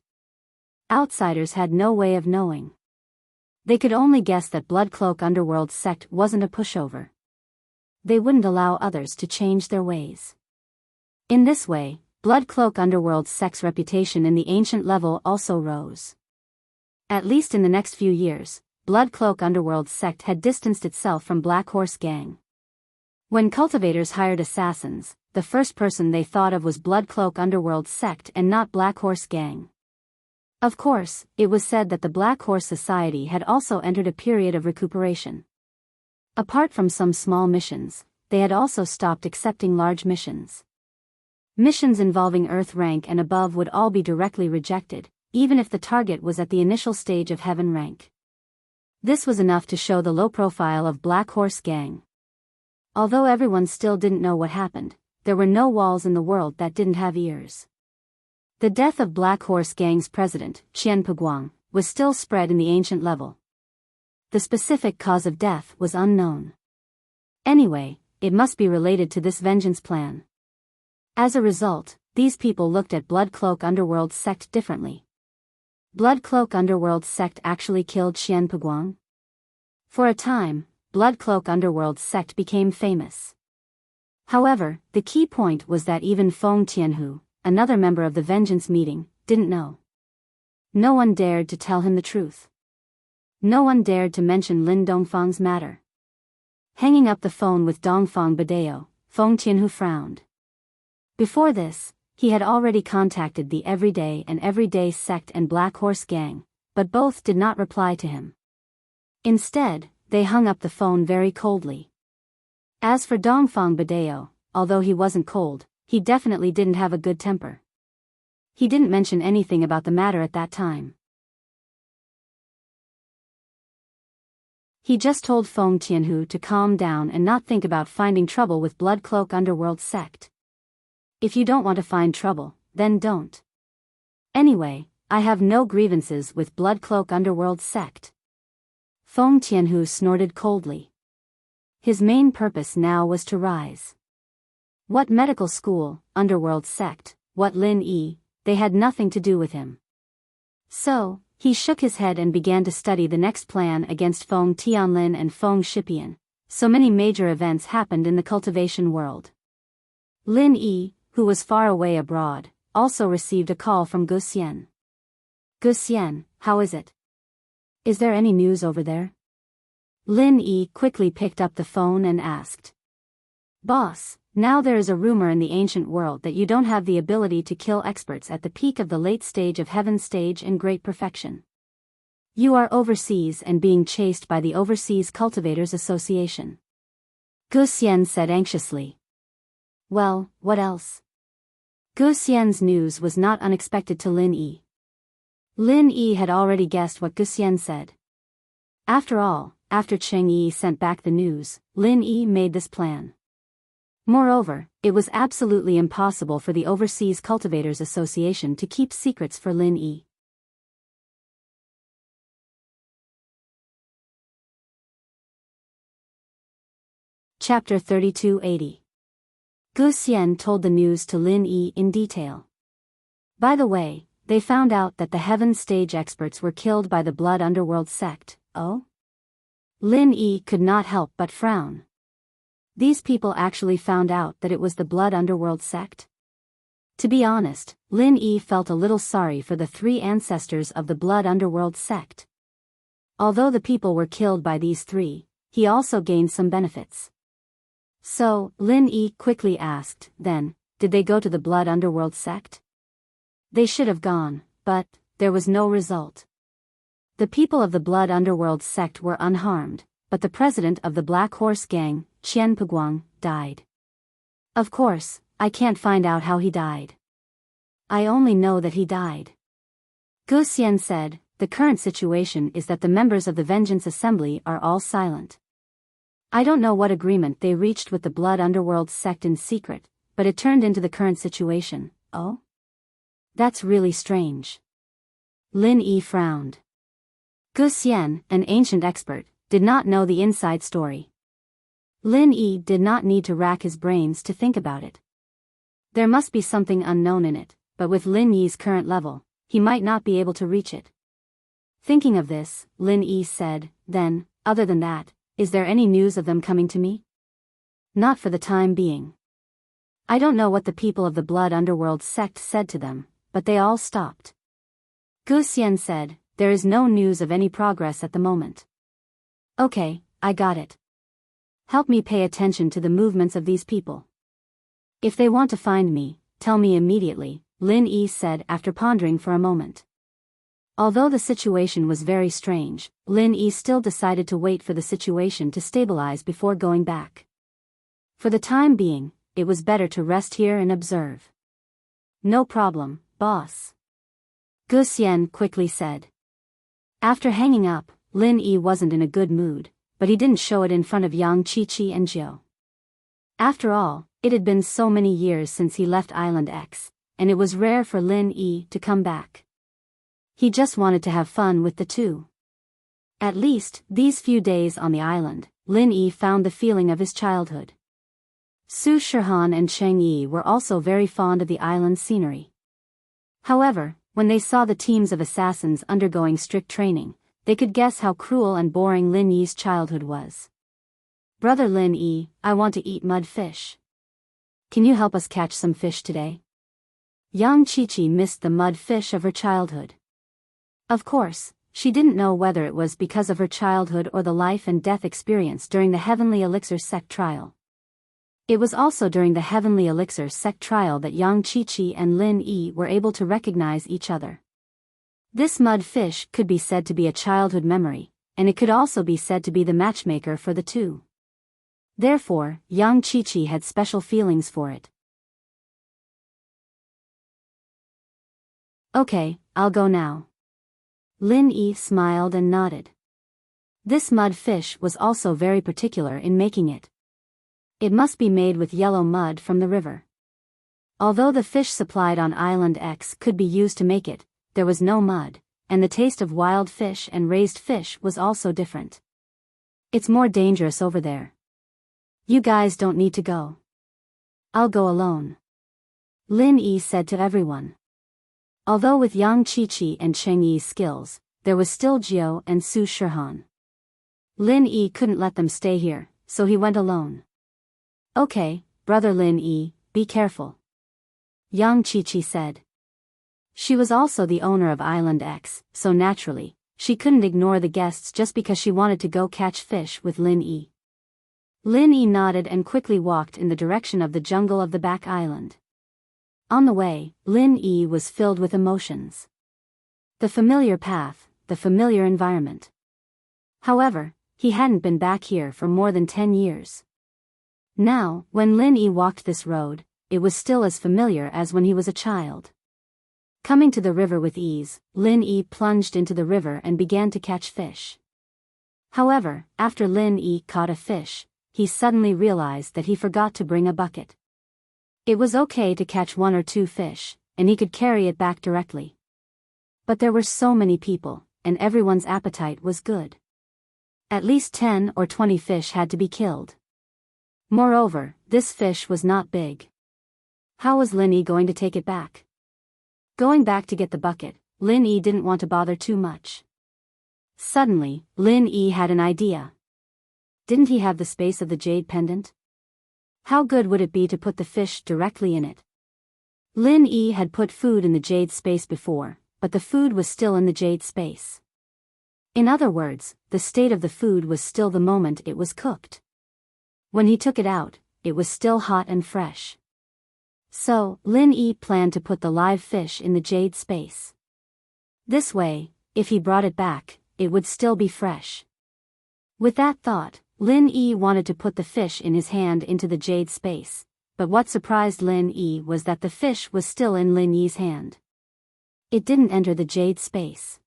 Outsiders had no way of knowing. They could only guess that Blood Cloak Underworld sect wasn't a pushover. They wouldn't allow others to change their ways. In this way, Blood Cloak Underworld sect's reputation in the ancient level also rose. At least in the next few years, Blood Cloak Underworld sect had distanced itself from Black Horse Gang. When cultivators hired assassins, the first person they thought of was Blood Cloak Underworld sect and not Black Horse Gang. Of course, it was said that the Black Horse Society had also entered a period of recuperation. Apart from some small missions, they had also stopped accepting large missions. Missions involving Earth rank and above would all be directly rejected, even if the target was at the initial stage of Heaven rank. This was enough to show the low profile of Black Horse Gang. Although everyone still didn't know what happened, there were no walls in the world that didn't have ears. The death of Black Horse Gang's president, Qian Peguang, was still spread in the ancient level. The specific cause of death was unknown. Anyway, it must be related to this vengeance plan. As a result, these people looked at Blood Cloak Underworld sect differently. Blood Cloak Underworld sect actually killed Qian Peguang? For a time, Blood Cloak Underworld sect became famous. However, the key point was that even Feng Tianhu, another member of the vengeance meeting, didn't know. No one dared to tell him the truth. No one dared to mention Lin Dongfang's matter. Hanging up the phone with Dongfang Badeo, Feng Tianhu frowned. Before this, he had already contacted the Everyday and Everyday sect and Black Horse Gang, but both did not reply to him. Instead, they hung up the phone very coldly. As for Dongfang Badeo, although he wasn't cold, he definitely didn't have a good temper. He didn't mention anything about the matter at that time. He just told Feng Tianhu to calm down and not think about finding trouble with Blood Cloak Underworld sect. If you don't want to find trouble, then don't. Anyway, I have no grievances with Blood Cloak Underworld sect. Feng Tianhu snorted coldly. His main purpose now was to rise. What medical school, Underworld sect, what Lin Yi, they had nothing to do with him. So, he shook his head and began to study the next plan against Feng Tianlin and Feng Shipian. So many major events happened in the cultivation world. Lin Yi, who was far away abroad, also received a call from Gu Xian. Gu Xian, how is it? Is there any news over there? Lin Yi quickly picked up the phone and asked. Boss, now there is a rumor in the ancient world that you don't have the ability to kill experts at the peak of the late stage of Heaven stage in great perfection. You are overseas and being chased by the Overseas Cultivators Association. Gu Xian said anxiously. Well, what else? Gu Xian's news was not unexpected to Lin Yi. Lin Yi had already guessed what Gu Xian said. After all, after Cheng Yi sent back the news, Lin Yi made this plan. Moreover, it was absolutely impossible for the Overseas Cultivators Association to keep secrets for Lin Yi. Chapter 3280. Gu Xian told the news to Lin Yi in detail. By the way, they found out that the Heaven Stage experts were killed by the Blood Underworld sect. Oh? Lin Yi could not help but frown. These people actually found out that it was the Blood Underworld sect? To be honest, Lin Yi felt a little sorry for the three ancestors of the Blood Underworld sect. Although the people were killed by these three, he also gained some benefits. So, Lin Yi quickly asked, then, did they go to the Blood Underworld sect? They should have gone, but there was no result. The people of the Blood Underworld sect were unharmed, but the president of the Black Horse Gang, Qian Peguang, died. Of course, I can't find out how he died. I only know that he died. Gu Xian said, the current situation is that the members of the Vengeance Assembly are all silent. I don't know what agreement they reached with the Blood Underworld sect in secret, but it turned into the current situation. Oh? That's really strange. Lin Yi frowned. Gu Xian, an ancient expert, did not know the inside story. Lin Yi did not need to rack his brains to think about it. There must be something unknown in it, but with Lin Yi's current level, he might not be able to reach it. Thinking of this, Lin Yi said, then, other than that, is there any news of them coming to me? Not for the time being. I don't know what the people of the Blood Underworld sect said to them, but they all stopped. Gu Xian said, there is no news of any progress at the moment. Okay, I got it. Help me pay attention to the movements of these people. If they want to find me, tell me immediately, Lin Yi said after pondering for a moment. Although the situation was very strange, Lin Yi still decided to wait for the situation to stabilize before going back. For the time being, it was better to rest here and observe. No problem, boss. Gu Xian quickly said. After hanging up, Lin Yi wasn't in a good mood, but he didn't show it in front of Yang Qiqi and Jiu. After all, it had been so many years since he left Island X, and it was rare for Lin Yi to come back. He just wanted to have fun with the two. At least, these few days on the island, Lin Yi found the feeling of his childhood. Su Shihan and Cheng Yi were also very fond of the island's scenery. However, when they saw the teams of assassins undergoing strict training, they could guess how cruel and boring Lin Yi's childhood was. Brother Lin Yi, I want to eat mud fish. Can you help us catch some fish today? Yang Qiqi missed the mud fish of her childhood. Of course, she didn't know whether it was because of her childhood or the life and death experience during the Heavenly Elixir sect trial. It was also during the Heavenly Elixir sect trial that Yang Qiqi and Lin Yi were able to recognize each other. This mud fish could be said to be a childhood memory, and it could also be said to be the matchmaker for the two. Therefore, Yang Qiqi had special feelings for it. Okay, I'll go now. Lin Yi smiled and nodded. This mud fish was also very particular in making it. It must be made with yellow mud from the river. Although the fish supplied on Island X could be used to make it, there was no mud, and the taste of wild fish and raised fish was also different. It's more dangerous over there. You guys don't need to go. I'll go alone. Lin Yi said to everyone. Although with Yang Qiqi and Cheng Yi's skills, there was still Jiu and Su Shihan. Lin Yi couldn't let them stay here, so he went alone. Okay, brother Lin Yi, be careful. Yang Qiqi said. She was also the owner of Island X, so naturally, she couldn't ignore the guests just because she wanted to go catch fish with Lin Yi. Lin Yi nodded and quickly walked in the direction of the jungle of the back island. On the way, Lin Yi was filled with emotions. The familiar path, the familiar environment. However, he hadn't been back here for more than 10 years. Now, when Lin Yi walked this road, it was still as familiar as when he was a child. Coming to the river with ease, Lin Yi plunged into the river and began to catch fish. However, after Lin Yi caught a fish, he suddenly realized that he forgot to bring a bucket. It was okay to catch 1 or 2 fish, and he could carry it back directly. But there were so many people, and everyone's appetite was good. At least 10 or 20 fish had to be killed. Moreover, this fish was not big. How was Lin Yi going to take it back? Going back to get the bucket, Lin Yi didn't want to bother too much. Suddenly, Lin Yi had an idea. Didn't he have the space of the jade pendant? How good would it be to put the fish directly in it? Lin Yi had put food in the jade space before, but the food was still in the jade space. In other words, the state of the food was still the moment it was cooked. When he took it out, it was still hot and fresh. So, Lin Yi planned to put the live fish in the jade space. This way, if he brought it back, it would still be fresh. With that thought, Lin Yi wanted to put the fish in his hand into the jade space, but what surprised Lin Yi was that the fish was still in Lin Yi's hand. It didn't enter the jade space.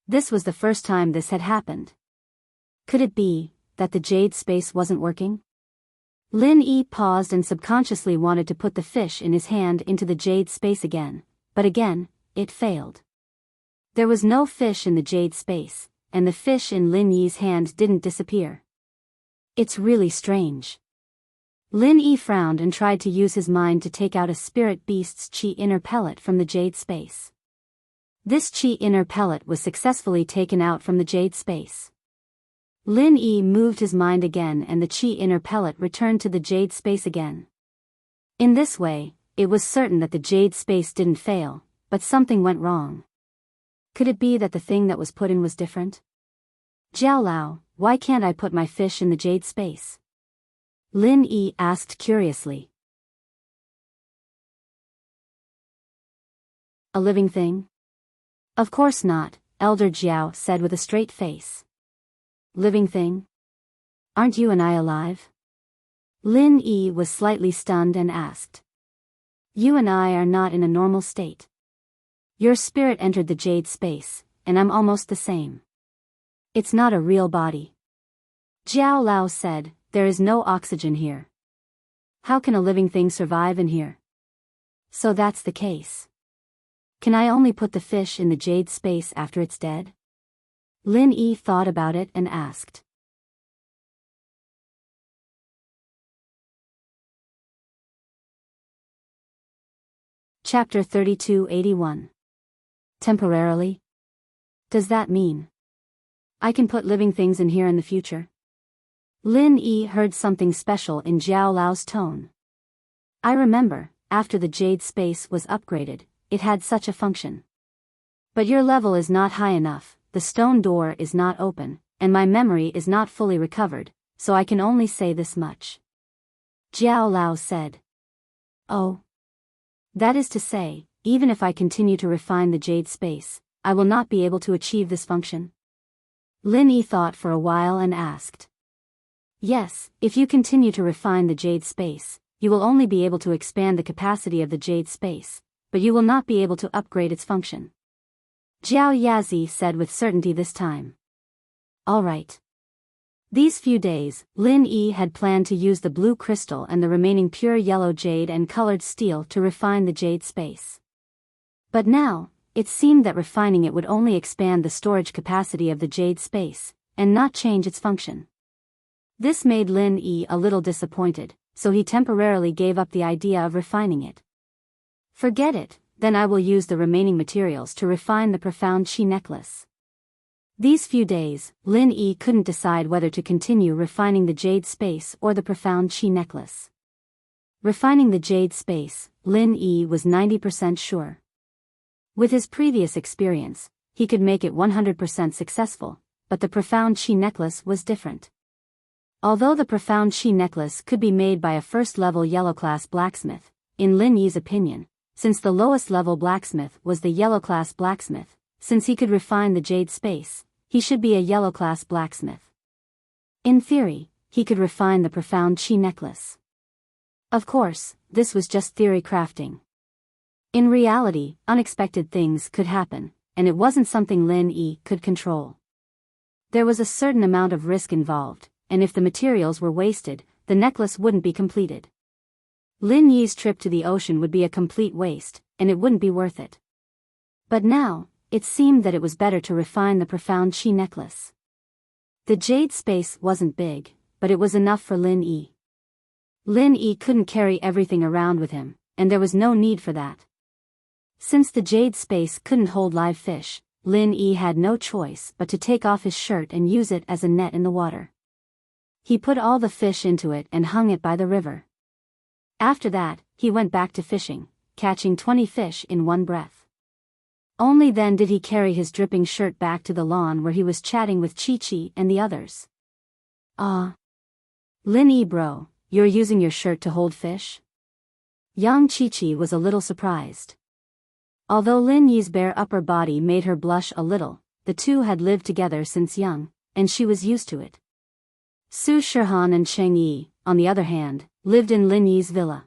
This was the first time this had happened. Could it be that the jade space wasn't working? Lin Yi paused and subconsciously wanted to put the fish in his hand into the jade space again, but again, it failed. There was no fish in the jade space, and the fish in Lin Yi's hand didn't disappear. It's really strange. Lin Yi frowned and tried to use his mind to take out a spirit beast's chi inner pellet from the jade space. This chi inner pellet was successfully taken out from the jade space. Lin Yi moved his mind again and the chi inner pellet returned to the jade space again. In this way, it was certain that the jade space didn't fail, but something went wrong. Could it be that the thing that was put in was different? Jiao Lao, why can't I put my fish in the jade space? Lin Yi asked curiously. A living thing? Of course not, Elder Jiao said with a straight face. Living thing? Aren't you and I alive? Lin Yi was slightly stunned and asked. You and I are not in a normal state. Your spirit entered the jade space, and I'm almost the same. It's not a real body. Jiao Lao said, there is no oxygen here. How can a living thing survive in here? So that's the case. Can I only put the fish in the jade space after it's dead? Lin Yi thought about it and asked. Chapter 3281. Temporarily? Does that mean I can put living things in here in the future? Lin Yi heard something special in Jiao Lao's tone. I remember, after the jade space was upgraded, it had such a function. But your level is not high enough, the stone door is not open, and my memory is not fully recovered, so I can only say this much. Jiao Lao said. Oh. That is to say, even if I continue to refine the jade space, I will not be able to achieve this function? Lin Yi thought for a while and asked. Yes, if you continue to refine the jade space, you will only be able to expand the capacity of the jade space, but you will not be able to upgrade its function. Jiao Yazi said with certainty this time. All right. These few days, Lin Yi had planned to use the blue crystal and the remaining pure yellow jade and colored steel to refine the jade space. But now, it seemed that refining it would only expand the storage capacity of the jade space, and not change its function. This made Lin Yi a little disappointed, so he temporarily gave up the idea of refining it. Forget it, then I will use the remaining materials to refine the profound chi necklace. These few days, Lin Yi couldn't decide whether to continue refining the jade space or the profound chi necklace. Refining the jade space, Lin Yi was 90% sure. With his previous experience, he could make it 100% successful, but the profound chi necklace was different. Although the profound chi necklace could be made by a first-level yellow-class blacksmith, in Lin Yi's opinion, since the lowest-level blacksmith was the yellow-class blacksmith, since he could refine the jade space, he should be a yellow-class blacksmith. In theory, he could refine the profound chi necklace. Of course, this was just theory crafting. In reality, unexpected things could happen, and it wasn't something Lin Yi could control. There was a certain amount of risk involved, and if the materials were wasted, the necklace wouldn't be completed. Lin Yi's trip to the ocean would be a complete waste, and it wouldn't be worth it. But now, it seemed that it was better to refine the profound chi necklace. The jade space wasn't big, but it was enough for Lin Yi. Lin Yi couldn't carry everything around with him, and there was no need for that. Since the jade space couldn't hold live fish, Lin Yi had no choice but to take off his shirt and use it as a net in the water. He put all the fish into it and hung it by the river. After that, he went back to fishing, catching 20 fish in one breath. Only then did he carry his dripping shirt back to the lawn where he was chatting with Chi-Chi and the others. Lin Yi bro, you're using your shirt to hold fish? Young Chi-Chi was a little surprised. Although Lin Yi's bare upper body made her blush a little, the two had lived together since young, and she was used to it. Su Shihan and Cheng Yi, on the other hand, lived in Lin Yi's villa.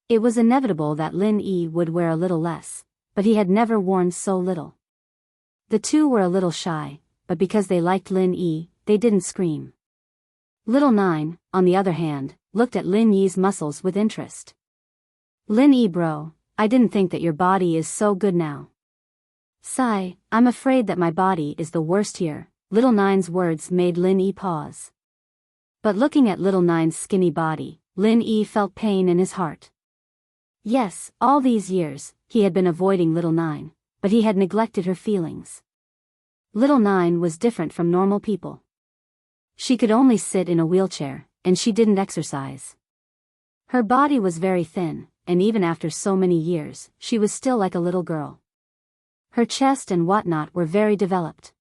It was inevitable that Lin Yi would wear a little less, but he had never worn so little. The two were a little shy, but because they liked Lin Yi, they didn't scream. Little Nine, on the other hand, looked at Lin Yi's muscles with interest. Lin Yi bro, I didn't think that your body is so good now. Sigh, I'm afraid that my body is the worst here. Little Nine's words made Lin Yi pause. But looking at Little Nine's skinny body, Lin Yi felt pain in his heart. Yes, all these years, he had been avoiding Little Nine, but he had neglected her feelings. Little Nine was different from normal people. She could only sit in a wheelchair, and she didn't exercise. Her body was very thin, and even after so many years, she was still like a little girl. Her chest and whatnot were very developed.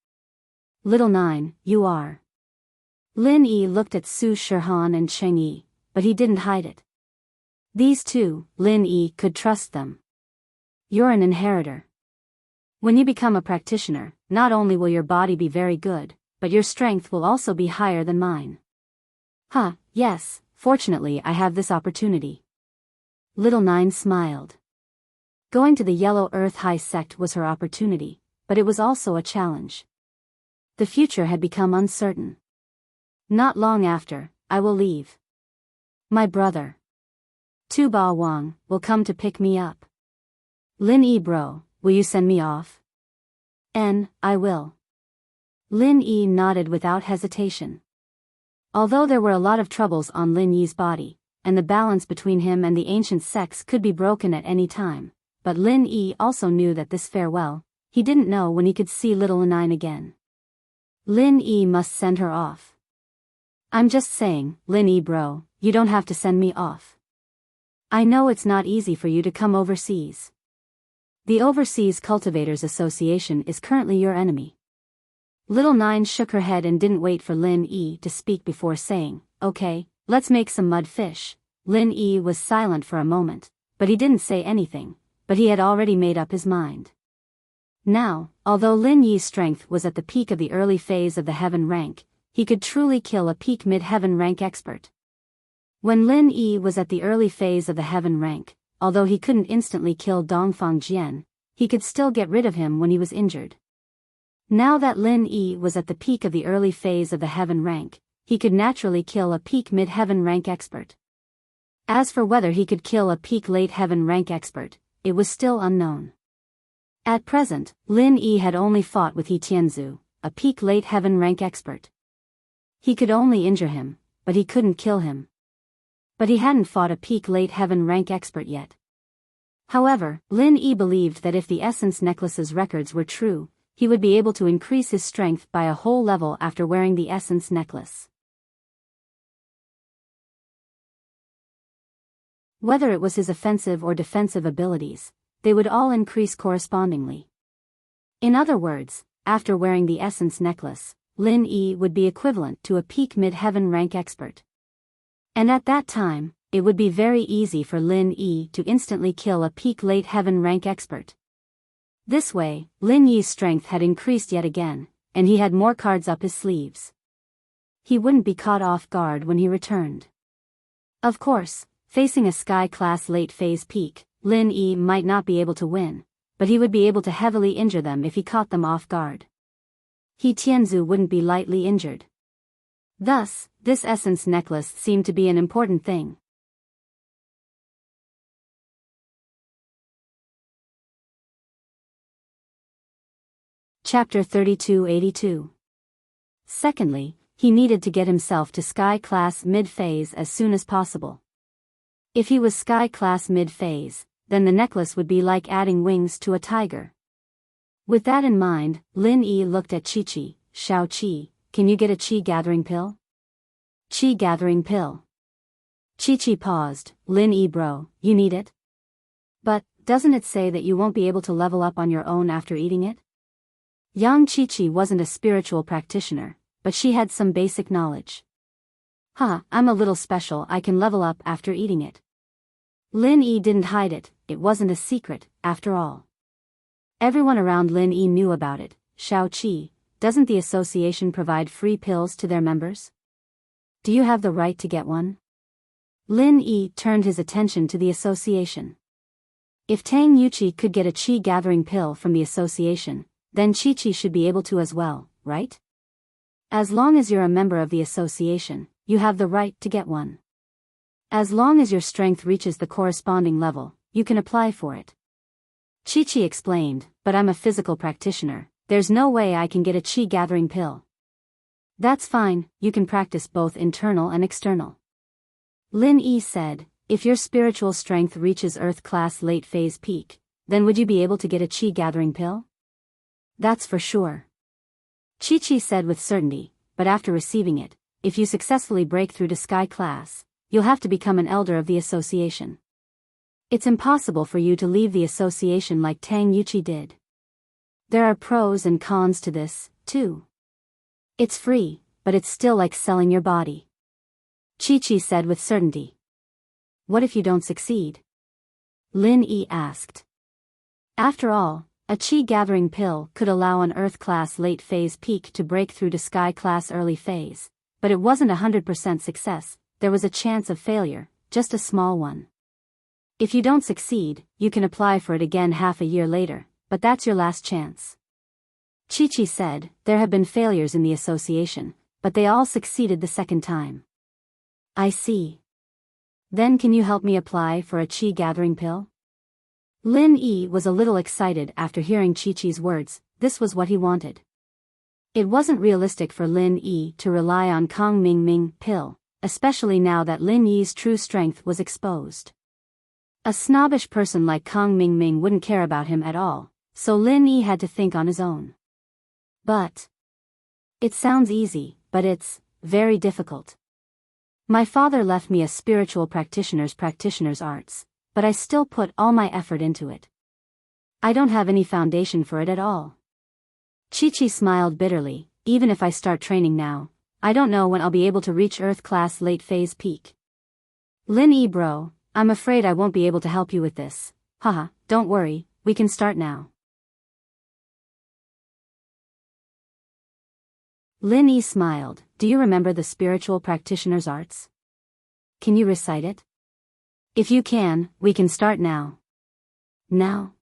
Little Nine, you are. Lin Yi looked at Su Shihan and Cheng Yi, but he didn't hide it. These two, Lin Yi could trust them. You're an inheritor. When you become a practitioner, not only will your body be very good, but your strength will also be higher than mine. Yes, fortunately I have this opportunity. Little Nine smiled. Going to the Yellow Earth High sect was her opportunity, but it was also a challenge. The future had become uncertain. Not long after, I will leave. My brother, Tu Ba Wang, will come to pick me up. Lin Yi bro, will you send me off? I will. Lin Yi nodded without hesitation. Although there were a lot of troubles on Lin Yi's body, and the balance between him and the ancient sects could be broken at any time, but Lin Yi also knew that this farewell, he didn't know when he could see Little Nine again. Lin Yi must send her off. I'm just saying, Lin Yi bro, you don't have to send me off. I know it's not easy for you to come overseas. The Overseas Cultivators Association is currently your enemy. Little Nine shook her head and didn't wait for Lin Yi to speak before saying, okay, let's make some mud fish. Lin Yi was silent for a moment, but he didn't say anything, but he had already made up his mind. Now, although Lin Yi's strength was at the peak of the early phase of the heaven rank, he could truly kill a peak mid-heaven rank expert. When Lin Yi was at the early phase of the heaven rank, although he couldn't instantly kill Dongfang Jian, he could still get rid of him when he was injured. Now that Lin Yi was at the peak of the early phase of the heaven rank, he could naturally kill a peak mid-heaven rank expert. As for whether he could kill a peak late heaven rank expert, it was still unknown. At present, Lin Yi had only fought with He Tianzu, a peak late heaven rank expert. He could only injure him, but he couldn't kill him. But he hadn't fought a peak late heaven rank expert yet. However, Lin Yi believed that if the Essence Necklace's records were true, he would be able to increase his strength by a whole level after wearing the Essence Necklace. Whether it was his offensive or defensive abilities, they would all increase correspondingly. In other words, after wearing the Essence Necklace, Lin Yi would be equivalent to a peak mid-heaven rank expert. And at that time, it would be very easy for Lin Yi to instantly kill a peak late heaven rank expert. This way, Lin Yi's strength had increased yet again, and he had more cards up his sleeves. He wouldn't be caught off guard when he returned. Of course, facing a Sky-class late-phase peak, Lin Yi might not be able to win, but he would be able to heavily injure them if he caught them off guard. He Tianzu wouldn't be lightly injured. Thus, this essence necklace seemed to be an important thing. Chapter 3282. Secondly, he needed to get himself to Sky-class mid-phase as soon as possible. If he was Sky-class mid-phase, then the necklace would be like adding wings to a tiger. With that in mind, Lin Yi looked at Chi-Chi. Shao Qi, can you get a Qi gathering pill? Qi gathering pill. Chi-Chi paused. Lin Yi bro, you need it? But, doesn't it say that you won't be able to level up on your own after eating it? Young Chi-Chi wasn't a spiritual practitioner, but she had some basic knowledge. I'm a little special, I can level up after eating it. Lin Yi didn't hide it, it wasn't a secret, after all. Everyone around Lin Yi knew about it. Shao Qi, doesn't the association provide free pills to their members? Do you have the right to get one? Lin Yi turned his attention to the association. If Tang Yuqi could get a Qi gathering pill from the association, then Chi-Chi should be able to as well, right? As long as you're a member of the association, you have the right to get one. As long as your strength reaches the corresponding level, you can apply for it. Chi-Chi explained, but I'm a physical practitioner, there's no way I can get a Qi gathering pill. That's fine, you can practice both internal and external. Lin Yi said, if your spiritual strength reaches Earth-class late-phase peak, then would you be able to get a Qi gathering pill? That's for sure. Chi-Chi said with certainty, but after receiving it, if you successfully break through to Sky class, you'll have to become an elder of the association. It's impossible for you to leave the association like Tang Yuqi did. There are pros and cons to this, too. It's free, but it's still like selling your body. Chi-Chi said with certainty. What if you don't succeed? Lin Yi asked. After all, a Qi gathering pill could allow an Earth-class late-phase peak to break through to Sky-class early phase, but it wasn't 100% success, there was a chance of failure, just a small one. If you don't succeed, you can apply for it again half a year later, but that's your last chance. Chi-Chi said, there have been failures in the association, but they all succeeded the second time. I see. Then can you help me apply for a Qi gathering pill? Lin Yi was a little excited after hearing Chi-Chi's words, this was what he wanted. It wasn't realistic for Lin Yi to rely on Kong Ming pill, especially now that Lin Yi's true strength was exposed. A snobbish person like Kong Ming wouldn't care about him at all, so Lin Yi had to think on his own. But it sounds easy, but it's very difficult. My father left me a spiritual practitioner's arts, but I still put all my effort into it. I don't have any foundation for it at all. Chi-Chi smiled bitterly, even if I start training now, I don't know when I'll be able to reach Earth-class late-phase peak. Lin Yi bro, I'm afraid I won't be able to help you with this. Haha, don't worry, we can start now. Lin Yi smiled, do you remember the spiritual practitioner's arts? Can you recite it? If you can, we can start now. Now?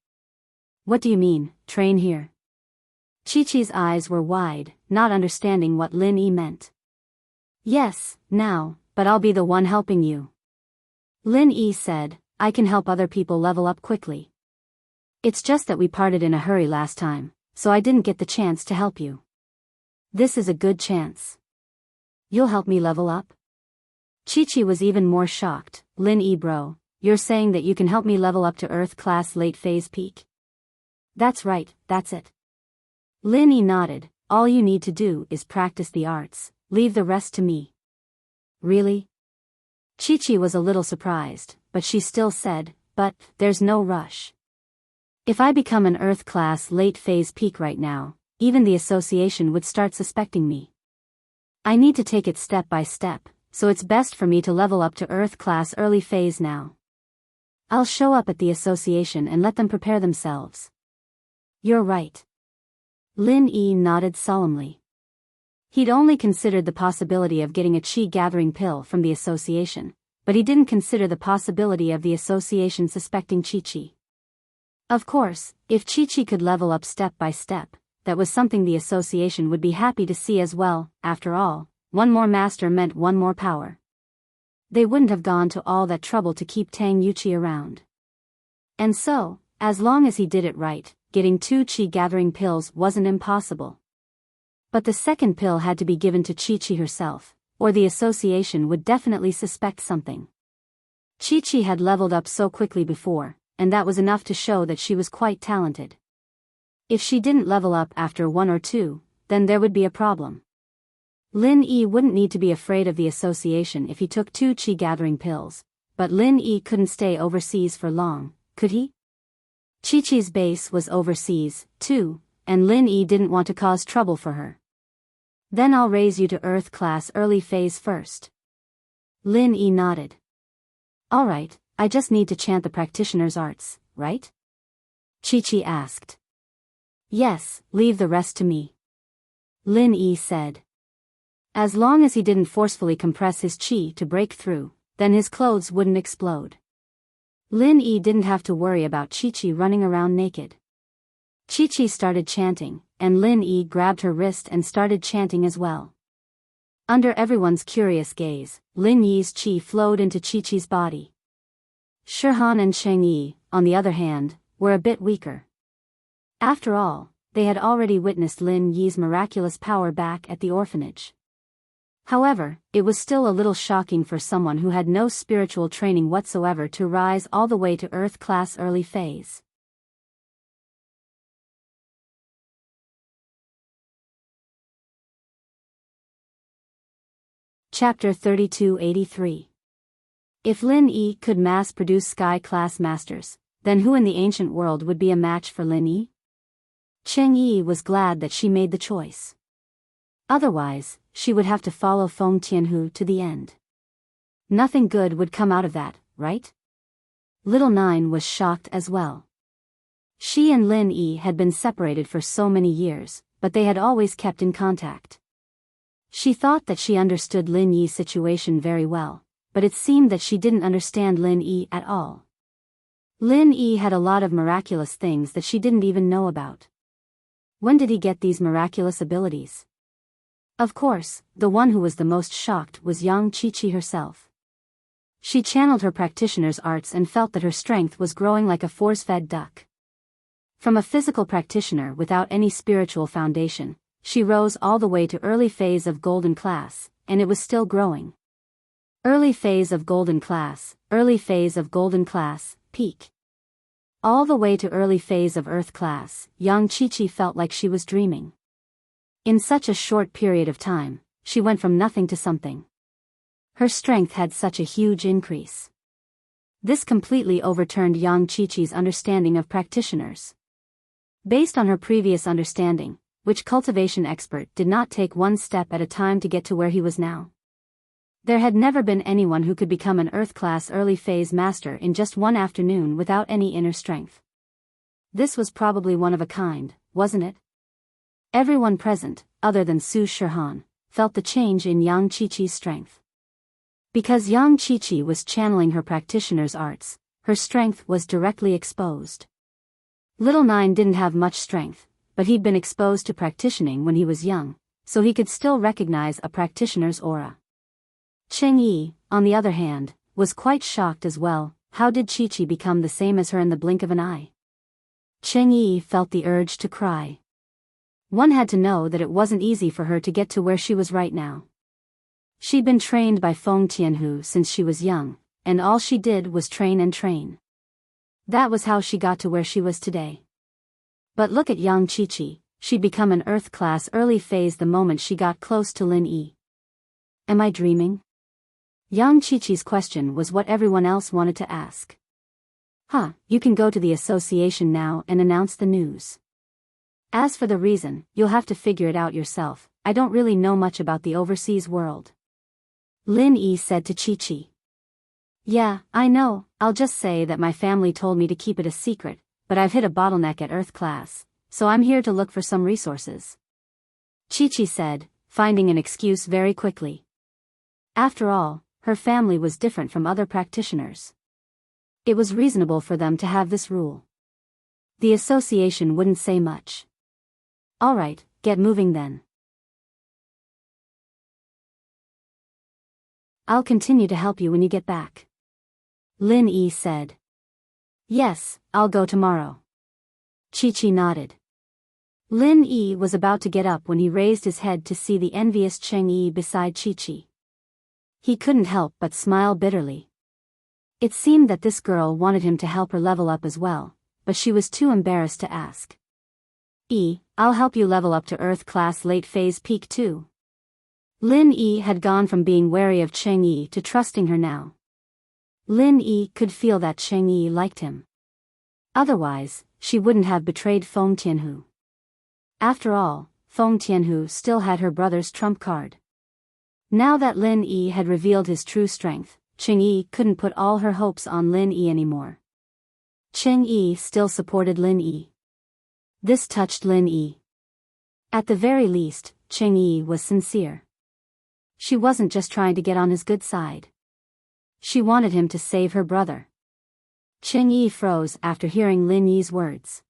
What do you mean, train here? Chi-Chi's eyes were wide, not understanding what Lin Yi meant. Yes, now, but I'll be the one helping you. Lin Yi said, I can help other people level up quickly. It's just that we parted in a hurry last time, so I didn't get the chance to help you. This is a good chance. You'll help me level up? Chi-Chi was even more shocked. Lin Yi bro, you're saying that you can help me level up to Earth-class late-phase peak? That's right, that's it. Lin Yi nodded, all you need to do is practice the arts, leave the rest to me. Really? Chi-Chi was a little surprised, but she still said, but there's no rush. If I become an Earth-class late-phase peak right now, even the association would start suspecting me. I need to take it step by step, so it's best for me to level up to Earth-class early phase now. I'll show up at the association and let them prepare themselves. You're right. Lin Yi nodded solemnly. He'd only considered the possibility of getting a chi-gathering pill from the association, but he didn't consider the possibility of the association suspecting Chi-Chi. Of course, if Chi-Chi could level up step by step, that was something the association would be happy to see as well. After all, one more master meant one more power. They wouldn't have gone to all that trouble to keep Tang Yuqi around. And so, as long as he did it right, getting 2 chi-gathering pills wasn't impossible. But the second pill had to be given to Chi-Chi herself, or the association would definitely suspect something. Chi-Chi had leveled up so quickly before, and that was enough to show that she was quite talented. If she didn't level up after 1 or 2, then there would be a problem. Lin Yi wouldn't need to be afraid of the association if he took 2 chi-gathering pills, but Lin Yi couldn't stay overseas for long, could he? Chi-Chi's base was overseas, too, and Lin Yi didn't want to cause trouble for her. Then I'll raise you to Earth class early phase first. Lin Yi nodded. Alright, I just need to chant the practitioner's arts, right? Chi-Chi asked. Yes, leave the rest to me. Lin Yi said. As long as he didn't forcefully compress his chi to break through, then his clothes wouldn't explode. Lin Yi didn't have to worry about Chi-Chi running around naked. Chi-Chi started chanting, and Lin Yi grabbed her wrist and started chanting as well. Under everyone's curious gaze, Lin Yi's chi flowed into Chi-Chi's body. Shirhan and Cheng Yi, on the other hand, were a bit weaker. After all, they had already witnessed Lin Yi's miraculous power back at the orphanage. However, it was still a little shocking for someone who had no spiritual training whatsoever to rise all the way to Earth class early phase. Chapter 3283. If Lin Yi could mass-produce Sky-class masters, then who in the ancient world would be a match for Lin Yi? Cheng Yi was glad that she made the choice. Otherwise, she would have to follow Feng Tianhu to the end. Nothing good would come out of that, right? Little Nine was shocked as well. She and Lin Yi had been separated for so many years, but they had always kept in contact. She thought that she understood Lin Yi's situation very well, but it seemed that she didn't understand Lin Yi at all. Lin Yi had a lot of miraculous things that she didn't even know about. When did he get these miraculous abilities? Of course, the one who was the most shocked was young Chi-Chi herself. She channeled her practitioner's arts and felt that her strength was growing like a force-fed duck. From a physical practitioner without any spiritual foundation, she rose all the way to early phase of golden class, and it was still growing. Early phase of golden class, peak. All the way to early phase of earth class, young Chi-Chi felt like she was dreaming. In such a short period of time, she went from nothing to something. Her strength had such a huge increase. This completely overturned young Chi-Chi's understanding of practitioners. Based on her previous understanding, which cultivation expert did not take one step at a time to get to where he was now? There had never been anyone who could become an Earth-class early-phase master in just one afternoon without any inner strength. This was probably one of a kind, wasn't it? Everyone present, other than Su Shirhan, felt the change in Yang Chi-Chi's strength. Because Yang Chi-Chi was channeling her practitioner's arts, her strength was directly exposed. Little Nine didn't have much strength, but he'd been exposed to practitioning when he was young, so he could still recognize a practitioner's aura. Cheng Yi, on the other hand, was quite shocked as well. How did Chi-Chi become the same as her in the blink of an eye? Cheng Yi felt the urge to cry. One had to know that it wasn't easy for her to get to where she was right now. She'd been trained by Feng Tianhu since she was young, and all she did was train and train. That was how she got to where she was today. But look at young Chi-Chi, she'd become an Earth class early phase the moment she got close to Lin Yi. Am I dreaming? Young Chi-Chi's question was what everyone else wanted to ask. You can go to the association now and announce the news. As for the reason, you'll have to figure it out yourself. I don't really know much about the overseas world. Lin Yi said to Chi-Chi. Yeah, I know, I'll just say that my family told me to keep it a secret, but I've hit a bottleneck at Earth class, so I'm here to look for some resources. Chi-Chi said, finding an excuse very quickly. After all, her family was different from other practitioners. It was reasonable for them to have this rule. The association wouldn't say much. All right, get moving then. I'll continue to help you when you get back. Lin Yi said. Yes, I'll go tomorrow. Chi-Chi nodded. Lin Yi was about to get up when he raised his head to see the envious Cheng Yi beside Chi-Chi. He couldn't help but smile bitterly. It seemed that this girl wanted him to help her level up as well, but she was too embarrassed to ask. I'll help you level up to Earth Class Late Phase Peak too. Lin Yi had gone from being wary of Cheng Yi to trusting her now. Lin Yi could feel that Cheng Yi liked him. Otherwise, she wouldn't have betrayed Feng Tianhu. After all, Feng Tianhu still had her brother's trump card. Now that Lin Yi had revealed his true strength, Cheng Yi couldn't put all her hopes on Lin Yi anymore. Cheng Yi still supported Lin Yi. This touched Lin Yi. At the very least, Cheng Yi was sincere. She wasn't just trying to get on his good side. She wanted him to save her brother. Cheng Yi froze after hearing Lin Yi's words.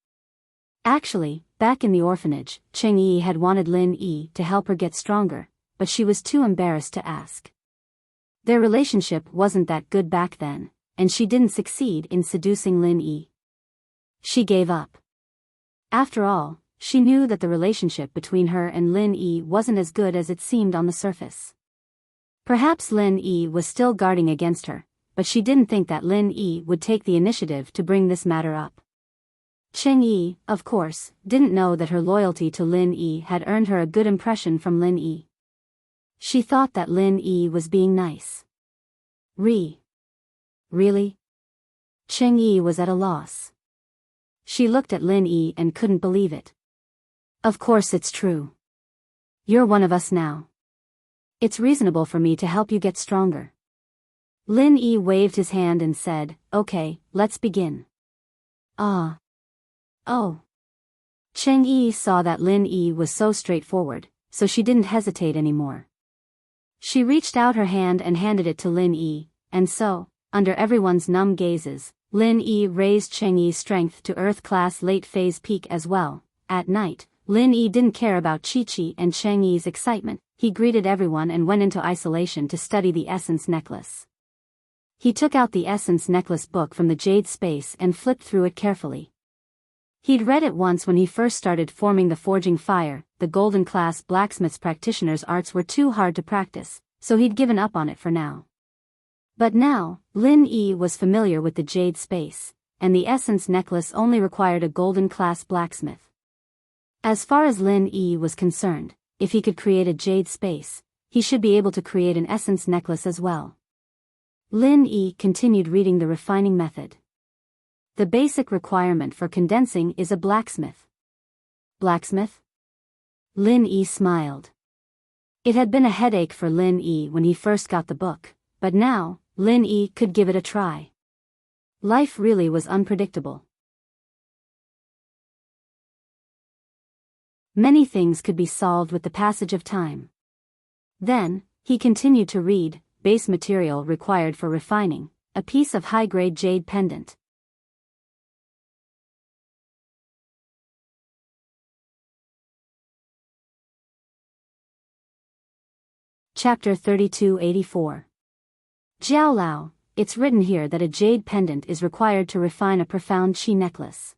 Actually, back in the orphanage, Cheng Yi had wanted Lin Yi to help her get stronger, but she was too embarrassed to ask. Their relationship wasn't that good back then, and she didn't succeed in seducing Lin Yi. She gave up. After all, she knew that the relationship between her and Lin Yi wasn't as good as it seemed on the surface. Perhaps Lin Yi was still guarding against her, but she didn't think that Lin Yi would take the initiative to bring this matter up. Cheng Yi, of course, didn't know that her loyalty to Lin Yi had earned her a good impression from Lin Yi. She thought that Lin Yi was being nice. Really? Cheng Yi was at a loss. She looked at Lin Yi and couldn't believe it. Of course it's true. You're one of us now. It's reasonable for me to help you get stronger. Lin Yi waved his hand and said, okay, let's begin. Oh. Cheng Yi saw that Lin Yi was so straightforward, so she didn't hesitate anymore. She reached out her hand and handed it to Lin Yi, and so, under everyone's numb gazes, Lin Yi raised Cheng Yi's strength to Earth Class Late Phase Peak as well. At night, Lin Yi didn't care about Chi-Chi and Cheng Yi's excitement. He greeted everyone and went into isolation to study the Essence Necklace. He took out the Essence Necklace book from the Jade Space and flipped through it carefully. He'd read it once when he first started forming the Forging Fire. The Golden Class Blacksmith's practitioner's arts were too hard to practice, so he'd given up on it for now. But now, Lin Yi was familiar with the Jade Space, and the Essence Necklace only required a Golden Class Blacksmith. As far as Lin Yi was concerned, if he could create a Jade Space, he should be able to create an Essence Necklace as well. Lin Yi continued reading the refining method. The basic requirement for condensing is a blacksmith. Blacksmith? Lin Yi smiled. It had been a headache for Lin Yi when he first got the book, but now, Lin Yi could give it a try. Life really was unpredictable. Many things could be solved with the passage of time. Then, he continued to read, base material required for refining, a piece of high-grade jade pendant. Chapter 3284. Jiao Lao, it's written here that a jade pendant is required to refine a profound chi necklace.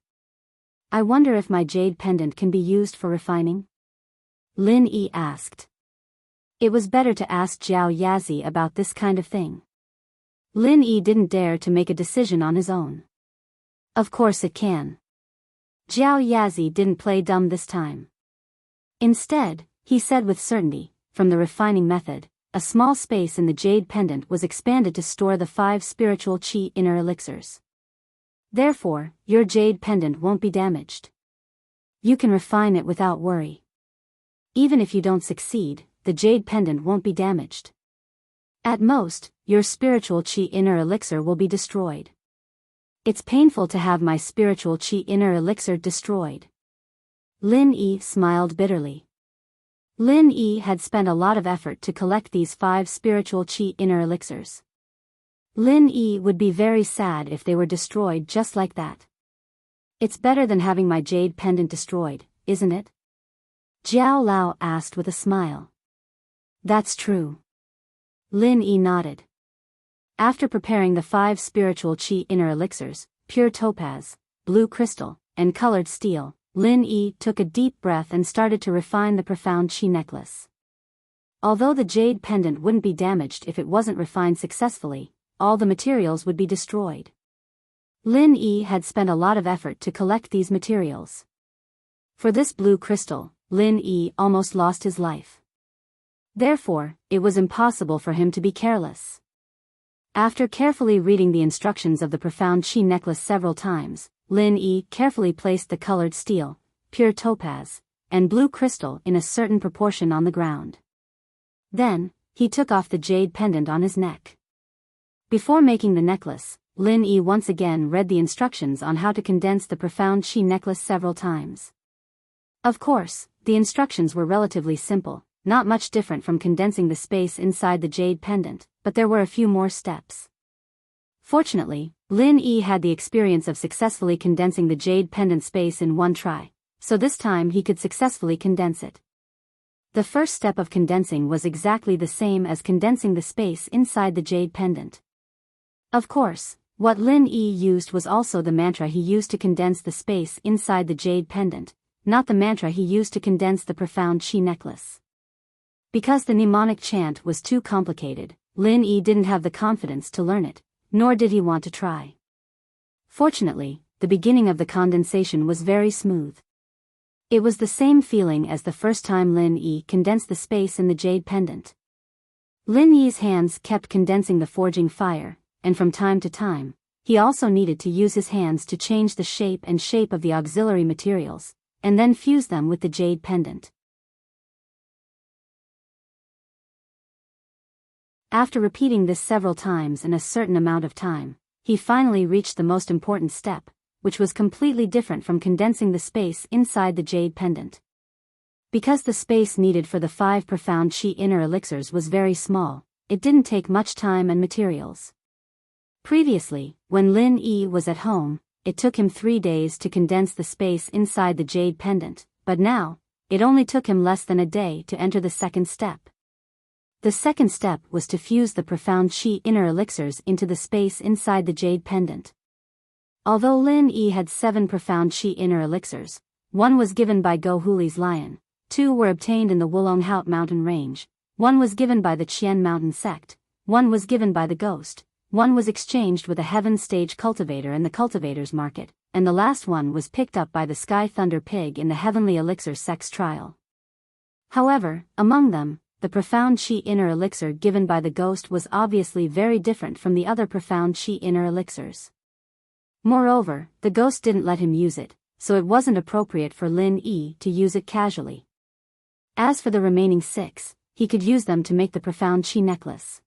I wonder if my jade pendant can be used for refining? Lin Yi asked. It was better to ask Jiao Yazi about this kind of thing. Lin Yi didn't dare to make a decision on his own. Of course it can. Jiao Yazi didn't play dumb this time. Instead, he said with certainty, from the refining method, a small space in the jade pendant was expanded to store the 5 spiritual chi inner elixirs. Therefore, your jade pendant won't be damaged. You can refine it without worry. Even if you don't succeed, the jade pendant won't be damaged. At most, your spiritual chi inner elixir will be destroyed. It's painful to have my spiritual chi inner elixir destroyed. Lin Yi smiled bitterly. Lin Yi had spent a lot of effort to collect these 5 spiritual qi inner elixirs. Lin Yi would be very sad if they were destroyed just like that. It's better than having my jade pendant destroyed, isn't it? Jiao Lao asked with a smile. That's true. Lin Yi nodded. After preparing the 5 spiritual qi inner elixirs, pure topaz, blue crystal, and colored steel, Lin Yi took a deep breath and started to refine the profound qi necklace. Although the jade pendant wouldn't be damaged if it wasn't refined successfully, all the materials would be destroyed. Lin Yi had spent a lot of effort to collect these materials. For this blue crystal, Lin Yi almost lost his life. Therefore, it was impossible for him to be careless. After carefully reading the instructions of the profound qi necklace several times, Lin Yi carefully placed the colored steel, pure topaz, and blue crystal in a certain proportion on the ground. Then, he took off the jade pendant on his neck. Before making the necklace, Lin Yi once again read the instructions on how to condense the profound qi necklace several times. Of course, the instructions were relatively simple, not much different from condensing the space inside the jade pendant, but there were a few more steps. Fortunately, Lin Yi had the experience of successfully condensing the jade pendant space in one try, so this time he could successfully condense it. The first step of condensing was exactly the same as condensing the space inside the jade pendant. Of course, what Lin Yi used was also the mantra he used to condense the space inside the jade pendant, not the mantra he used to condense the profound qi necklace. Because the mnemonic chant was too complicated, Lin Yi didn't have the confidence to learn it, nor did he want to try. Fortunately, the beginning of the condensation was very smooth. It was the same feeling as the first time Lin Yi condensed the space in the jade pendant. Lin Yi's hands kept condensing the forging fire, and from time to time, he also needed to use his hands to change the shape of the auxiliary materials, and then fuse them with the jade pendant. After repeating this several times in a certain amount of time, he finally reached the most important step, which was completely different from condensing the space inside the jade pendant. Because the space needed for the 5 profound qi inner elixirs was very small, it didn't take much time and materials. Previously, when Lin Yi was at home, it took him 3 days to condense the space inside the jade pendant, but now, it only took him less than a day to enter the second step. The second step was to fuse the profound qi inner elixirs into the space inside the jade pendant. Although Lin Yi had 7 profound qi inner elixirs, 1 was given by Go Huli's lion, 2 were obtained in the Wulonghout mountain range, 1 was given by the Qian mountain sect, 1 was given by the ghost, 1 was exchanged with a heaven stage cultivator in the cultivator's market, and the last one was picked up by the Sky Thunder pig in the heavenly elixir sex trial. However, among them, the profound qi inner elixir given by the ghost was obviously very different from the other profound qi inner elixirs. Moreover, the ghost didn't let him use it, so it wasn't appropriate for Lin Yi to use it casually. As for the remaining 6, he could use them to make the profound qi necklace.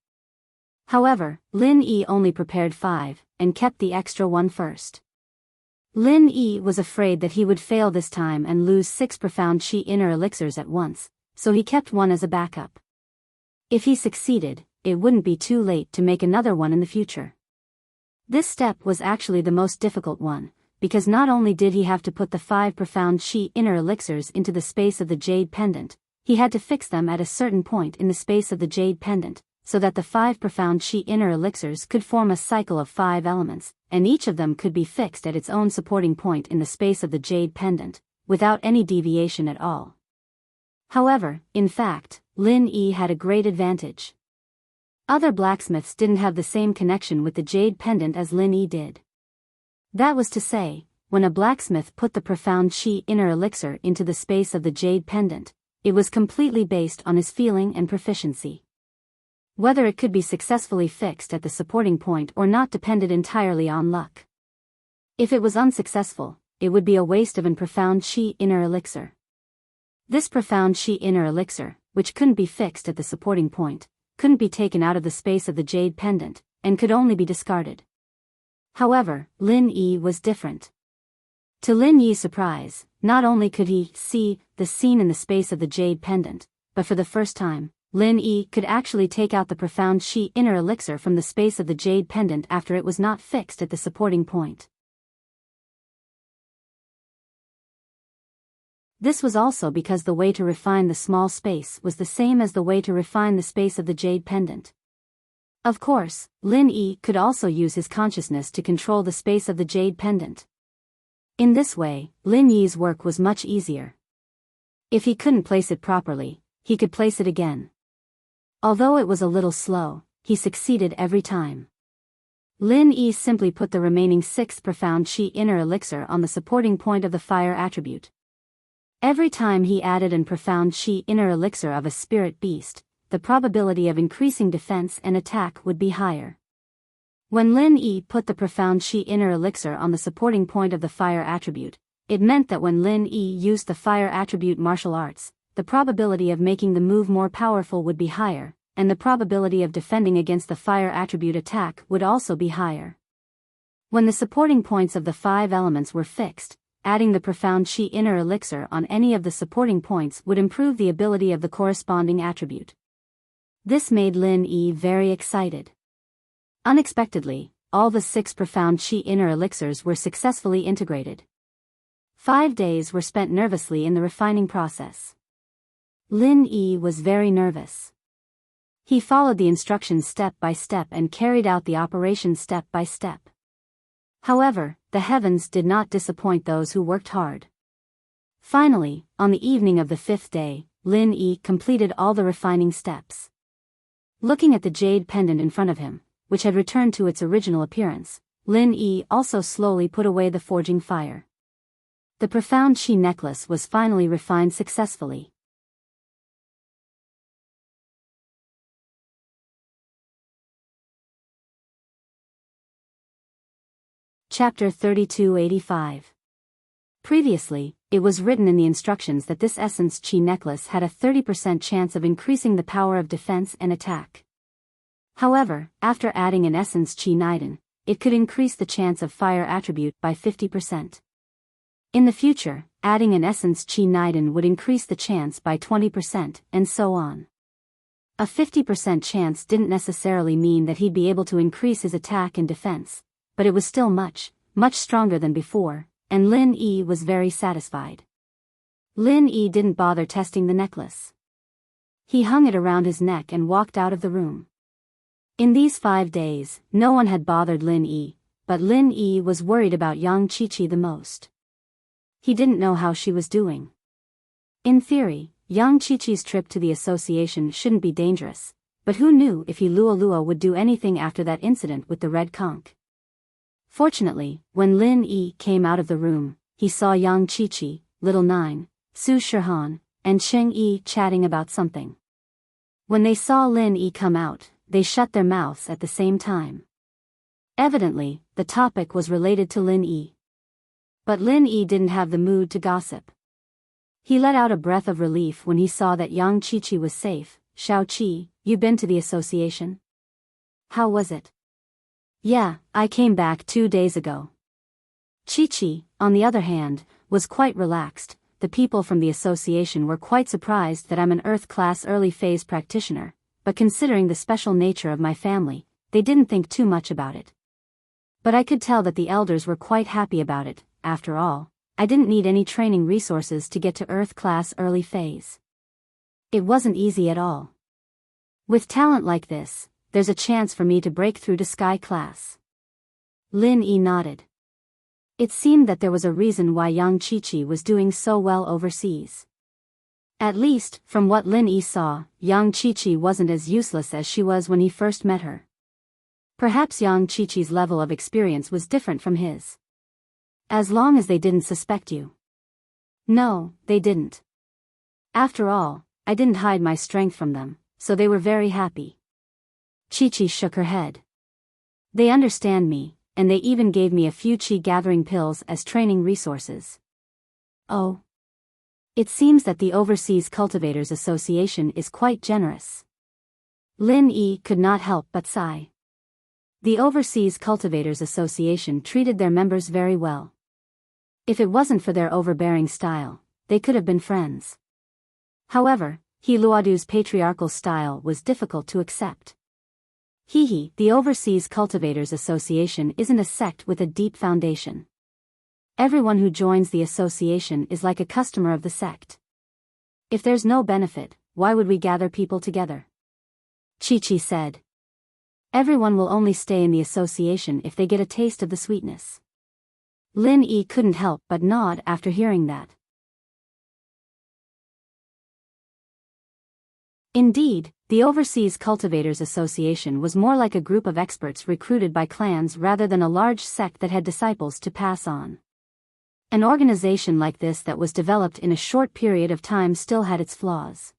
However, Lin Yi only prepared 5, and kept the extra 1 first. Lin Yi was afraid that he would fail this time and lose 6 profound qi inner elixirs at once, so he kept 1 as a backup. If he succeeded, it wouldn't be too late to make another one in the future. This step was actually the most difficult one, because not only did he have to put the 5 profound qi inner elixirs into the space of the jade pendant, he had to fix them at a certain point in the space of the jade pendant, so that the 5 profound qi inner elixirs could form a cycle of 5 elements, and each of them could be fixed at its own supporting point in the space of the jade pendant, without any deviation at all. However, in fact, Lin Yi had a great advantage. Other blacksmiths didn't have the same connection with the jade pendant as Lin Yi did. That was to say, when a blacksmith put the profound qi inner elixir into the space of the jade pendant, it was completely based on his feeling and proficiency. Whether it could be successfully fixed at the supporting point or not depended entirely on luck. If it was unsuccessful, it would be a waste of an profound qi inner elixir. This profound qi inner elixir, which couldn't be fixed at the supporting point, couldn't be taken out of the space of the jade pendant, and could only be discarded. However, Lin Yi was different. To Lin Yi's surprise, Not only could he see the scene in the space of the jade pendant, but for the first time, Lin Yi could actually take out the profound Qi inner elixir from the space of the jade pendant after it was not fixed at the supporting point. This was also because the way to refine the small space was the same as the way to refine the space of the jade pendant. Of course, Lin Yi could also use his consciousness to control the space of the jade pendant. In this way, Lin Yi's work was much easier. If he couldn't place it properly, he could place it again. Although it was a little slow, he succeeded every time. Lin Yi simply put the remaining 6 profound Qi inner elixir on the supporting point of the fire attribute. Every time he added an profound Qi inner elixir of a spirit beast, the probability of increasing defense and attack would be higher. When Lin Yi put the profound Qi inner elixir on the supporting point of the fire attribute, it meant that when Lin Yi used the fire attribute martial arts, the probability of making the move more powerful would be higher, and the probability of defending against the fire attribute attack would also be higher. When the supporting points of the 5 elements were fixed, adding the profound Qi inner elixir on any of the supporting points would improve the ability of the corresponding attribute. This made Lin Yi very excited. Unexpectedly, all the 6 profound Qi inner elixirs were successfully integrated. 5 days were spent nervously in the refining process. Lin Yi was very nervous. He followed the instructions step by step and carried out the operation step by step. However, the heavens did not disappoint those who worked hard. Finally, on the evening of the 5th day, Lin Yi completed all the refining steps. Looking at the jade pendant in front of him, which had returned to its original appearance, Lin Yi also slowly put away the forging fire. The profound Qi necklace was finally refined successfully. Chapter 3285. Previously, it was written in the instructions that this essence Qi necklace had a 30% chance of increasing the power of defense and attack. However, after adding an essence Qi Niden, it could increase the chance of fire attribute by 50%. In the future, adding an essence Qi Niden would increase the chance by 20%, and so on. A 50% chance didn't necessarily mean that he'd be able to increase his attack and defense, but it was still much stronger than before, and Lin Yi was very satisfied. Lin Yi didn't bother testing the necklace. He hung it around his neck and walked out of the room. In these 5 days, no one had bothered Lin Yi, but Lin Yi was worried about Yang Qiqi the most. He didn't know how she was doing. In theory, Yang Qiqi's trip to the association shouldn't be dangerous, but who knew if Lua would do anything after that incident with the red conch. Fortunately, when Lin Yi came out of the room, he saw Yang Qiqi, Little Nine, Su Shihan, and Cheng Yi chatting about something. When they saw Lin Yi come out, they shut their mouths at the same time. Evidently, the topic was related to Lin Yi. But Lin Yi didn't have the mood to gossip. He let out a breath of relief when he saw that Yang Qiqi was safe. Shao Qi, you been to the association? How was it? Yeah, I came back 2 days ago. Qiqi, on the other hand, was quite relaxed. The people from the association were quite surprised that I'm an Earth-class early-phase practitioner, but considering the special nature of my family, they didn't think too much about it. But I could tell that the elders were quite happy about it. After all, I didn't need any training resources to get to Earth-class early-phase. It wasn't easy at all. With talent like this, there's a chance for me to break through to Sky class. Lin Yi nodded. It seemed that there was a reason why Yang Qiqi was doing so well overseas. At least, from what Lin Yi saw, Yang Qiqi wasn't as useless as she was when he first met her. Perhaps Yang Qiqi's level of experience was different from his. As long as they didn't suspect you. No, they didn't. After all, I didn't hide my strength from them, so they were very happy. Qiqi shook her head. They understand me, and they even gave me a few Qi gathering pills as training resources. Oh. It seems that the Overseas Cultivators Association is quite generous. Lin Yi could not help but sigh. The Overseas Cultivators Association treated their members very well. If it wasn't for their overbearing style, they could have been friends. However, He Luodu's patriarchal style was difficult to accept. The Overseas Cultivators Association isn't a sect with a deep foundation. Everyone who joins the association is like a customer of the sect. If there's no benefit, why would we gather people together? Chi-Chi said. Everyone will only stay in the association if they get a taste of the sweetness. Lin Yi couldn't help but nod after hearing that. Indeed, the Overseas Cultivators Association was more like a group of experts recruited by clans rather than a large sect that had disciples to pass on. An organization like this that was developed in a short period of time still had its flaws.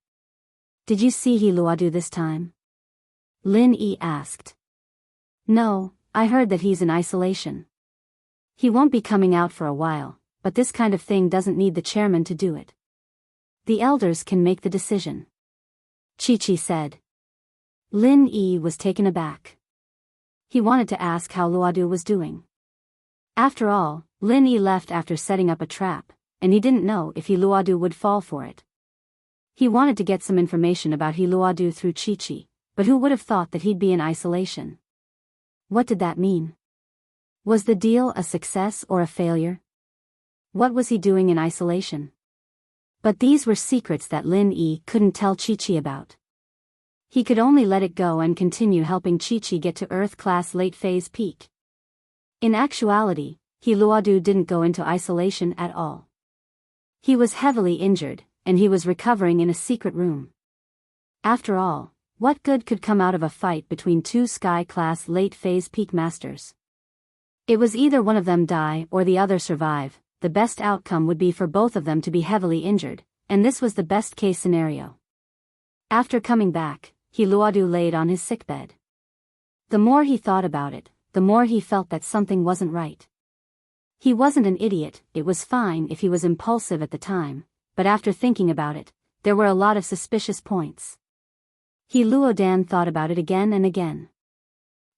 Did you see He Luodu this time? Lin Yi asked. No, I heard that he's in isolation. He won't be coming out for a while, but this kind of thing doesn't need the chairman to do it. The elders can make the decision. Chi-Chi said. Lin Yi was taken aback. He wanted to ask how Luodu was doing. After all, Lin Yi left after setting up a trap, and he didn't know if He Luodu would fall for it. He wanted to get some information about He Luodu through Chi-Chi, but who would have thought that he'd be in isolation? What did that mean? Was the deal a success or a failure? What was he doing in isolation? But these were secrets that Lin Yi couldn't tell Chi-Chi about. He could only let it go and continue helping Chi-Chi get to Earth-class late-phase peak. In actuality, He Luodu didn't go into isolation at all. He was heavily injured, and he was recovering in a secret room. After all, what good could come out of a fight between two Sky-class late-phase peak masters? It was either one of them die or the other survive. The best outcome would be for both of them to be heavily injured, and this was the best-case scenario. After coming back, He Luodu laid on his sickbed. The more he thought about it, the more he felt that something wasn't right. He wasn't an idiot, it was fine if he was impulsive at the time, but after thinking about it, there were a lot of suspicious points. He Luodan thought about it again and again.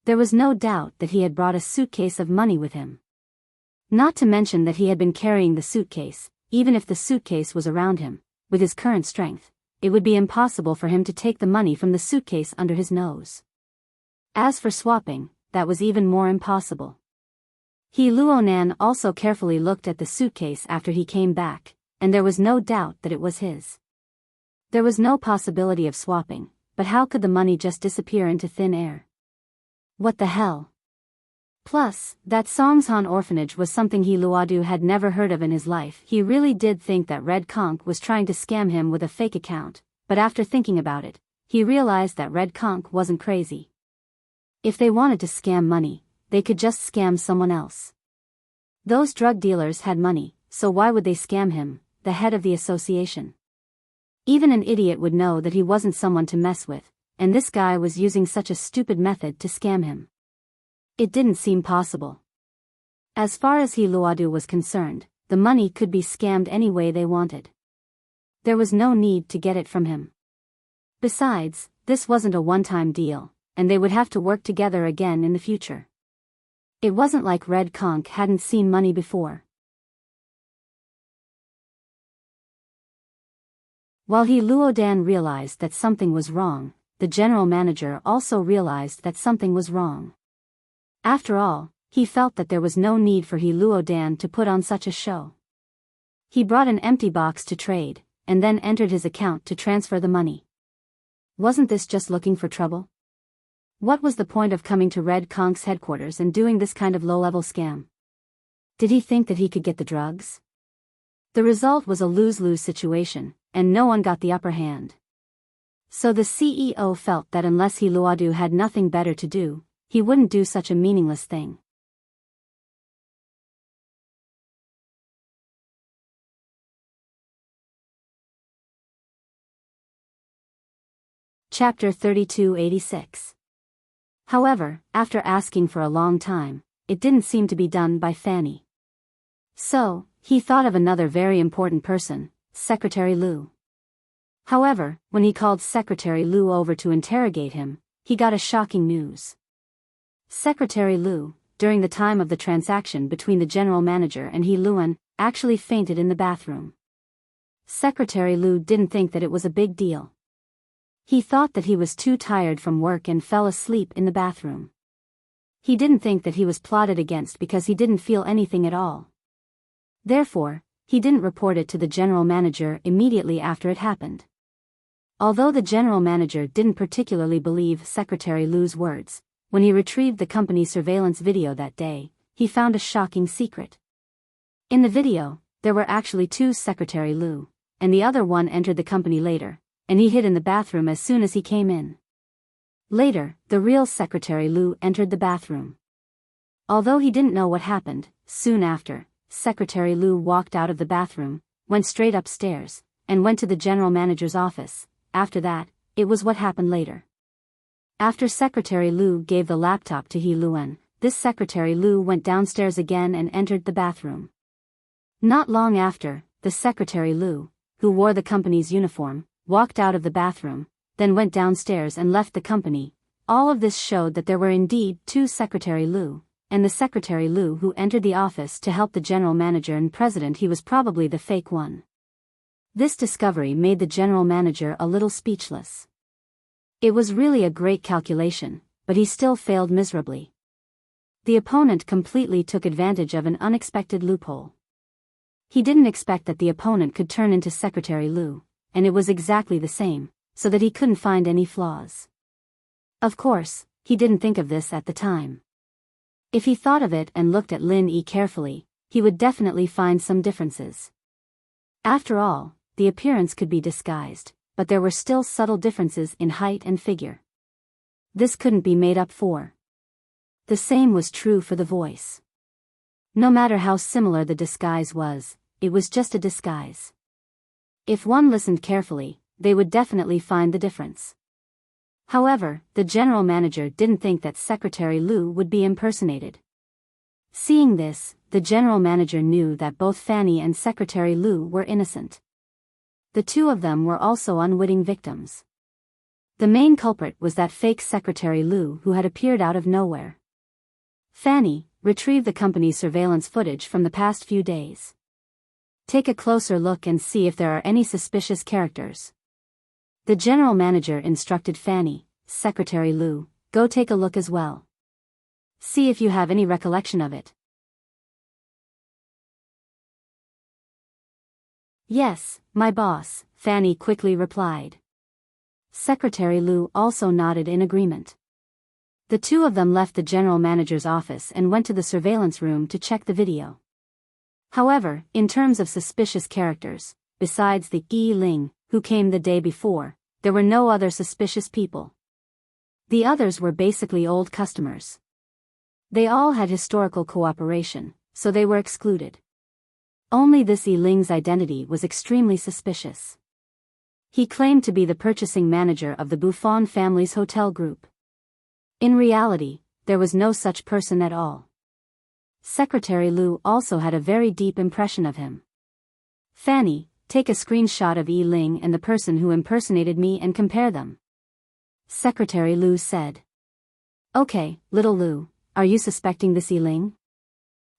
There was no doubt that he had brought a suitcase of money with him. Not to mention that he had been carrying the suitcase. Even if the suitcase was around him, with his current strength, it would be impossible for him to take the money from the suitcase under his nose. As for swapping, that was even more impossible. He Luonan also carefully looked at the suitcase after he came back, and there was no doubt that it was his. There was no possibility of swapping, but how could the money just disappear into thin air? What the hell? Plus, that Songshan orphanage was something He Luodu had never heard of in his life. He really did think that Red Conch was trying to scam him with a fake account, but after thinking about it, he realized that Red Conch wasn't crazy. If they wanted to scam money, they could just scam someone else. Those drug dealers had money, so why would they scam him, the head of the association? Even an idiot would know that he wasn't someone to mess with, and this guy was using such a stupid method to scam him. It didn't seem possible. As far as He Luodu was concerned, the money could be scammed any way they wanted. There was no need to get it from him. Besides, this wasn't a one-time deal, and they would have to work together again in the future. It wasn't like Red Conch hadn't seen money before. While He Luodan realized that something was wrong, the general manager also realized that something was wrong. After all, he felt that there was no need for He Luodan to put on such a show. He brought an empty box to trade, and then entered his account to transfer the money. Wasn't this just looking for trouble? What was the point of coming to Red Conch's headquarters and doing this kind of low-level scam? Did he think that he could get the drugs? The result was a lose-lose situation, and no one got the upper hand. So the CEO felt that unless He Luodu had nothing better to do, he wouldn't do such a meaningless thing. Chapter 3286. However, after asking for a long time, it didn't seem to be done by Fanny. So, he thought of another very important person, Secretary Liu. However, when he called Secretary Liu over to interrogate him, he got a shocking news. Secretary Liu, during the time of the transaction between the general manager and He Luan, actually fainted in the bathroom. Secretary Lu didn't think that it was a big deal. He thought that he was too tired from work and fell asleep in the bathroom. He didn't think that he was plotted against because he didn't feel anything at all. Therefore, he didn't report it to the general manager immediately after it happened. Although the general manager didn't particularly believe Secretary Lu's words, when he retrieved the company's surveillance video that day, he found a shocking secret. In the video, there were actually two Secretary Lu, and the other one entered the company later, and he hid in the bathroom as soon as he came in. Later, the real Secretary Lu entered the bathroom. Although he didn't know what happened, soon after, Secretary Lu walked out of the bathroom, went straight upstairs, and went to the general manager's office. After that, it was what happened later. After Secretary Lu gave the laptop to He Luan, this Secretary Lu went downstairs again and entered the bathroom. Not long after, the Secretary Lu, who wore the company's uniform, walked out of the bathroom, then went downstairs and left the company. All of this showed that there were indeed two Secretary Lu, and the Secretary Lu who entered the office to help the general manager and president, he was probably the fake one. This discovery made the general manager a little speechless. It was really a great calculation, but he still failed miserably. The opponent completely took advantage of an unexpected loophole. He didn't expect that the opponent could turn into Secretary Lu, and it was exactly the same, so that he couldn't find any flaws. Of course, he didn't think of this at the time. If he thought of it and looked at Lin Yi carefully, he would definitely find some differences. After all, the appearance could be disguised, but there were still subtle differences in height and figure. This couldn't be made up for. The same was true for the voice. No matter how similar the disguise was, it was just a disguise. If one listened carefully, they would definitely find the difference. However, the general manager didn't think that Secretary Lu would be impersonated. Seeing this, the general manager knew that both Fanny and Secretary Lu were innocent. The two of them were also unwitting victims. The main culprit was that fake Secretary Lu who had appeared out of nowhere. Fanny, retrieve the company's surveillance footage from the past few days. Take a closer look and see if there are any suspicious characters. The general manager instructed Fanny, Secretary Lu, go take a look as well. See if you have any recollection of it. Yes, my boss, Fanny quickly replied. Secretary Lu also nodded in agreement. The two of them left the general manager's office and went to the surveillance room to check the video. However, in terms of suspicious characters, besides the Yi Ling, who came the day before, there were no other suspicious people. The others were basically old customers. They all had historical cooperation, so they were excluded. Only this Yi Ling's identity was extremely suspicious. He claimed to be the purchasing manager of the Buffon family's hotel group. In reality, there was no such person at all. Secretary Lu also had a very deep impression of him. Fanny, take a screenshot of Yi Ling and the person who impersonated me and compare them. Secretary Lu said. Okay, little Lu, are you suspecting this Yi Ling?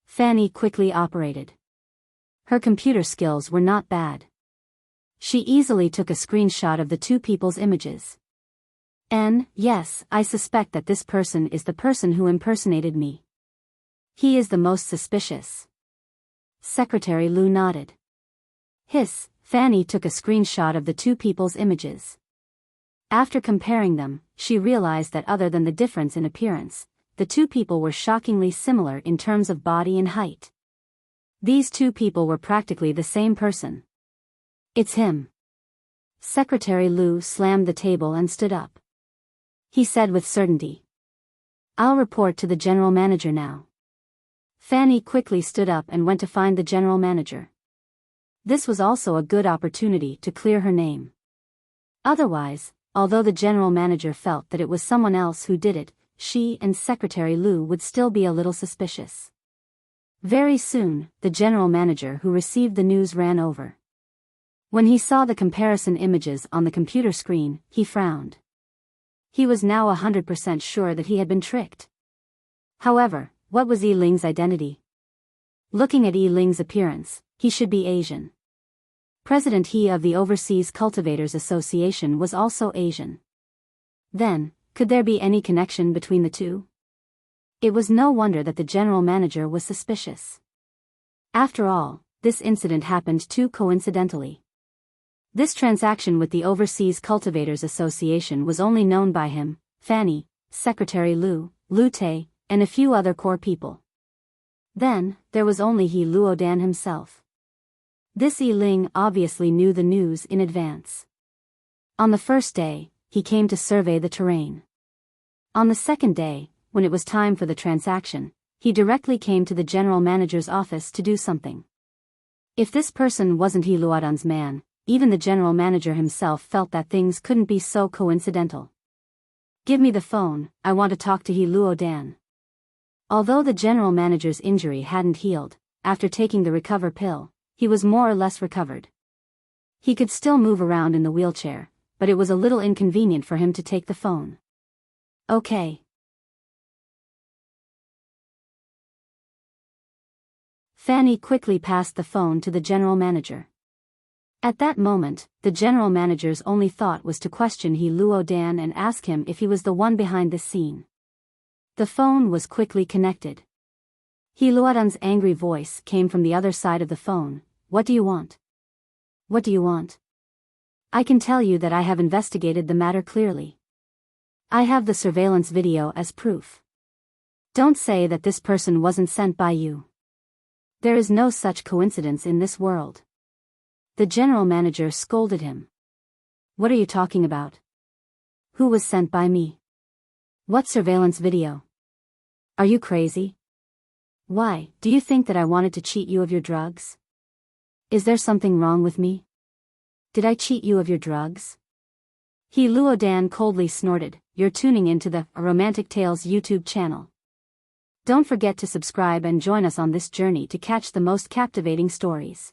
Fanny quickly operated. Her computer skills were not bad. She easily took a screenshot of the two people's images. Yes, I suspect that this person is the person who impersonated me. He is the most suspicious. Secretary Lu nodded. Fanny took a screenshot of the two people's images. After comparing them, she realized that other than the difference in appearance, the two people were shockingly similar in terms of body and height. These two people were practically the same person. It's him. Secretary Lu slammed the table and stood up. He said with certainty. I'll report to the general manager now. Fanny quickly stood up and went to find the general manager. This was also a good opportunity to clear her name. Otherwise, although the general manager felt that it was someone else who did it, she and Secretary Lu would still be a little suspicious. Very soon, the general manager who received the news ran over. When he saw the comparison images on the computer screen, he frowned. He was now 100% sure that he had been tricked. However, what was Yi Ling's identity? Looking at Yi Ling's appearance, He should be Asian. President He of the Overseas Cultivators Association was also Asian. Then, could there be any connection between the two? It was no wonder that the general manager was suspicious. After all, this incident happened too coincidentally. This transaction with the Overseas Cultivators Association was only known by him, Fanny, Secretary Lu Te, and a few other core people. Then, there was only He Luodan himself. This Yi Ling obviously knew the news in advance. On the first day, he came to survey the terrain. On the second day, when it was time for the transaction, he directly came to the general manager's office to do something. If this person wasn't He Luodan's man, even the general manager himself felt that things couldn't be so coincidental. Give me the phone, I want to talk to He Luodan. Although the general manager's injury hadn't healed, after taking the recover pill, he was more or less recovered. He could still move around in the wheelchair, but it was a little inconvenient for him to take the phone. Okay. Fanny quickly passed the phone to the general manager. At that moment, the general manager's only thought was to question He Luodan and ask him if he was the one behind this scene. The phone was quickly connected. He Luodan's angry voice came from the other side of the phone. What do you want? What do you want? I can tell you that I have investigated the matter clearly. I have the surveillance video as proof. Don't say that this person wasn't sent by you. There is no such coincidence in this world. The general manager scolded him. What are you talking about? Who was sent by me? What surveillance video? Are you crazy? Why, do you think that I wanted to cheat you of your drugs? Is there something wrong with me? Did I cheat you of your drugs? He Luodan coldly snorted. You're tuning into the Romantic Tales YouTube channel. Don't forget to subscribe and join us on this journey to catch the most captivating stories.